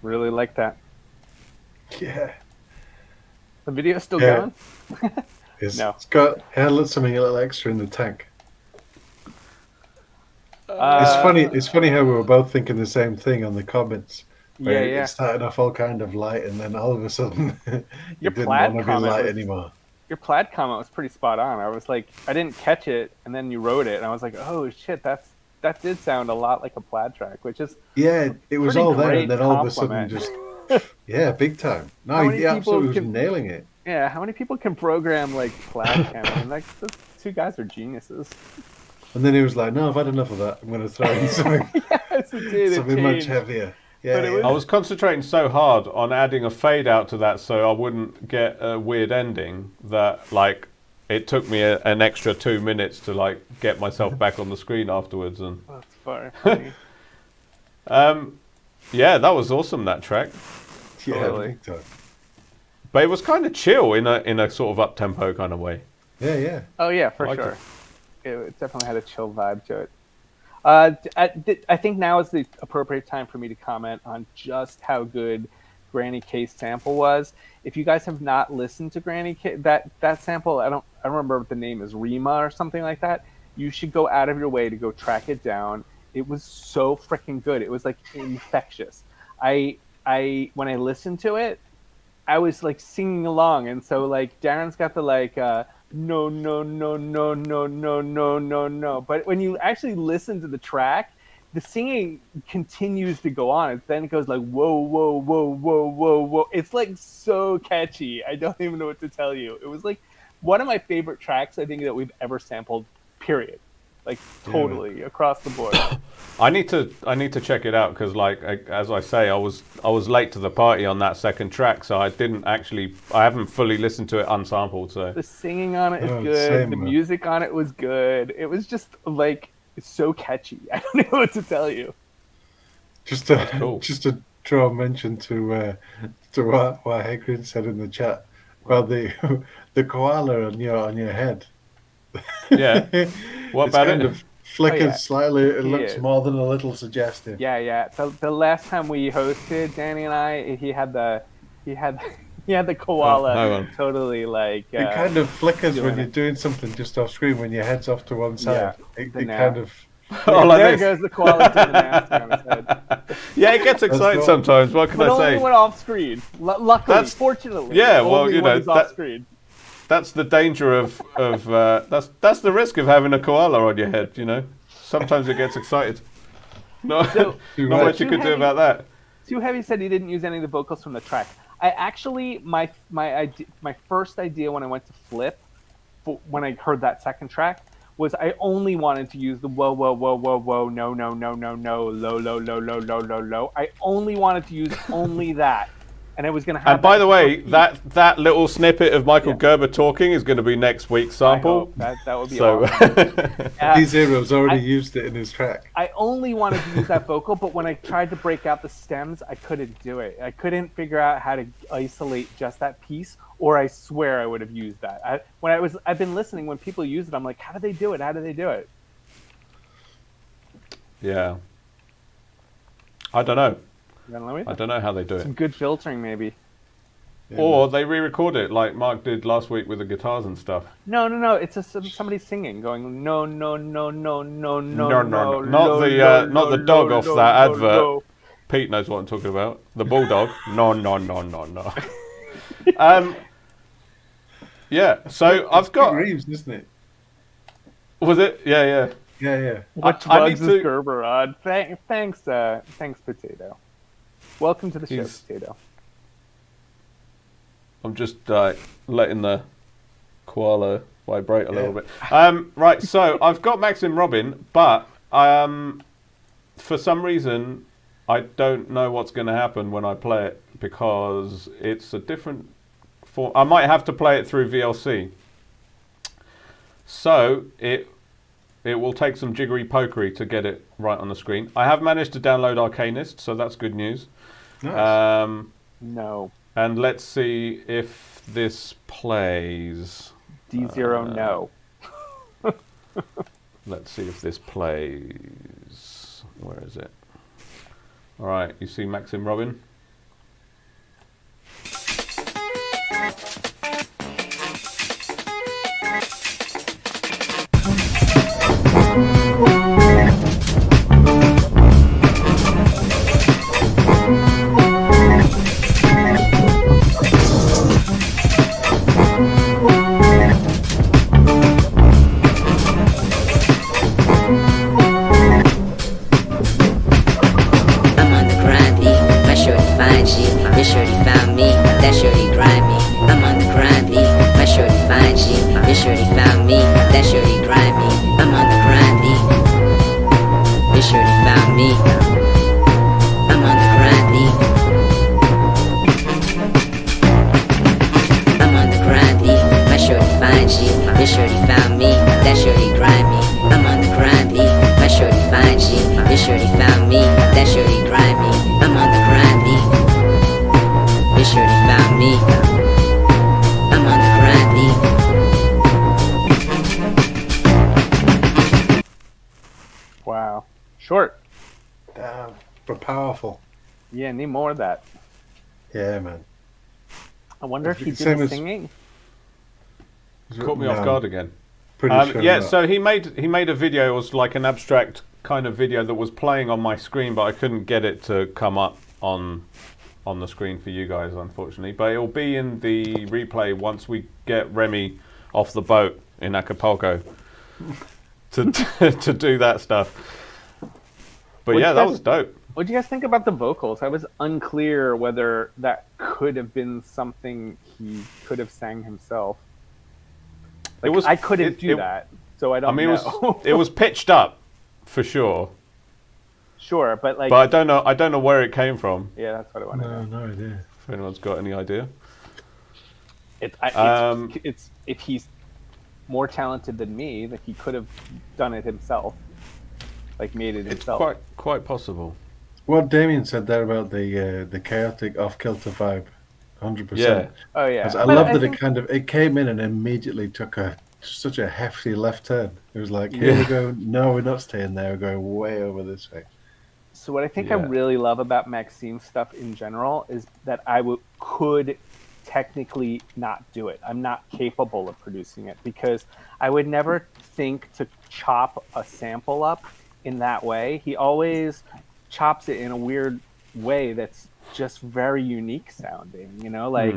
Really like that. Yeah. The video's still Yeah. going? No. It's got something a little extra in the tank. It's funny how we were both thinking the same thing on the comments. Where Yeah. It started off all kind of light, and then all of a sudden, Your it didn't plaid want to be comment light was- anymore. Your plaid comment was pretty spot on. I was like, I didn't catch it, and then you wrote it, and I was like, oh shit, that did sound a lot like a plaid track, which is Yeah, it was pretty all there, great and then all of a sudden, compliment. just yeah, big time. How No, many he people absolutely was can- nailing it. Yeah, how many people can program like plaid canon? Like those two guys are geniuses. And then he was like, "No, I've had enough of that. I'm going to throw in something, Yes, it did. It something much changed. heavier." Yeah, But it was- I was concentrating so hard on adding a fade out to that so I wouldn't get a weird ending that like it took me an extra 2 minutes to like get myself back on the screen afterwards. And That's funny. yeah, that was awesome, that track. yeah, Totally. big time. But it was kind of chill in a sort of up tempo kind of way. Yeah, yeah. Oh yeah, for I like sure. It definitely had a chill vibe to it. I think now is the appropriate time for me to comment on just how good Granny K's sample was. If you guys have not listened to Granny K, that sample, I don't remember what the name is, Rima or something like that. You should go out of your way to go track it down. It was so freaking good. It was like infectious. I when I listened to it, I was like singing along, and so like Darren's got the like no no no no no no no no no, but when you actually listen to the track, the singing continues to go on. And then it goes like whoa whoa whoa whoa whoa whoa. It's like so catchy. I don't even know what to tell you. It was like one of my favorite tracks I think that we've ever sampled. Period. Like totally across the board. I need to check it out because, like, as I say, I was late to the party on that second track, so I haven't fully listened to it unsampled. So The singing on it is Oh, good. same, The man. music on it was good. It was just like it's so catchy. I don't know what to tell you. Just to cool. just to draw a mention to what Hegrin said in the chat about the koala on your head. yeah, what It's about kind it? of flickered yeah. slightly. It He looks is. more than a little suggestive. Yeah. The last time we hosted, Danny and I, he had the koala hang on. totally like. It kind of flickers doing when you're it. doing something just off screen when your head's off to one side. It the kind of Oh, like there this. goes the koala doing the nasty on his head. Yeah, it gets excited not- sometimes. What can But I only say? when off screen. Luckily, fortunately. Yeah, well, only you when know, he's off screen. That's the danger of that's the risk of having a koala on your head. You know, sometimes it gets excited. No, So- not much you could do about that. Too Heavy said he didn't use any of the vocals from the track. I actually my first idea when I went to Flip, when I heard that second track, was I only wanted to use the whoa whoa whoa whoa whoa no no no no no low low low low low low low. I only wanted to use only that, and I was gonna have. And by that the way, repeat. that little snippet of Michael Gerber talking is going to be next week's I sample. hope that would be So awesome. D-Zero's already used it in his track. I only wanted to use that vocal, but when I tried to break out the stems, I couldn't do it. I couldn't figure out how to isolate just that piece, or I swear I would have used that. I've been listening when people use it. I'm like, how do they do it? How do they do it? yeah, I don't know. I don't know either. I don't know how they do Some it. good filtering, maybe. Or they re-record it like Mark did last week with the guitars and stuff. No. It's somebody singing, going no, no, no, no, no, no, No. no, Not the dog no, off no, that no, advert. no. Pete knows what I'm talking about. The bulldog. No. Yeah. So I've got. Reeves, isn't it? Was it? Yeah. Yeah. What I drugs need is to- Gerber on? Thanks, Potato. Welcome to the show, He's- Potato. I'm just letting the koala vibrate a little bit. Right, so I've got Maxim Robin, but for some reason I don't know what's going to happen when I play it because it's a different form. I might have to play it through VLC. So it will take some jiggery pokery to get it right on the screen. I have managed to download Arcanist, so that's good news. Nice. No. And let's see if this plays. D0 no. Let's see if this plays. Where is it? All right, you see Maxim Robin? Wow. Short. Damn. But powerful. Yeah, need more of that. Yeah, man. I wonder if he did Same the as- singing. Caught me off guard again. Pretty sure yeah, not. so he made a video. It was like an abstract kind of video that was playing on my screen, but I couldn't get it to come up on the screen for you guys, unfortunately. But it'll be in the replay once we get Remi off the boat in Acapulco to do that stuff. But yeah, that was dope. What do you guys think about the vocals? I was unclear whether that could have been something he could have sang himself. Like, I couldn't do that, so I don't know. It was pitched up for sure. Sure, but like, But I don't know where it came from. yeah, that's what I want to know. No idea. If anyone's got any idea. It's if he's more talented than me, that he could have done it himself, like made it It's himself. quite possible. What Damien said there about the chaotic off-kilter vibe, 100%. Yeah. Oh yeah. I But love I that think- it came in and immediately took such a hefty left turn. It was like, here we go. No, we're not staying there. We're going way over this way. So what I think I really love about Maxime's stuff in general is that I could technically not do it. I'm not capable of producing it because I would never think to chop a sample up in that way. He always chops it in a weird way that's just very unique sounding, you know, like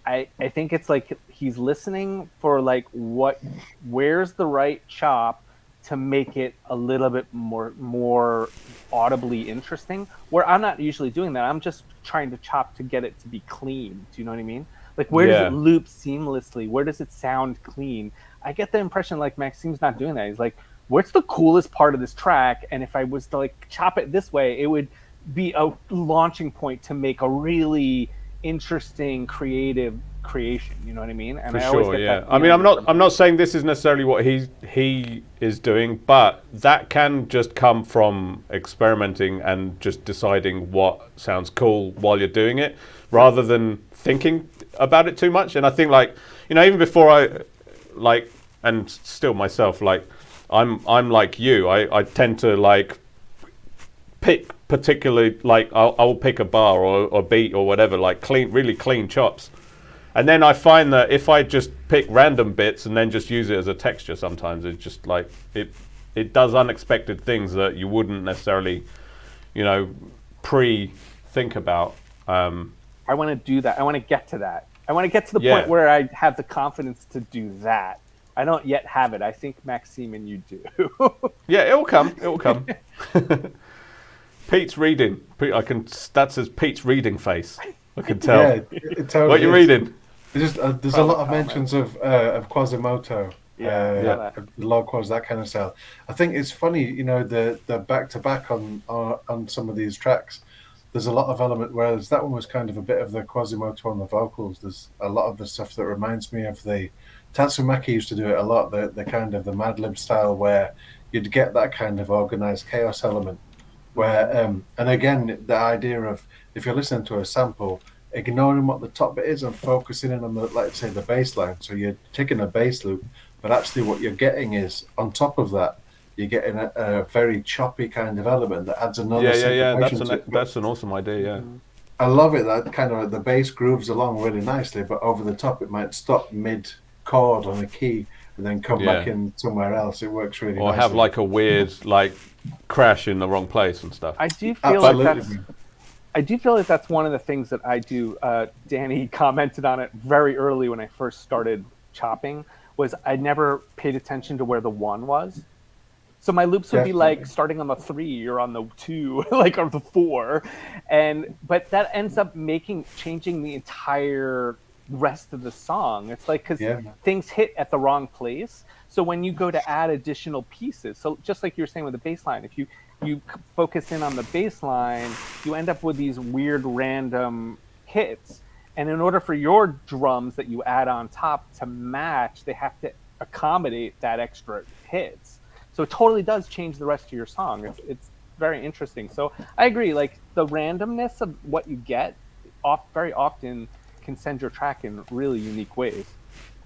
I think it's like he's listening for like where's the right chop to make it a little bit more audibly interesting, where I'm not usually doing that. I'm just trying to chop to get it to be clean. Do you know what I mean? Like, where does it loop seamlessly? Where does it sound clean? I get the impression like Maxime's not doing that. He's like, what's the coolest part of this track? And if I was to like chop it this way, it would be a launching point to make a really interesting, creative creation. You know what I mean? And For I always sure, get yeah. that I mean, feeling I'm not saying this is necessarily what he is doing, but that can just come from experimenting and just deciding what sounds cool while you're doing it, rather than thinking about it too much. And I think, like, you know, even before I like, and still myself, like, I'm like you. I tend to like pick particularly, like I'll pick a bar or beat or whatever, like really clean chops. And then I find that if I just pick random bits and then just use it as a texture, sometimes it's just like it does unexpected things that you wouldn't necessarily, you know, think about. I want to do that. I want to get to that. I want to get to the point where I have the confidence to do that. I don't yet have it. I think Maxime and you do. Yeah, it will come. It will come. Pete's reading. That says Pete's reading face. I can tell. Yeah, it totally What you is. reading? There's a lot of mentions of Quasimoto, that. Lord Quas, that kind of style. I think it's funny, the back to back on some of these tracks. There's a lot of element, whereas that one was kind of a bit of the Quasimoto on the vocals. There's a lot of the stuff that reminds me of the Tatsumaki used to do it a lot, the kind of the Mad Lib style where you'd get that kind of organized chaos element. Where and again, the idea of if you're listening to a sample, ignoring what the top bit is and focusing in on the, let's say, the bass line. So you're taking a bass loop, but actually what you're getting is on top of that, you're getting a very choppy kind of element that adds another. Yeah. That's an awesome idea. Yeah. I love it. That kind of the bass grooves along really nicely, but over the top it might stop mid chord on a key and then come back in somewhere else. It works really. Or nicely. have like a weird crash in the wrong place and stuff. I do feel like that's one of the things that I do. Danny commented on it very early when I first started chopping. Was I never paid attention to where the 1 was. So my loops would be like starting on the 3 or on the 2, or the 4, but that ends up changing the entire rest of the song. It's like because things hit at the wrong place. So when you go to add additional pieces, so just like you were saying with the bass line, if you focus in on the bass line, you end up with these weird random hits. And in order for your drums that you add on top to match, they have to accommodate that extra hits. So it totally does change the rest of your song. It's very interesting. So I agree. Like the randomness of what you get, very often can send your track in really unique ways.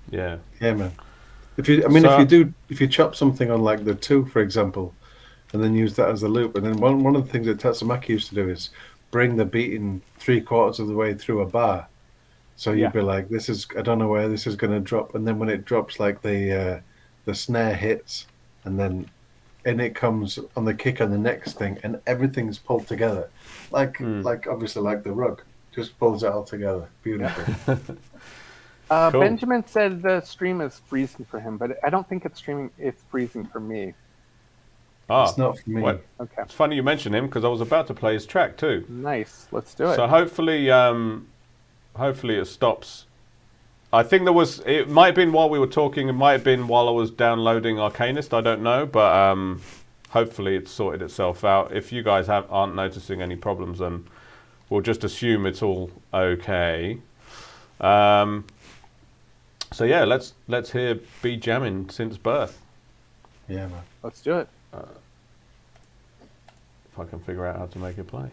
Yeah. Yeah, man. If you chop something on like the 2, for example, and then use that as a loop, and then one of the things that Tatsumaki used to do is bring the beat in 3/4 of the way through a bar. So you'd be like, I don't know where this is going to drop, and then when it drops, like the snare hits. And then in it comes on the kick on the next thing, and everything's pulled together, like obviously like the rug, just pulls it all together. Beautiful. Cool. Benjamin said the stream is freezing for him, but I don't think it's streaming. It's freezing for me. It's not for me. Well, okay. It's funny you mention him because I was about to play his track too. Nice. Let's do it. So hopefully it stops. I think it might have been while we were talking, it might have been while I was downloading Arcanist, I don't know, but hopefully it's sorted itself out. If you guys aren't noticing any problems, then we'll just assume it's all okay. So yeah, let's hear Be Jammin' Since Birth. Yeah, man. Let's do it. If I can figure out how to make it play.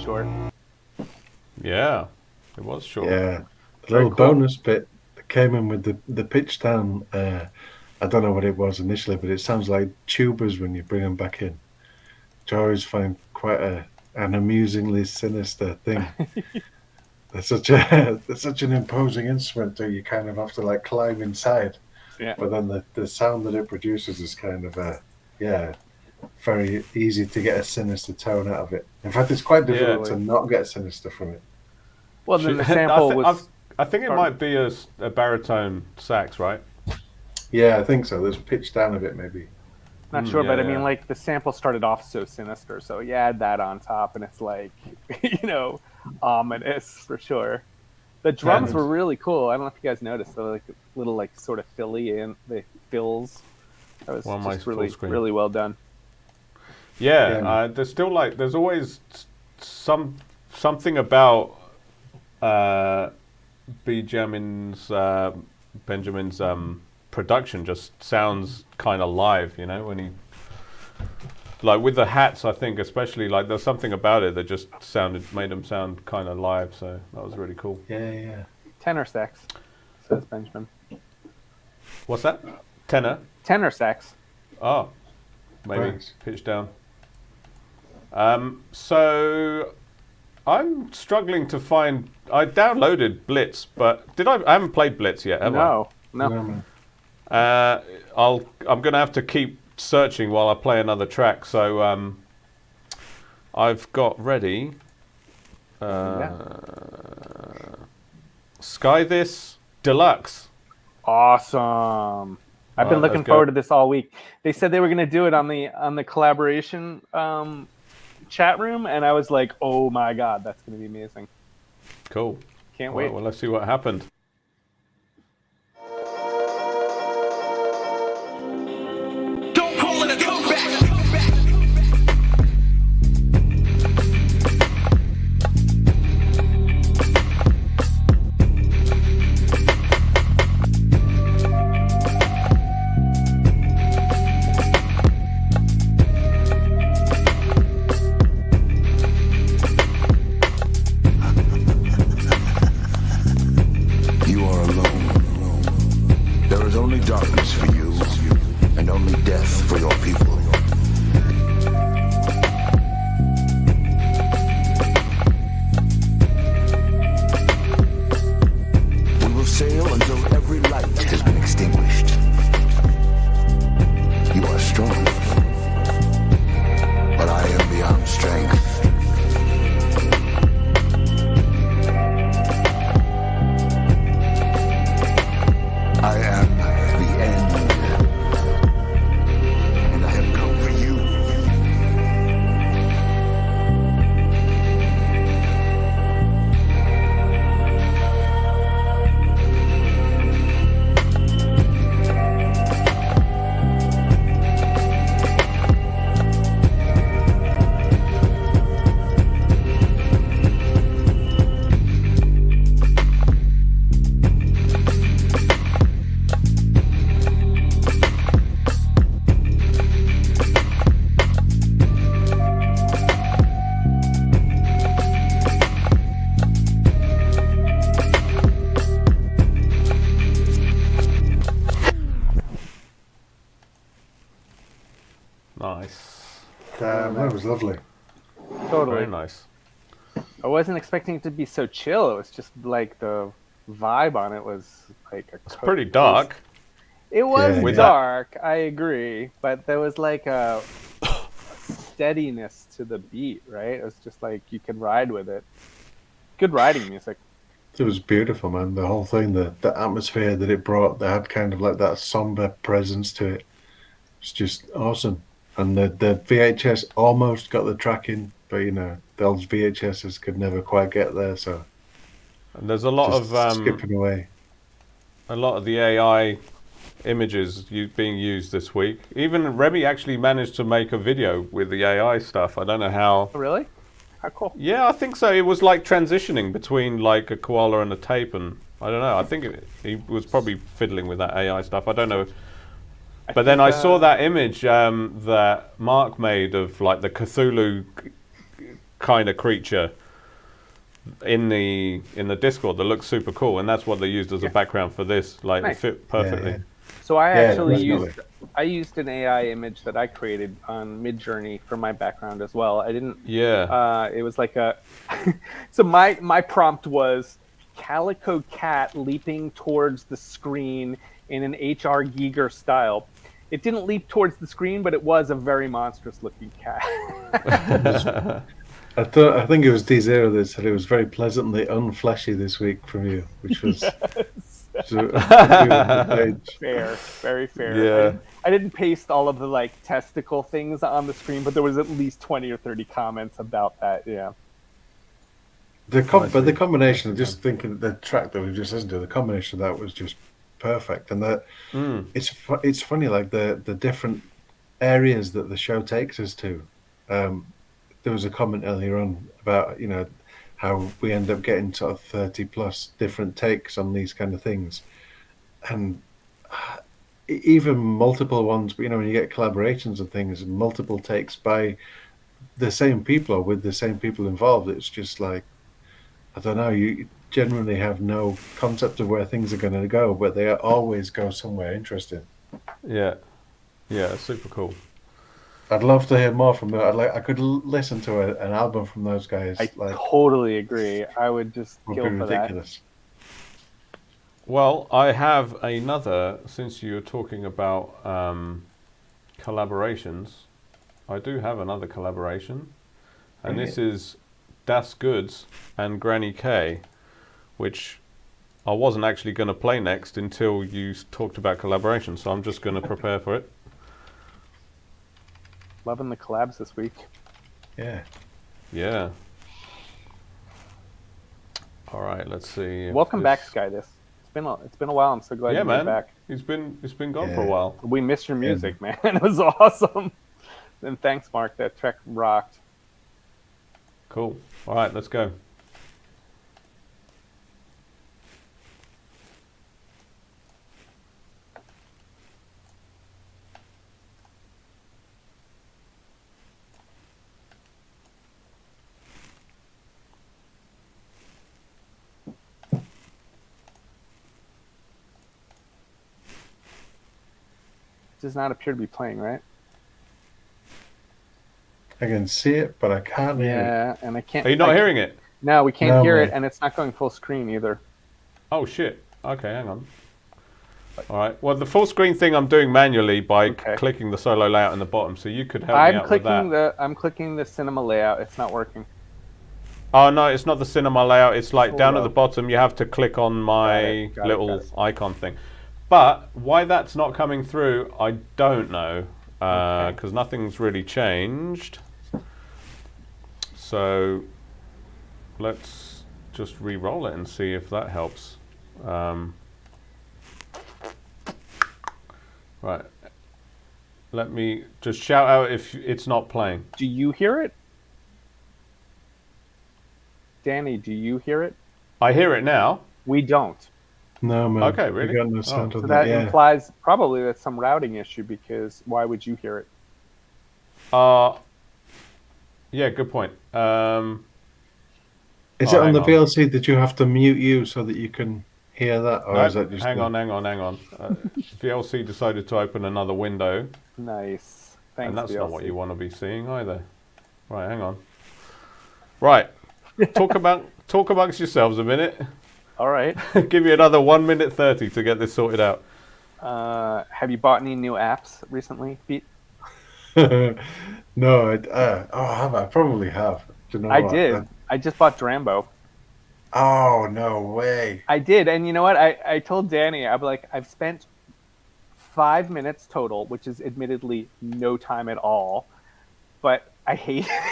Short. Yeah, it was short. Yeah, the little bonus bit that came in with the pitch down. I don't know what it was initially, but it sounds like tubas when you bring them back in, which I always find quite an amusingly sinister thing. They're such an imposing instrument that you kind of have to like climb inside. Yeah. But then the sound that it produces is kind of very easy to get a sinister tone out of it. In fact, it's quite difficult to not get sinister from it. Well, then the sample was... I think it might be a baritone sax, right? Yeah, I think so. There's pitched down a bit, maybe. Not sure, but I mean, like, the sample started off so sinister, so you add that on top, and it's like, ominous for sure. The drums were really cool. I don't know if you guys noticed, they're like little, like, sort of filly and the fills. That was just really well done. Yeah, there's still there's always something about Benjamin's production just sounds kind of live, when he, like with the hats, I think especially, like there's something about it that just made them sound kind of live, so that was really cool. Yeah. Tenor sax, says Benjamin. What's that? Tenor sax. Oh, maybe pitch down. So I'm struggling to find. I downloaded Blitz, but I haven't played Blitz yet, have I? No. I'm gonna have to keep searching while I play another track. So I've got ready. Sky This Deluxe. Awesome. I've been looking forward to this all week. They said they were gonna do it on the collaboration chat room, and I was like, oh my god, that's gonna be amazing. Cool. Can't wait. Well, let's see what happened. Don't call it a comeback. You are alone. There is only darkness for you, and only death for your people. We will sail until every light has been extinguished. You are strong, but I am beyond strength. I am the end, and I have come for you. Nice. That was lovely. Totally. Very nice. I wasn't expecting it to be so chill. It was just like the vibe on it was like It's pretty dark. It was Yeah. dark, I agree, but there was like a steadiness to the beat, right? It was just like you could ride with it. Good riding music. It was beautiful, man. The whole thing, the atmosphere that it brought, that had kind of like that somber presence to it. It's just awesome. And the VHS almost got the tracking, but those VHSs could never quite get there. So And there's a lot just of skipping away. a lot of the AI images being used this week. Even Remi actually managed to make a video with the AI stuff. I don't know how. Oh, really? How cool. Yeah, I think so. It was like transitioning between like a koala and a tape, and I don't know. I think he was probably fiddling with that AI stuff. I don't know. But then I saw that image that Mark made of like the Cthulhu kind of creature in the Discord that looks super cool, and that's what they used as a background for this. Like it fit perfectly. So I actually used an AI image that I created on Midjourney for my background as well. I didn't. Yeah. It was like a. So my prompt was calico cat leaping towards the screen in an H.R. Giger style. It didn't leap towards the screen, but it was a very monstrous looking cat. I think it was D0 that said it was very pleasantly unfleshy this week from you, which was So, fair, very fair. Yeah. I didn't paste all of the like testicle things on the screen, but there was at least 20 or 30 comments about that. Yeah. But the combination of just thinking the track that we've just listened to, the combination of that was just perfect, and that it's funny, like the different areas that the show takes us to. There was a comment earlier on about how we end up getting sort of 30 plus different takes on these kind of things, and even multiple ones. When you get collaborations and things, multiple takes by the same people or with the same people involved, it's just like, I don't know, you generally have no concept of where things are going to go, but they always go somewhere interesting. Yeah, super cool. I'd love to hear more from them. I could listen to an album from those guys. I totally agree. I would just kill for ridiculous. Well, I have another, since you're talking about collaborations, I do have another collaboration, and this is Das Goods and Granny K, which I wasn't actually going to play next until you talked about collaboration, so I'm just going to prepare for it. Loving the collabs this week. Yeah. Yeah. All right, let's see. Welcome back, Skydis. It's been a while. I'm so glad you're back. He's been gone for a while. We missed your music, man. It was awesome. And thanks, Mark. That track rocked. Cool. All right, let's go. Does not appear to be playing, right? I can see it, but I can't hear it. Yeah, and I can't. Are you not hearing it? No, we can't hear it, and it's not going full screen either. Oh shit. Okay, hang on. All right. Well, the full screen thing I'm doing manually by clicking the solo layout in the bottom, so you could help me out with that. I'm clicking the cinema layout. It's not working. Oh no, it's not the cinema layout. It's like down at the bottom. You have to click on my little icon thing. But why that's not coming through, I don't know, because nothing's really changed. So let's just re-roll it and see if that helps. Right. Let me just shout out if it's not playing. Do you hear it? Danny, do you hear it? I hear it now. We don't. No, man. Okay, really? We got no sound of So that implies probably that's some routing issue, because why would you hear it? Yeah, good point. Is it on the VLC that you have to mute you so that you can hear that, or is that just? Hang on. VLC decided to open another window. Nice. Thanks, and that's VLC. not what you want to be seeing either. Right, hang on. Right, talk amongst yourselves a minute. All right. Give me another 1 minute 30 to get this sorted out. Have you bought any new apps recently, Pete? No, have I? Probably have. Do you know I what? did. I just bought Drambo. Oh, no way. I did, and you know what? I told Danny, I've spent 5 minutes total, which is admittedly no time at all, but I hate it.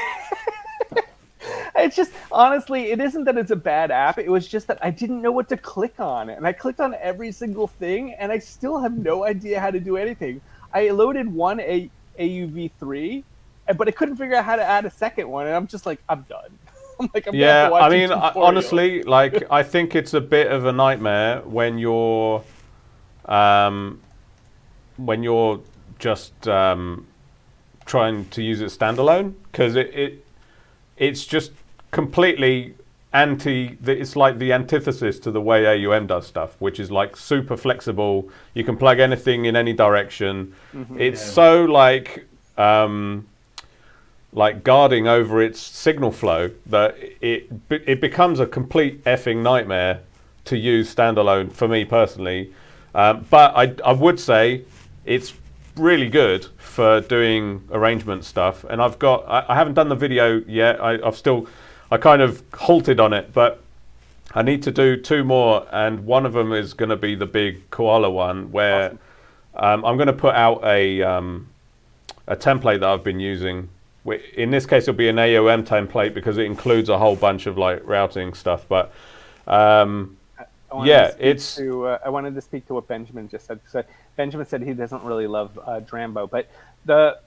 It's just, honestly, it isn't that it's a bad app. It was just that I didn't know what to click on. And I clicked on every single thing, and I still have no idea how to do anything. I loaded one AUV3, but I couldn't figure out how to add a second one. And I'm just like, I'm done. I'm like, yeah, I mean, honestly, like, I think it's a bit of a nightmare when you're just trying to use it standalone, because it's just completely it's like the antithesis to the way AUM does stuff, which is like super flexible. You can plug anything in any direction. It's so like guarding over its signal flow that it becomes a complete effing nightmare to use standalone for me personally. But I would say it's really good for doing arrangement stuff, and I haven't done the video yet. I kind of halted on it, but I need to do 2 more, and one of them is going to be the big koala one, where I'm going to put out a template that I've been using. In this case, it'll be an AOM template because it includes a whole bunch of like routing stuff. But I wanted to speak to what Benjamin just said. So Benjamin said he doesn't really love Drambo, but the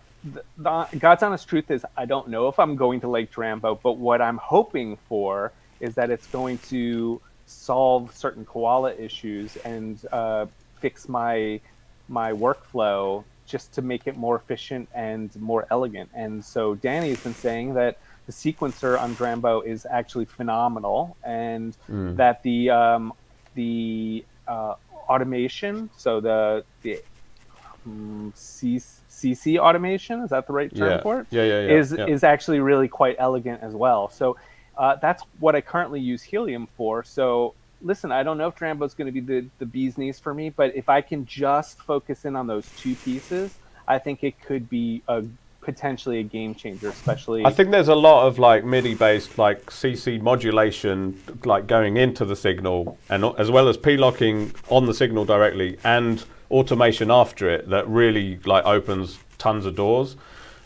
God's honest truth is I don't know if I'm going to like Drambo, but what I'm hoping for is that it's going to solve certain koala issues and fix my workflow just to make it more efficient and more elegant. And so Danny's been saying that the sequencer on Drambo is actually phenomenal, and that the automation, so the CC automation, is that the right term for it? Is actually really quite elegant as well. So that's what I currently use Helium for. So listen, I don't know if Drambo's going to be the bee's knees for me, but if I can just focus in on those 2 pieces, I think it could be potentially a game changer, especially... I think there's a lot of like MIDI-based like CC modulation like going into the signal, and as well as p-locking on the signal directly and automation after it, that really like opens tons of doors.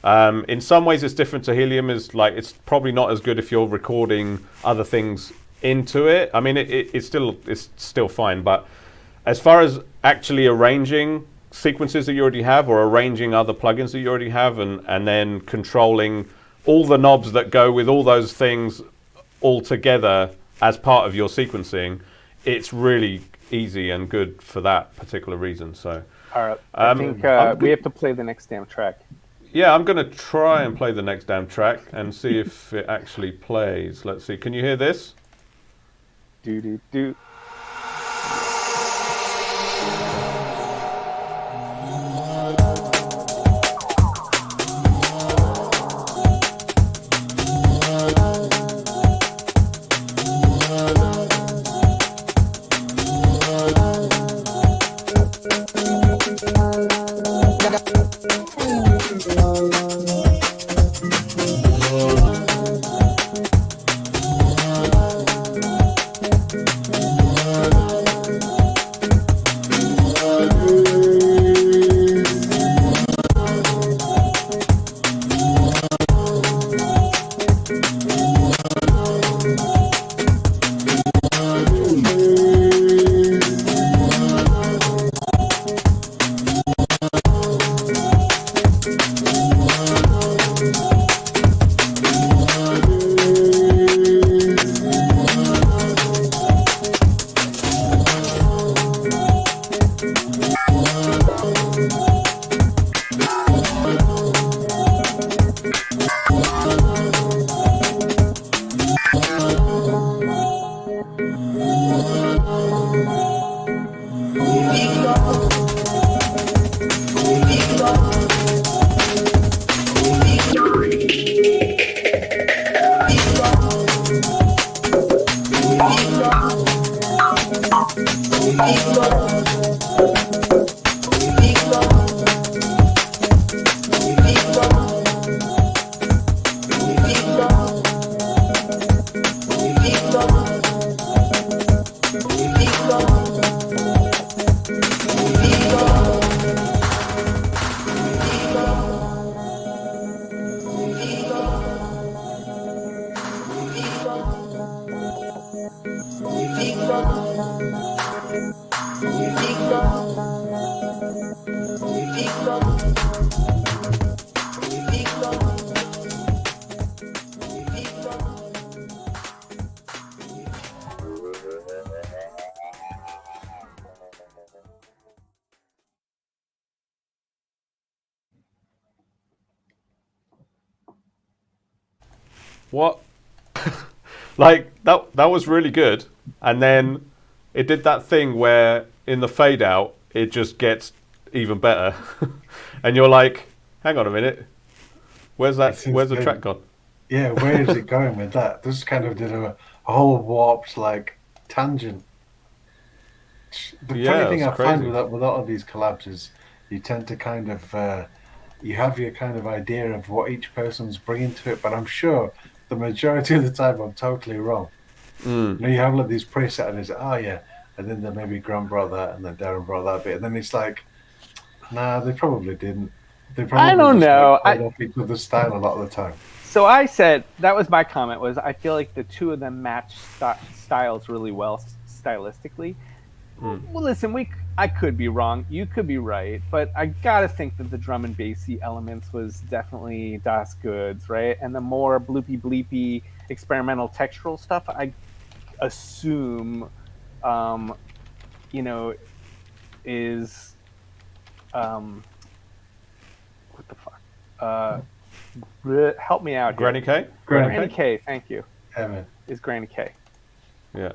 In some ways it's different to Helium. Is like it's probably not as good if you're recording other things into it. I mean it's still fine, but as far as actually arranging sequences that you already have or arranging other plugins that you already have, and then controlling all the knobs that go with all those things all together as part of your sequencing, it's really easy and good for that particular reason. So all right, I think we have to play the next damn track. Yeah, I'm going to try and play the next damn track and see if it actually plays. Let's see. Can you hear this? Do do do. What? Like that was really good, and then it did that thing where in the fade out it just gets even better, and you're like, hang on a minute, where's the track gone? Yeah, where is it going with that? This kind of did a whole warped like tangent. The funny thing I find with a lot of these collabs is you tend to kind of you have your kind of idea of what each person's bringing to it, but I'm sure the majority of the time I'm totally wrong. Mm. You know, you have like these preset, and it's oh yeah, and then maybe Grant brought that, and then Darren brought that bit, and then it's like, nah, they probably didn't. They probably I don't just, know. like, played off each other's style a lot of the time. So I said that was my comment. Was I feel like the two of them match styles really well stylistically. Well, listen, I could be wrong. You could be right, but I gotta think that the drum and bassy elements was definitely Das Goods, right? And the more bloopy bleepy experimental textural stuff, I assume, you know, is what the fuck? Help me out. Granny K? Granny K, thank you. Yeah, man. Is Granny K. Yeah.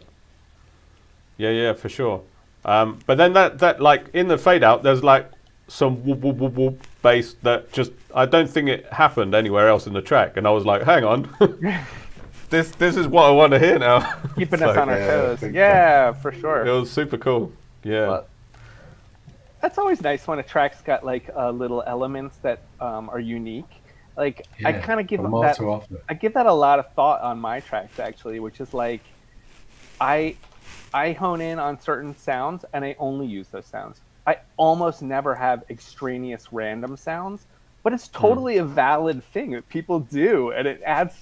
Yeah, for sure. But then that like in the fade out, there's like some whoop whoop whoop whoop bass that just I don't think it happened anywhere else in the track, and I was like, hang on, this is what I want to hear now. Keeping us on our toes. Yeah, for sure. It was super cool. Yeah. Well, that's always nice when a track's got like little elements that are unique. Like I kind of give that. I give that a lot of thought on my tracks actually, which is like I hone in on certain sounds and I only use those sounds. I almost never have extraneous random sounds, but it's totally a valid thing that people do, and it adds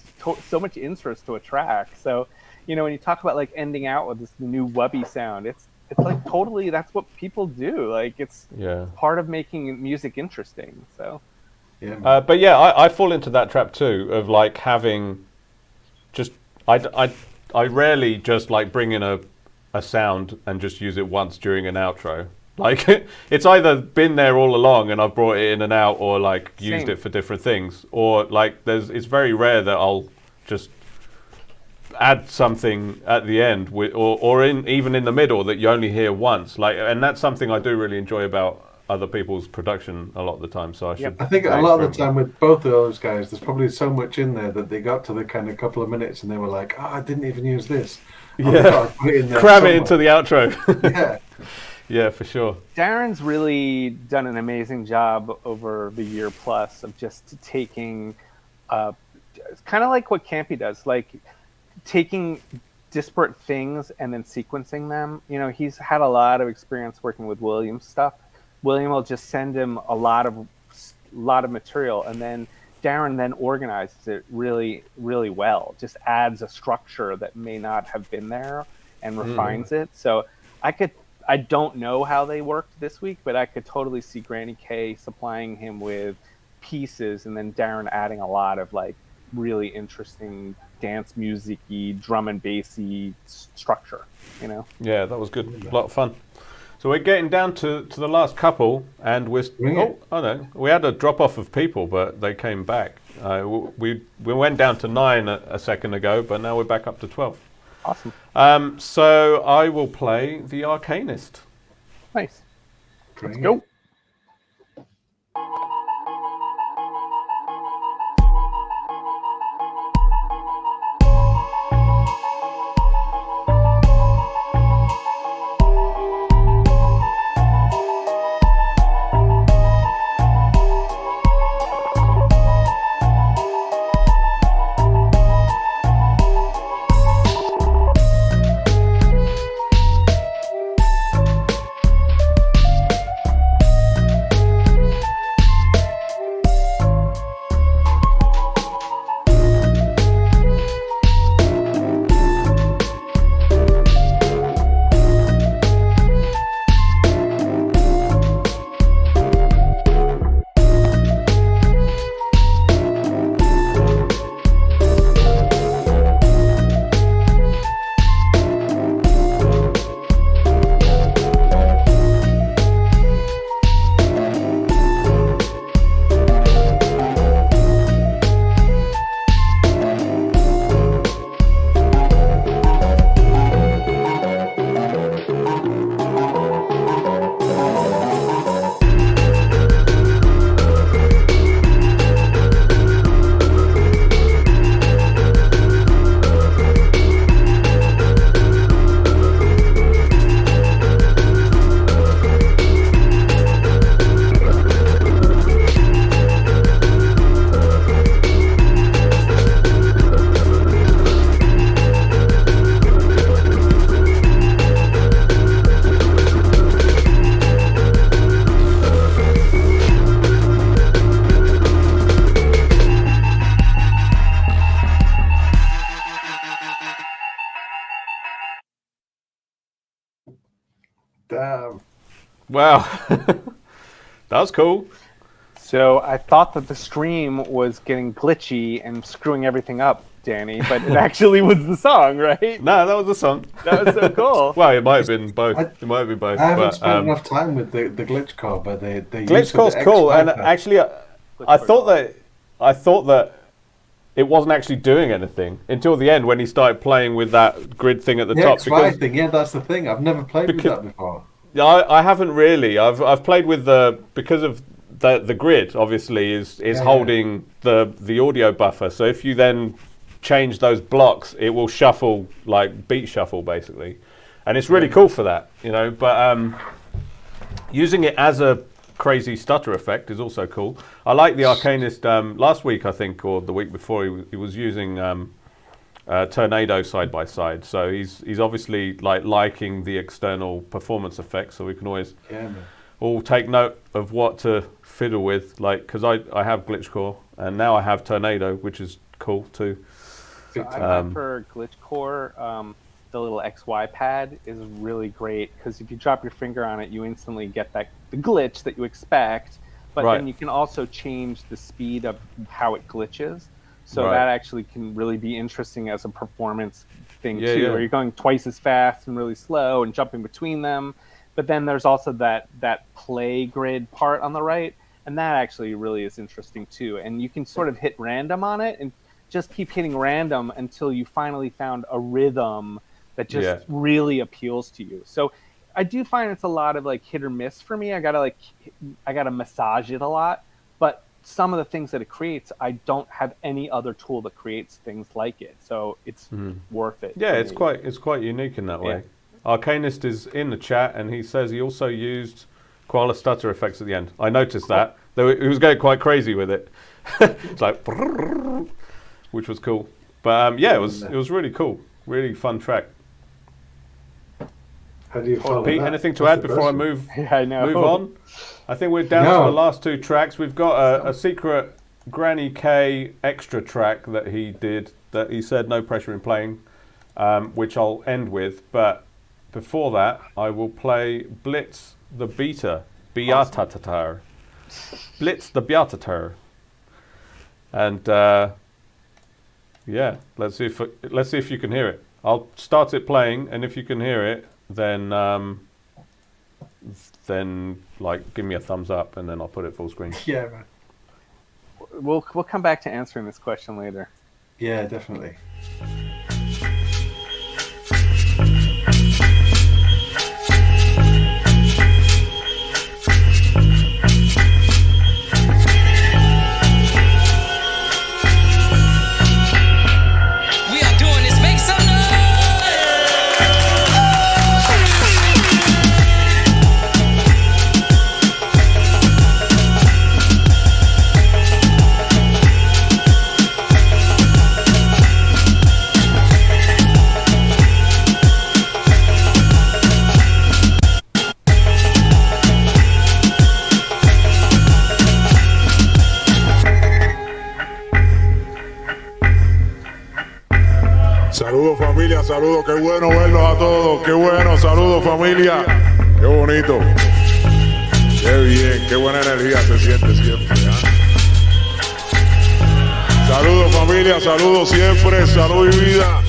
so much interest to a track. So, you know, when you talk about like ending out with this new wubby sound, it's like totally that's what people do. Like it's part of making music interesting. So. Yeah. But yeah, I fall into that trap too of like having just I rarely just like bring in a sound and just use it once during an outro. Like it's either been there all along and I've brought it in and out, or like used it for different things, or like it's very rare that I'll just add something at the end or even in the middle that you only hear once. Like, and that's something I do really enjoy about other people's production a lot of the time. So I think a lot of the time with both of those guys, there's probably so much in there that they got to the kind of couple of minutes and they were like, I didn't even use this. Cram it into the outro. Yeah, for sure. Darren's really done an amazing job over the year plus of just taking it's kind of like what Campy does, like taking disparate things and then sequencing them. You know, he's had a lot of experience working with William's stuff. William will just send him a lot of material, and then Darren then organizes it really, really well. Just adds a structure that may not have been there and refines it. So I don't know how they worked this week, but I could totally see Granny K supplying him with pieces, and then Darren adding a lot of like really interesting dance music-y, drum and bassy structure. You know? Yeah, that was good. A lot of fun. So we're getting down to the last couple, and we had a drop off of people, but they came back. We went down to 9 a second ago, but now we're back up to 12. Awesome. So I will play the Arcanist. Nice. Let's go. Damn. Wow. That was cool. So I thought that the stream was getting glitchy and screwing everything up, Danny, but it actually was the song, right? No, that was the song. That was so cool. Well, it might have been both. It might have been both. I haven't but, spent enough time with the glitch core, but they glitch core's cool, and actually, I thought that it wasn't actually doing anything until the end when he started playing with that grid thing at the top. XY thing, yeah, that's the thing. I've never played with that before. Yeah, I haven't really. I've played with because of the grid. Obviously, is holding the audio buffer. So if you then change those blocks, it will shuffle, like beat shuffle basically, and it's really cool for that, you know. But using it as a crazy stutter effect is also cool. I like the Arcanist. Last week, I think, or the week before, he was using Tornado side by side. So he's obviously liking the external performance effects. So we can always all take note of what to fiddle with. Like, because I have glitch core and now I have Tornado, which is cool too. So I prefer glitch core. The little XY pad is really great because if you drop your finger on it, you instantly get the glitch that you expect. But then you can also change the speed of how it glitches. So that actually can really be interesting as a performance thing too, where you're going twice as fast and really slow and jumping between them. But then there's also that play grid part on the right, and that actually really is interesting too. And you can sort of hit random on it and just keep hitting random until you finally found a rhythm that just really appeals to you. So I do find it's a lot of like hit or miss for me. I gotta massage it a lot, but some of the things that it creates, I don't have any other tool that creates things like it. So it's worth it. Yeah, it's quite unique in that way. Arcanist is in the chat, and he says he also used Koala stutter effects at the end. I noticed that. Though he was going quite crazy with it. It's like, which was cool. But it was really cool. Really fun track. How do you follow Pete, that? anything to add before I move move on? I think we're down to the last two tracks. We've got a secret Granny K extra track that he did that he said no pressure in playing, which I'll end with. But before that, I will play Blitz the Beta, Beatatatar. Blitz the Beatatatar. And let's see if you can hear it. I'll start it playing, and if you can hear it, then like give me a thumbs up, and then I'll put it full screen. Yeah, man. We'll come back to answering this question later. Yeah, definitely. We are doing this. Make some Saludos familia, saludos, qué bueno verlos a todos, qué bueno, saludos familia, qué bonito, qué bien, qué buena energía se siente siempre. Saludos familia, saludos siempre, salud y vida.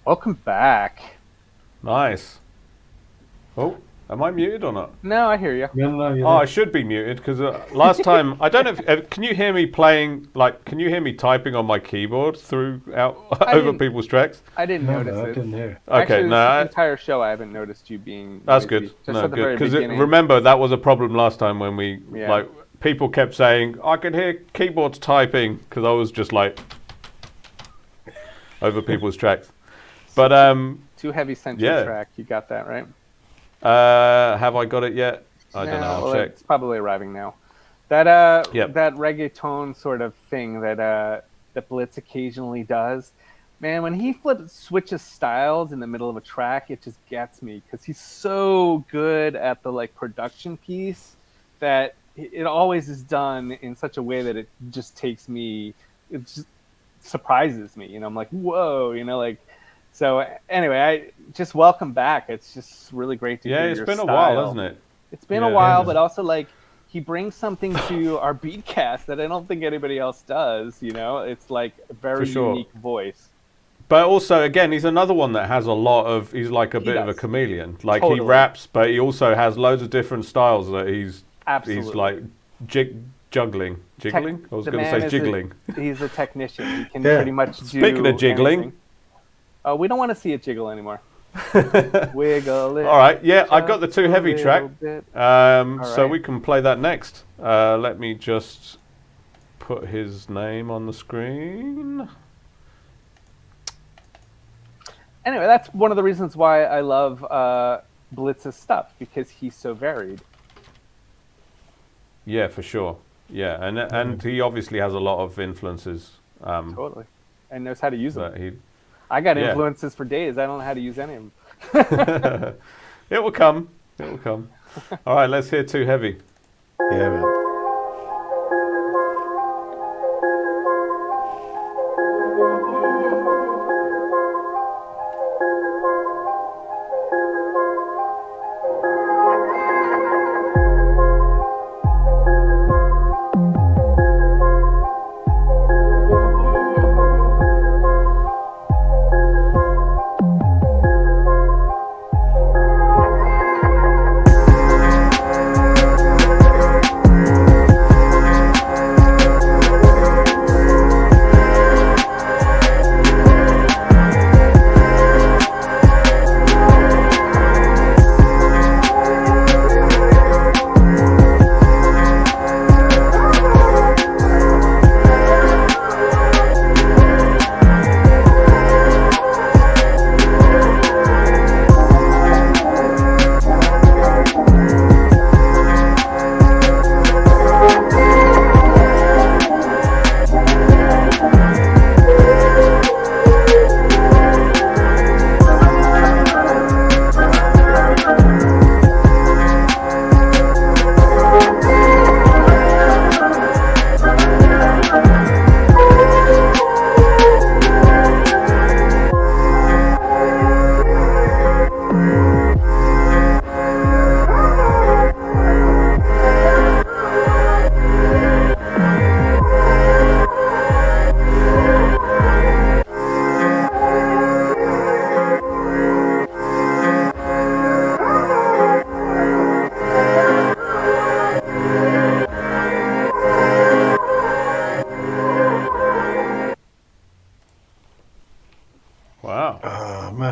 Welcome back. Nice. Oh, am I muted or not? No, I hear you. I should be muted because last time I don't know. If, can you hear me playing? Like, can you hear me typing on my keyboard throughout over people's tracks? I didn't notice it. I couldn't hear. Okay, Actually, no. this entire show I haven't noticed you being. That's noisy. good. Just No, at the good. very Because beginning. remember that was a problem last time when we Yeah. like people kept saying I could hear keyboards typing because I was just like over people's tracks. But Too heavy sent you track. You got that right? have I got it yet? I don't know. I'll check. It's probably arriving now. That Yep. that reggaeton sort of thing that Blitz occasionally does, man. When he switches styles in the middle of a track, it just gets me because he's so good at the like production piece that it always is done in such a way that it just takes me. It just surprises me. I'm like, whoa, like. So anyway, I just welcome back. It's just really great to hear your it's been style. a while, hasn't it? It's been a while, but also like he brings something to our Beatcast that I don't think anybody else does. It's like a very unique voice. But also, again, he's another one that has a lot of. He's like a bit of a chameleon. Like he raps, but he also has loads of different styles that he's like juggling. Jiggling? I was going to say jiggling. He's a technician. He can pretty much do. Speaking of jiggling. Anything. Oh, we don't want to see it jiggle anymore. Wiggle it. All right, I got the Too Heavy track, right. so we can play that next. Let me just put his name on the screen. Anyway, that's one of the reasons why I love Blitz's stuff, because he's so varied. Yeah, for sure. Yeah, and he obviously has a lot of influences. Totally, and knows how to use them. I got influences for days. I don't know how to use any of them. It will come. All right, let's hear Too Heavy. Yeah, man.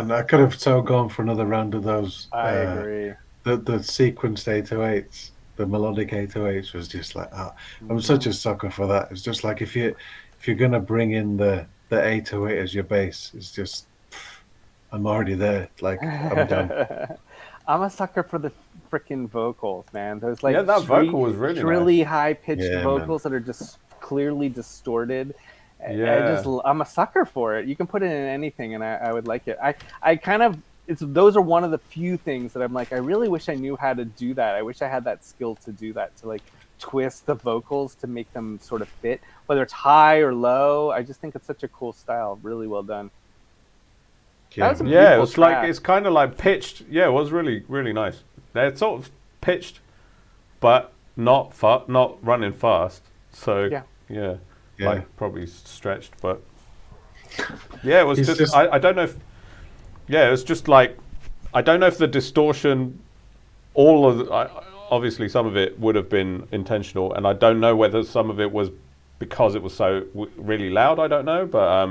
I could have so gone for another round of those. I agree. The sequenced 808s, the melodic 808s was just like, I'm such a sucker for that. It's just like if you're gonna bring in the 808 as your bass, it's just I'm already there. Like I'm done. I'm a sucker for the freaking vocals, man. Those that vocal was really nice. high pitched vocals that are just clearly distorted. I'm a sucker for it. You can put it in anything, and I would like it. I kind of those are one of the few things that I'm like, I really wish I knew how to do that. I wish I had that skill to do that, to like twist the vocals to make them sort of fit, whether it's high or low. I just think it's such a cool style. Really well done. Yeah, it was track. Like it's kind of like pitched. Yeah, it was really, really nice. They're sort of pitched, but not running fast. So yeah. Like probably stretched, but yeah, it was just I don't know if it was just like I don't know if the distortion, obviously some of it would have been intentional, and I don't know whether some of it was because it was so really loud. I don't know, but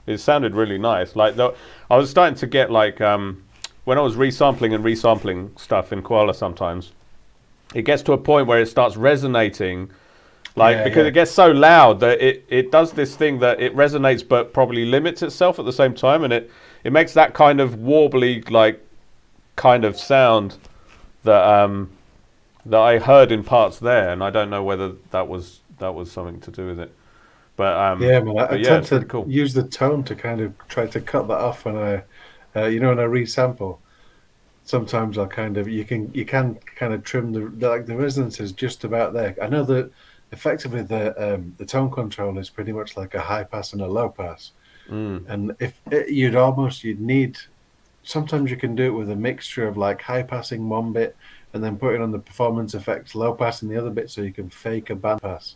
it sounded really nice. Like I was starting to get like when I was resampling stuff in Koala, sometimes it gets to a point where it starts resonating. Because it gets so loud that it does this thing that it resonates but probably limits itself at the same time, and it makes that kind of warbly kind of sound that that I heard in parts there, and I don't know whether that was something to do with it. But yeah, man, I tend it's to pretty cool. use the tone to kind of try to cut that off when I, when I resample. Sometimes I'll kind of you can kind of trim the resonances just about there. I know that effectively the tone control is pretty much like a high pass and a low pass, and if you'd need. Sometimes you can do it with a mixture of like high passing one bit and then putting on the performance effects, low passing the other bit, so you can fake a band pass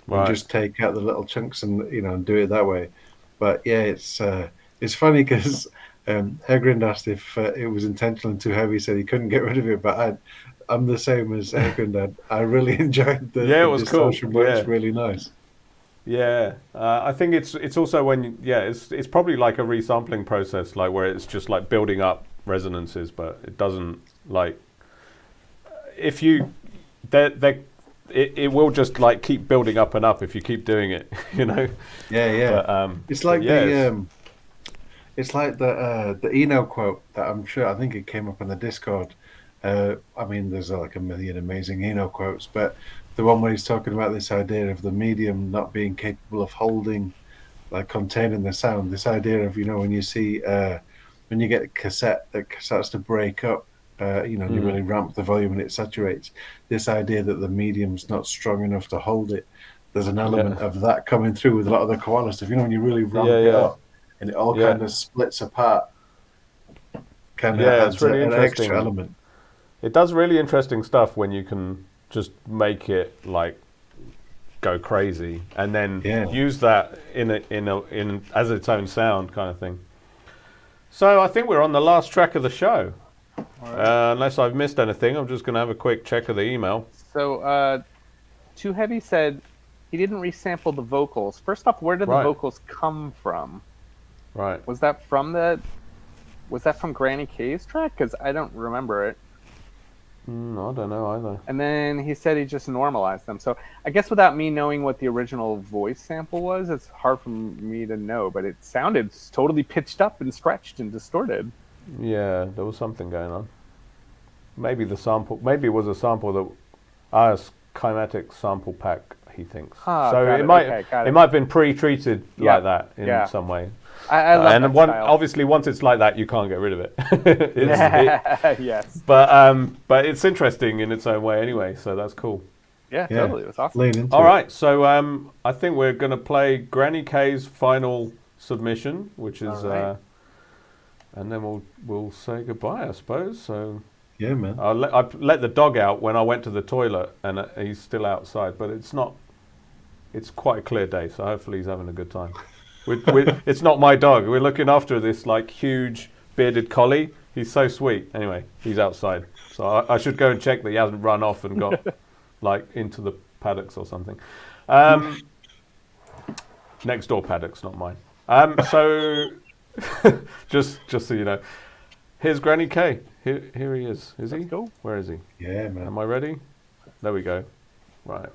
and just take out the little chunks and and do it that way. But yeah, it's funny because Hegrind asked if it was intentional and too heavy. He said he couldn't get rid of it, but I'm the same as Hegrind. I really enjoyed the it was distortion, cool. but it's really nice. Yeah, I think it's also when it's probably like a resampling process, like where it's just like building up resonances, but it doesn't like if you it will just like keep building up and up if you keep doing it, Yeah. But, it's like it's like the Eno quote that I think it came up in the Discord. I mean, there's like a million amazing Eno quotes, but the one where he's talking about this idea of the medium not being capable of holding, like containing the sound. This idea of when you see when you get a cassette that starts to break up, you really ramp the volume and it saturates. This idea that the medium's not strong enough to hold it. There's an element of that coming through with a lot of the Koala stuff. When you really ramp it up and it all kind of splits apart, kind of adds it's really an interesting. extra element. It does really interesting stuff when you can just make it like go crazy and then use that in as its own sound kind of thing. So I think we're on the last track of the show. Unless I've missed anything, I'm just going to have a quick check of the email. So Too Heavy said he didn't resample the vocals. First off, where did the vocals come from? Right. Was that from Granny K's track? Because I don't remember it. I don't know either. And then he said he just normalized them. So I guess without me knowing what the original voice sample was, it's hard for me to know. But it sounded totally pitched up and stretched and distorted. Yeah, there was something going on. Maybe it was a sample that Schematic sample pack, he thinks. So it might have been pre-treated like that in some way. I love that style. Obviously once it's like that, you can't get rid of it. Yes. But it's interesting in its own way anyway, so that's cool. Yeah, totally. It was awesome. All right, so I think we're going to play Granny K's final submission, which is, and then we'll say goodbye, I suppose. So yeah, man. I let the dog out when I went to the toilet, and he's still outside, but it's quite a clear day, so hopefully he's having a good time. It's not my dog. We're looking after this like huge bearded collie. He's so sweet. Anyway, he's outside, so I should go and check that he hasn't run off and got like into the paddocks or something. Next door paddocks, not mine. So just so you know, here's Granny K. Here he is. Is he? Go. Where is he? Yeah, man. Am I ready? There we go. Right.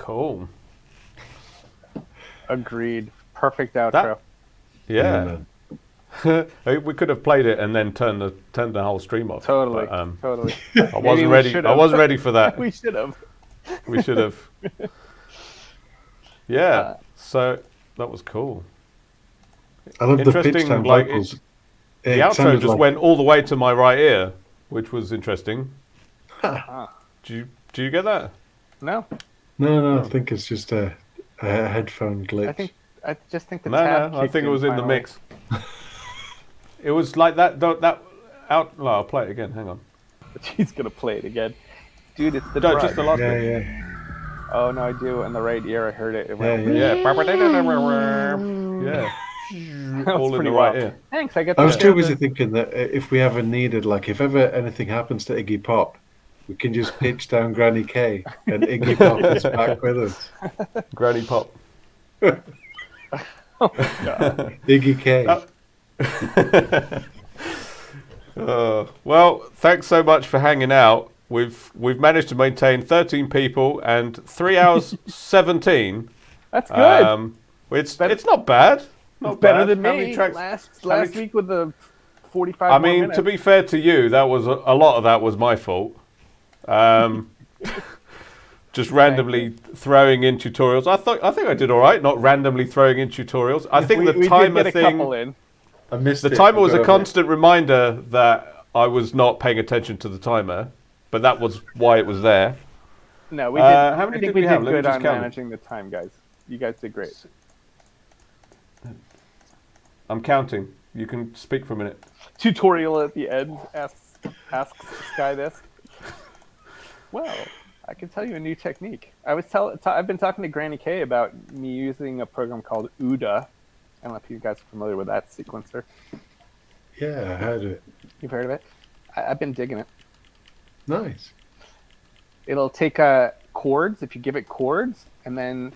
Cool. Agreed. Perfect outro. Yeah. We could have played it and then turned the whole stream off. Totally. But, Totally. I wasn't ready. I wasn't ready for that. We should have. We should have. Yeah. So that was cool. I love the pitch down vocals. The outro just went all the way to my right ear, which was interesting. Do you get that? No. No. I think it's just a headphone glitch. I just think the No, I think it was in the mix. It was like that. Out. No, I'll play it again. Hang on. He's gonna play it again, dude. It's the no, drug. just the last bit. Yeah. Oh no, I do. In the right ear, I heard it. It went, Yeah. All in the right ear. Thanks. I was too busy thinking that if we ever needed, like, if ever anything happens to Iggy Pop, we can just pitch down Granny K, and Iggy Pop is back with us. Granny Pop. Oh my God. Iggy K. Well, thanks so much for hanging out. We've managed to maintain 13 people and 3 hours 17. That's good. It's not bad. Not better bad. than How me. many tracks, Last week with the 45. I mean, to be fair to you, that was a lot of that was my fault. Just randomly throwing in tutorials. I think I did all right. Not randomly throwing in tutorials. I think the timer did get a couple in. I missed the timer was a constant reminder that I was not paying attention to the timer, but that was why it was there. No, we did. How many I think did we we have? did Let me good just on count. managing the time, guys. You guys did great. I'm counting. You can speak for a minute. Tutorial at the end asks Sky this. Well, I can tell you a new technique. I've been talking to Granny K about me using a program called UDA. I don't know if you guys are familiar with that sequencer. Yeah, I heard of it. You've heard of it? I've been digging it. Nice. It'll take chords, if you give it chords, and then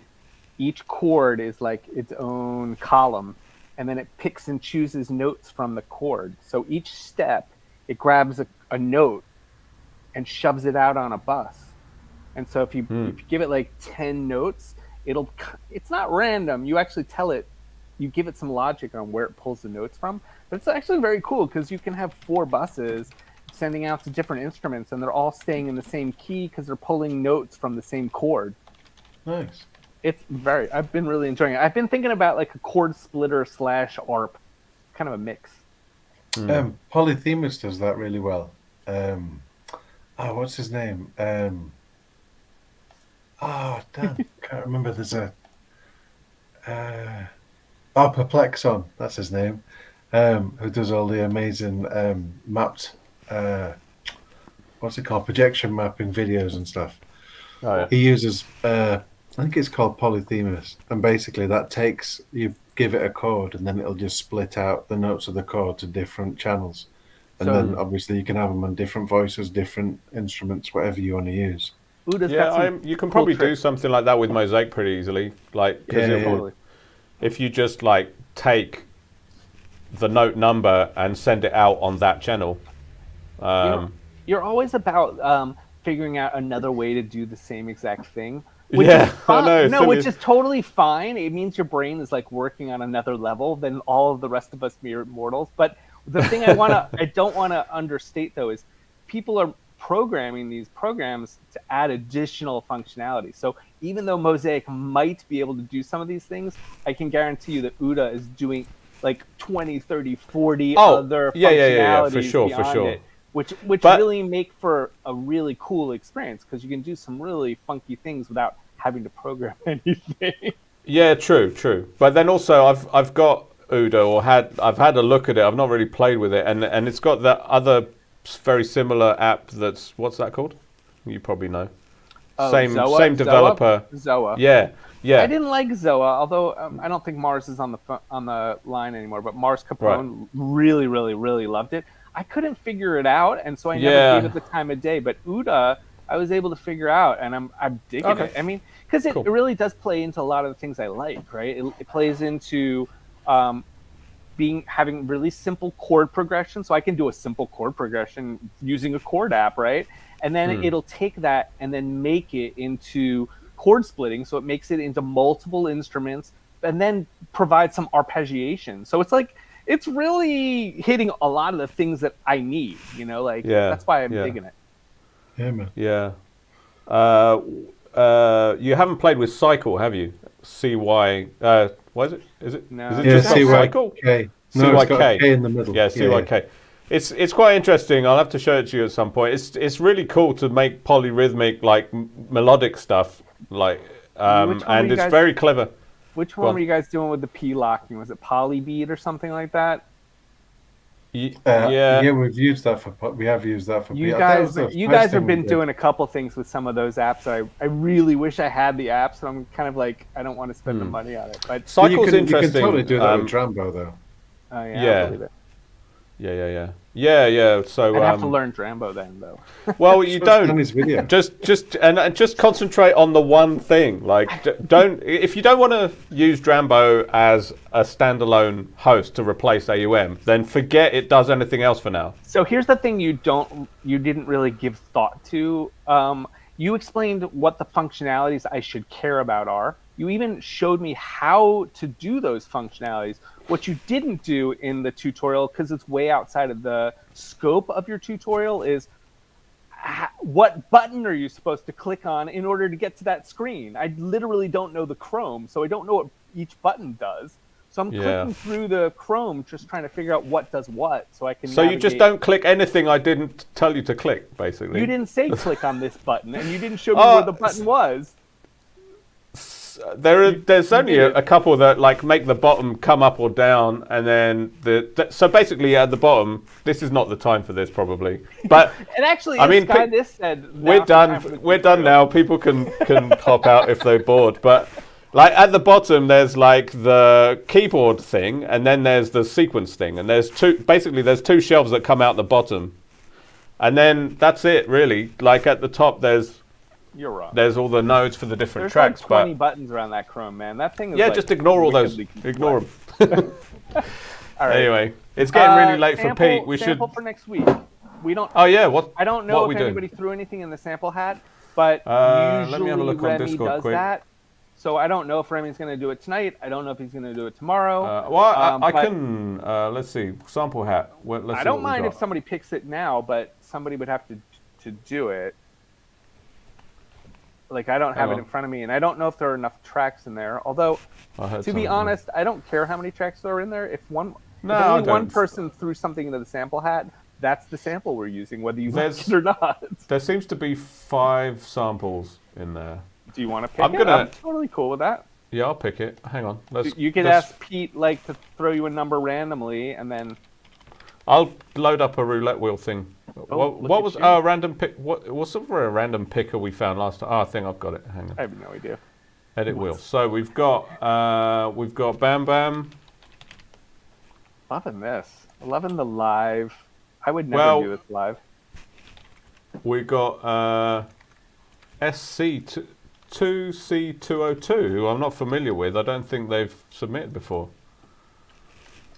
each chord is like its own column, and then it picks and chooses notes from the chord. So each step, it grabs a note and shoves it out on a bus. And so if you give it like 10 notes, it's not random. You actually tell it, you give it some logic on where it pulls the notes from. But it's actually very cool because you can have 4 buses sending out to different instruments, and they're all staying in the same key because they're pulling notes from the same chord. Nice. I've been really enjoying it. I've been thinking about like a chord splitter / ARP. It's kind of a mix. Polythemus does that really well. What's his name? Damn, can't remember. There's a Perplexon, that's his name, who does all the amazing mapped what's it called, projection mapping videos and stuff. Oh, yeah. He uses I think it's called Polythemus, and basically that takes, you give it a chord and then it'll just split out the notes of the chord to different channels, and then obviously you can have them on different voices, different instruments, whatever you want to use. You can probably do something like that with Mosaic pretty easily. Like, totally. If you just like take the note number and send it out on that channel. You're always about figuring out another way to do the same exact thing. Which I is fine. know. No, which is totally fine. It means your brain is like working on another level than all of the rest of us mere mortals. But the thing I don't want to understate though is people are programming these programs to add additional functionality. So even though Mosaic might be able to do some of these things, I can guarantee you that UDA is doing like 20, 30, 40 other functionalities for sure. it, which really make for a really cool experience because you can do some really funky things without having to program anything. Yeah, true. But then also I've got UDA, or I've had a look at it. I've not really played with it, and it's got that other very similar app that's, what's that called? You probably know. Same developer. Zoa. Yeah. I didn't like Zoa, although I don't think Mars is on the line anymore. But Mars Capone really, really, really loved it. I couldn't figure it out, and so I never gave it the time of day. But UDA, I was able to figure out, and I'm digging it. I mean, because it really does play into a lot of the things I like, right? It plays into having really simple chord progression, so I can do a simple chord progression using a chord app, right? And then it'll take that and then make it into chord splitting, so it makes it into multiple instruments, and then provides some arpeggiation. So it's really hitting a lot of the things that I need. That's why I'm digging it. Yeah, man. Yeah. You haven't played with Cycle, have you? CY. What is it? Is it? No. Is it Yeah, just Cycle? CYK. No, it's got a K in the middle. Yeah, CYK. It's quite interesting. I'll have to show it to you at some point. It's really cool to make polyrhythmic, like melodic stuff, like and it's very clever. Which one were you guys doing with the P locking? Was it Polybeat or something like that? Yeah, we've used that for. We have used that for. You guys have been doing a couple things with some of those apps. I really wish I had the apps, and I'm kind of like I don't want to spend the money on it. But Cycle's interesting. You can totally do that with Drambo though. Oh yeah. I believe it. Yeah. So I'd have to learn Drambo then, though. Well, you don't. Just concentrate on the one thing. Like, if you don't want to use Drambo as a standalone host to replace AUM, then forget it does anything else for now. So here's the thing: you didn't really give thought to. You explained what the functionalities I should care about are. You even showed me how to do those functionalities. What you didn't do in the tutorial, because it's way outside of the scope of your tutorial, is what button are you supposed to click on in order to get to that screen? I literally don't know the Chrome, so I don't know what each button does. So I'm clicking through the Chrome, just trying to figure out what does what, so I can. So you just don't click anything I didn't tell you to click, basically. You didn't say click on this button, and you didn't show me where the button was. There's only a couple that like make the bottom come up or down, and then so basically at the bottom. This is not the time for this, probably. But and actually, I mean, this said we're done. We're done now. People can hop out if they're bored. But like at the bottom, there's like the keyboard thing, and then there's the sequence thing, and there's two shelves that come out the bottom, and then that's it really. Like at the top, You're wrong. There's all the nodes for the different There's tracks. Like 20 buttons around that Chrome, man. That thing is just ignore all those. Ignore them. All right. Anyway, it's getting really late for Pete. We should sample for next week. We don't. Oh yeah, what? I don't know if anybody threw anything in the sample hat, but usually let me have a look on Remi Discord does quick. that. So I don't know if Remi's going to do it tonight. I don't know if he's going to do it tomorrow. I can. Let's see. Sample hat. I don't mind if somebody picks it now, but somebody would have to do it. Like, I don't have it in front of me, and I don't know if there are enough tracks in there. Although, to be honest, I don't care how many tracks there are in there. If only one person threw something into the sample hat, that's the sample we're using, whether you like it or not. There seems to be 5 samples in there. Do you want to pick it? I'm totally cool with that. Yeah, I'll pick it. Hang on. You could ask Pete to throw you a number randomly, and then I'll load up a roulette wheel thing. What was random pick? What's for a random picker we found last time? I think I've got it. Hang on. I have no idea. Edit wheel. So we've got Bam Bam. Loving this. Loving the live. I would never do this live. We got SC2C202, who I'm not familiar with. I don't think they've submitted before.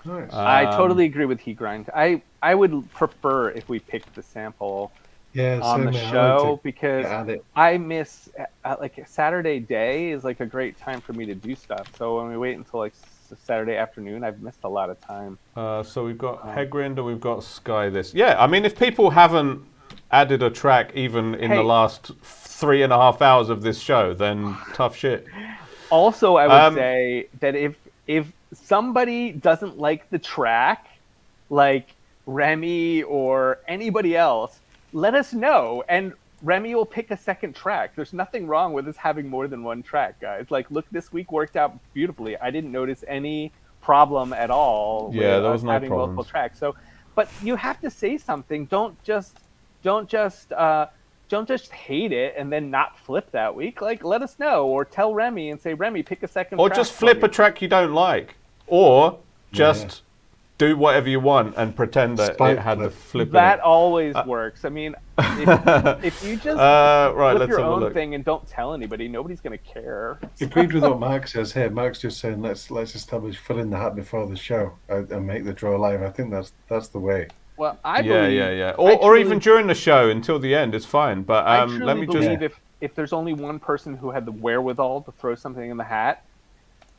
Nice. I totally agree with Heat Grind. I would prefer if we picked the sample on the show because I miss like Saturday day is like a great time for me to do stuff. So when we wait until like Saturday afternoon, I've missed a lot of time. So we've got Headgrind and we've got Sky This. Yeah, I mean, if people haven't added a track even in the last 3.5 hours of this show, then tough shit. Also, I would say that if somebody doesn't like the track, like Remi or anybody else, let us know, and Remi will pick a second track. There's nothing wrong with us having more than one track, guys. Like, look, this week worked out beautifully. I didn't notice any problem at all with there was no having problems. multiple tracks. So, but you have to say something. Don't just hate it and then not flip that week. Like, let us know, or tell Remi and say, Remi, pick a second track. Or just flip a track you don't like. Or just do whatever you want and pretend that it had the flip in That it. always works. I mean, if you just flip your own thing and don't tell anybody, nobody's going to care. Agreed with what Mark says here. Mark's just saying, let's establish fill in the hat before the show and make the draw live. I think that's the way. Well, I believe, Or even during the show until the end, it's fine. But I truly let me believe just. if there's only one person who had the wherewithal to throw something in the hat,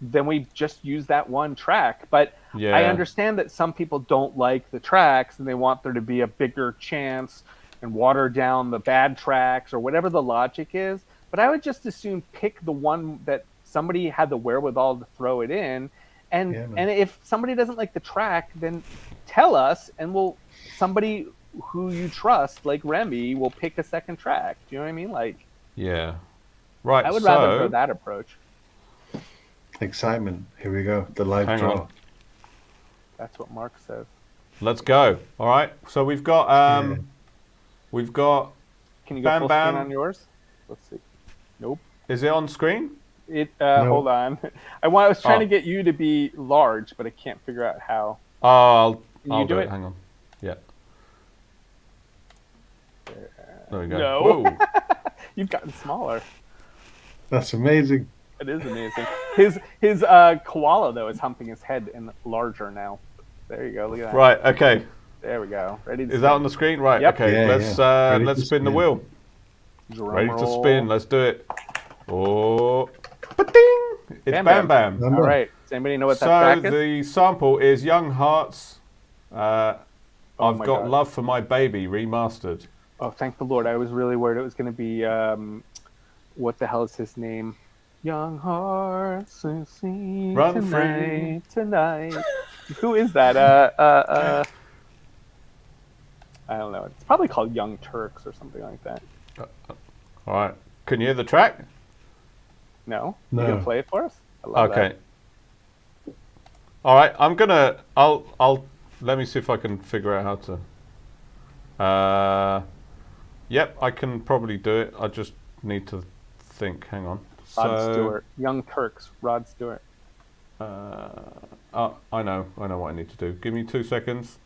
then we just use that one track. But I understand that some people don't like the tracks and they want there to be a bigger chance and water down the bad tracks or whatever the logic is. But I would just as soon pick the one that somebody had the wherewithal to throw it in. And if somebody doesn't like the track, then tell us, and somebody who you trust, like Remi, will pick a second track. Do you know what I mean? Like, yeah, right. I would rather go that approach. Excitement. Here we go. The live draw. On. That's what Mark says. Let's go. All right. So we've got Can you go Bam full Bam screen on yours? Let's see. Nope. Is it on screen? No. Hold on. I was trying to get you to be large, but I can't figure out how. I'll do it. Hang on. Yeah. There we go. No. You've gotten smaller. That's amazing. It is amazing. His koala though is humping his head and larger now. There you go. Look at that. Right. Okay. There we go. Ready to Is spin. that on the screen? Right. Yep. Okay. Let's spin the wheel. Ready to spin. Let's do it. Oh. Ba-ding! It's Bam Bam. All right. Does anybody know what that track is? So the sample is Young Hearts. I've got Love for My Baby remastered. Oh, thank the Lord. I was really worried it was going to be, what the hell is his name? Young Hearts and Sing Run tonight. Who is that? I don't know. It's probably called Young Turks or something like that. All right. Can you hear the track? No. You can play it for us? I love that. All right. I'll let me see if I can figure out how to. Yep, I can probably do it. I just need to think. Hang on. Rod Stewart. Young Turks. Rod Stewart. I know what I need to do. Give me 2 seconds.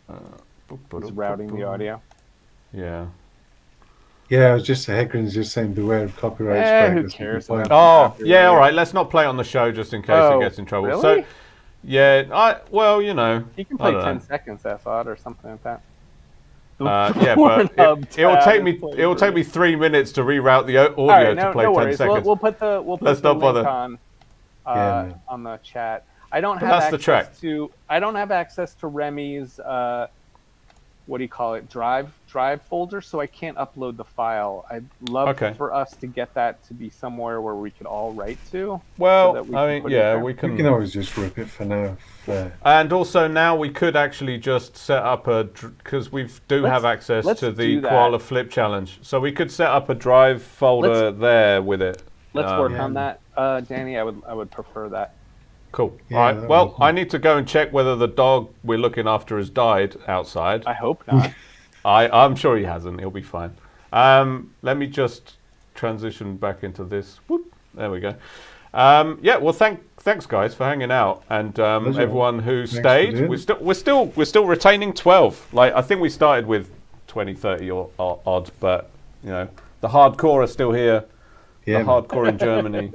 He's routing the audio. Yeah. Yeah, I was just Heckrin's just saying beware of copyright strike. Who cares? Oh, yeah, all right. Let's not play it on the show just in case it gets in trouble. Really? So, yeah, well, you know. You can play 10 seconds, I thought, or something like that. Yeah, but it will take me 3 minutes to reroute the audio to play 10 seconds. We'll put the link on the chat. I don't have access to Remi's what do you call it, drive folder, so I can't upload the file. I'd love for us to get that to be somewhere where we could all write to. Well, so we can. We can always just rip it for now. And also now we could actually just set up because we have access to the Koala Flip Challenge, so we could set up a drive folder there with it. Let's work on that, Danny. I would prefer that. Cool. All right. Well, I need to go and check whether the dog we're looking after has died outside. I hope not. I'm sure he hasn't. He'll be fine. Let me just transition back into this. Whoop. There we go. Yeah. Well, thanks guys for hanging out, and everyone who stayed. We're still retaining 12. Like I think we started with 20, 30 or odd, but you know the hardcore are still here. Yeah, the hardcore in Germany.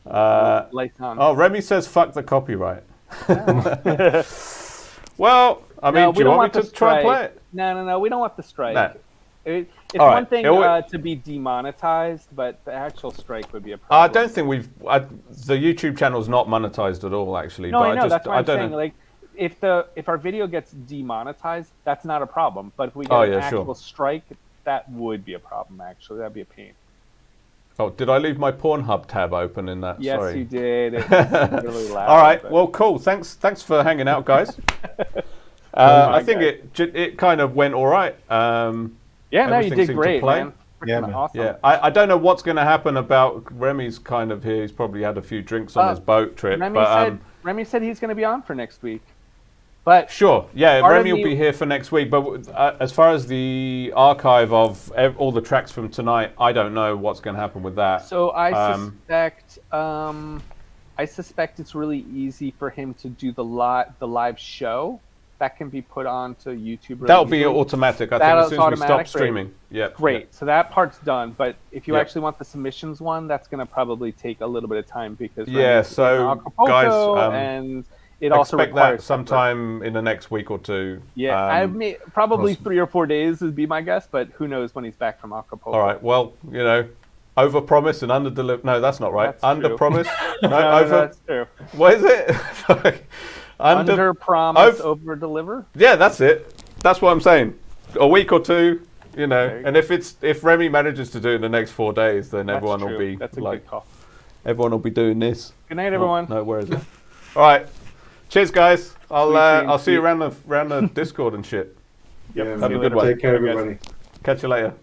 Remi says fuck the copyright. Well, I mean, do you want me to try and play it? No, we don't want the strike. No. It's one thing to be demonetized, but the actual strike would be a problem. I don't think the YouTube channel's not monetized at all, actually. No, but I know. That's what I'm saying. Know. Like, if our video gets demonetized, that's not a problem. But if we get an actual strike, that would be a problem. Actually, that'd be a pain. Oh, did I leave my Pornhub tab open in that? Yes, Sorry. you did. It was really loud. All right. Well, cool. Thanks for hanging out, guys. I think it kind of went all right. Yeah, no, you did great, man. Yeah, man. Awesome. Yeah, I don't know what's going to happen about Remi's kind of here. He's probably had a few drinks on his boat trip. Remi said he's going to be on for next week. But sure, yeah, Remi will be here for next week. But as far as the archive of all the tracks from tonight, I don't know what's going to happen with that. So I suspect it's really easy for him to do the live show. That can be put onto YouTube. That'll be automatic. I think as soon as we stop streaming. Yeah. Great. Yeah. So that part's done. But if you actually want the submissions one, that's going to probably take a little bit of time because so Acapulco, guys, and it also expect requires that sometime in the next week or two. Yeah, I mean, probably 3 or 4 days would be my guess, but who knows when he's back from Acapulco. All right. Well, over promise and under deliver. No, that's not right. That's Under true. promise. No, No, over. that's true. What is it? Sorry. Under promise, over deliver. Yeah, that's it. That's what I'm saying. A week or two, and if Remi manages to do it in the next 4 days, then everyone will be That's a like, good call. everyone will be doing this. Good night, everyone. No, where is it? All right. Cheers, guys. I'll see you around the Discord and shit. Yep. Have a good one. Take care, everybody. Catch you later.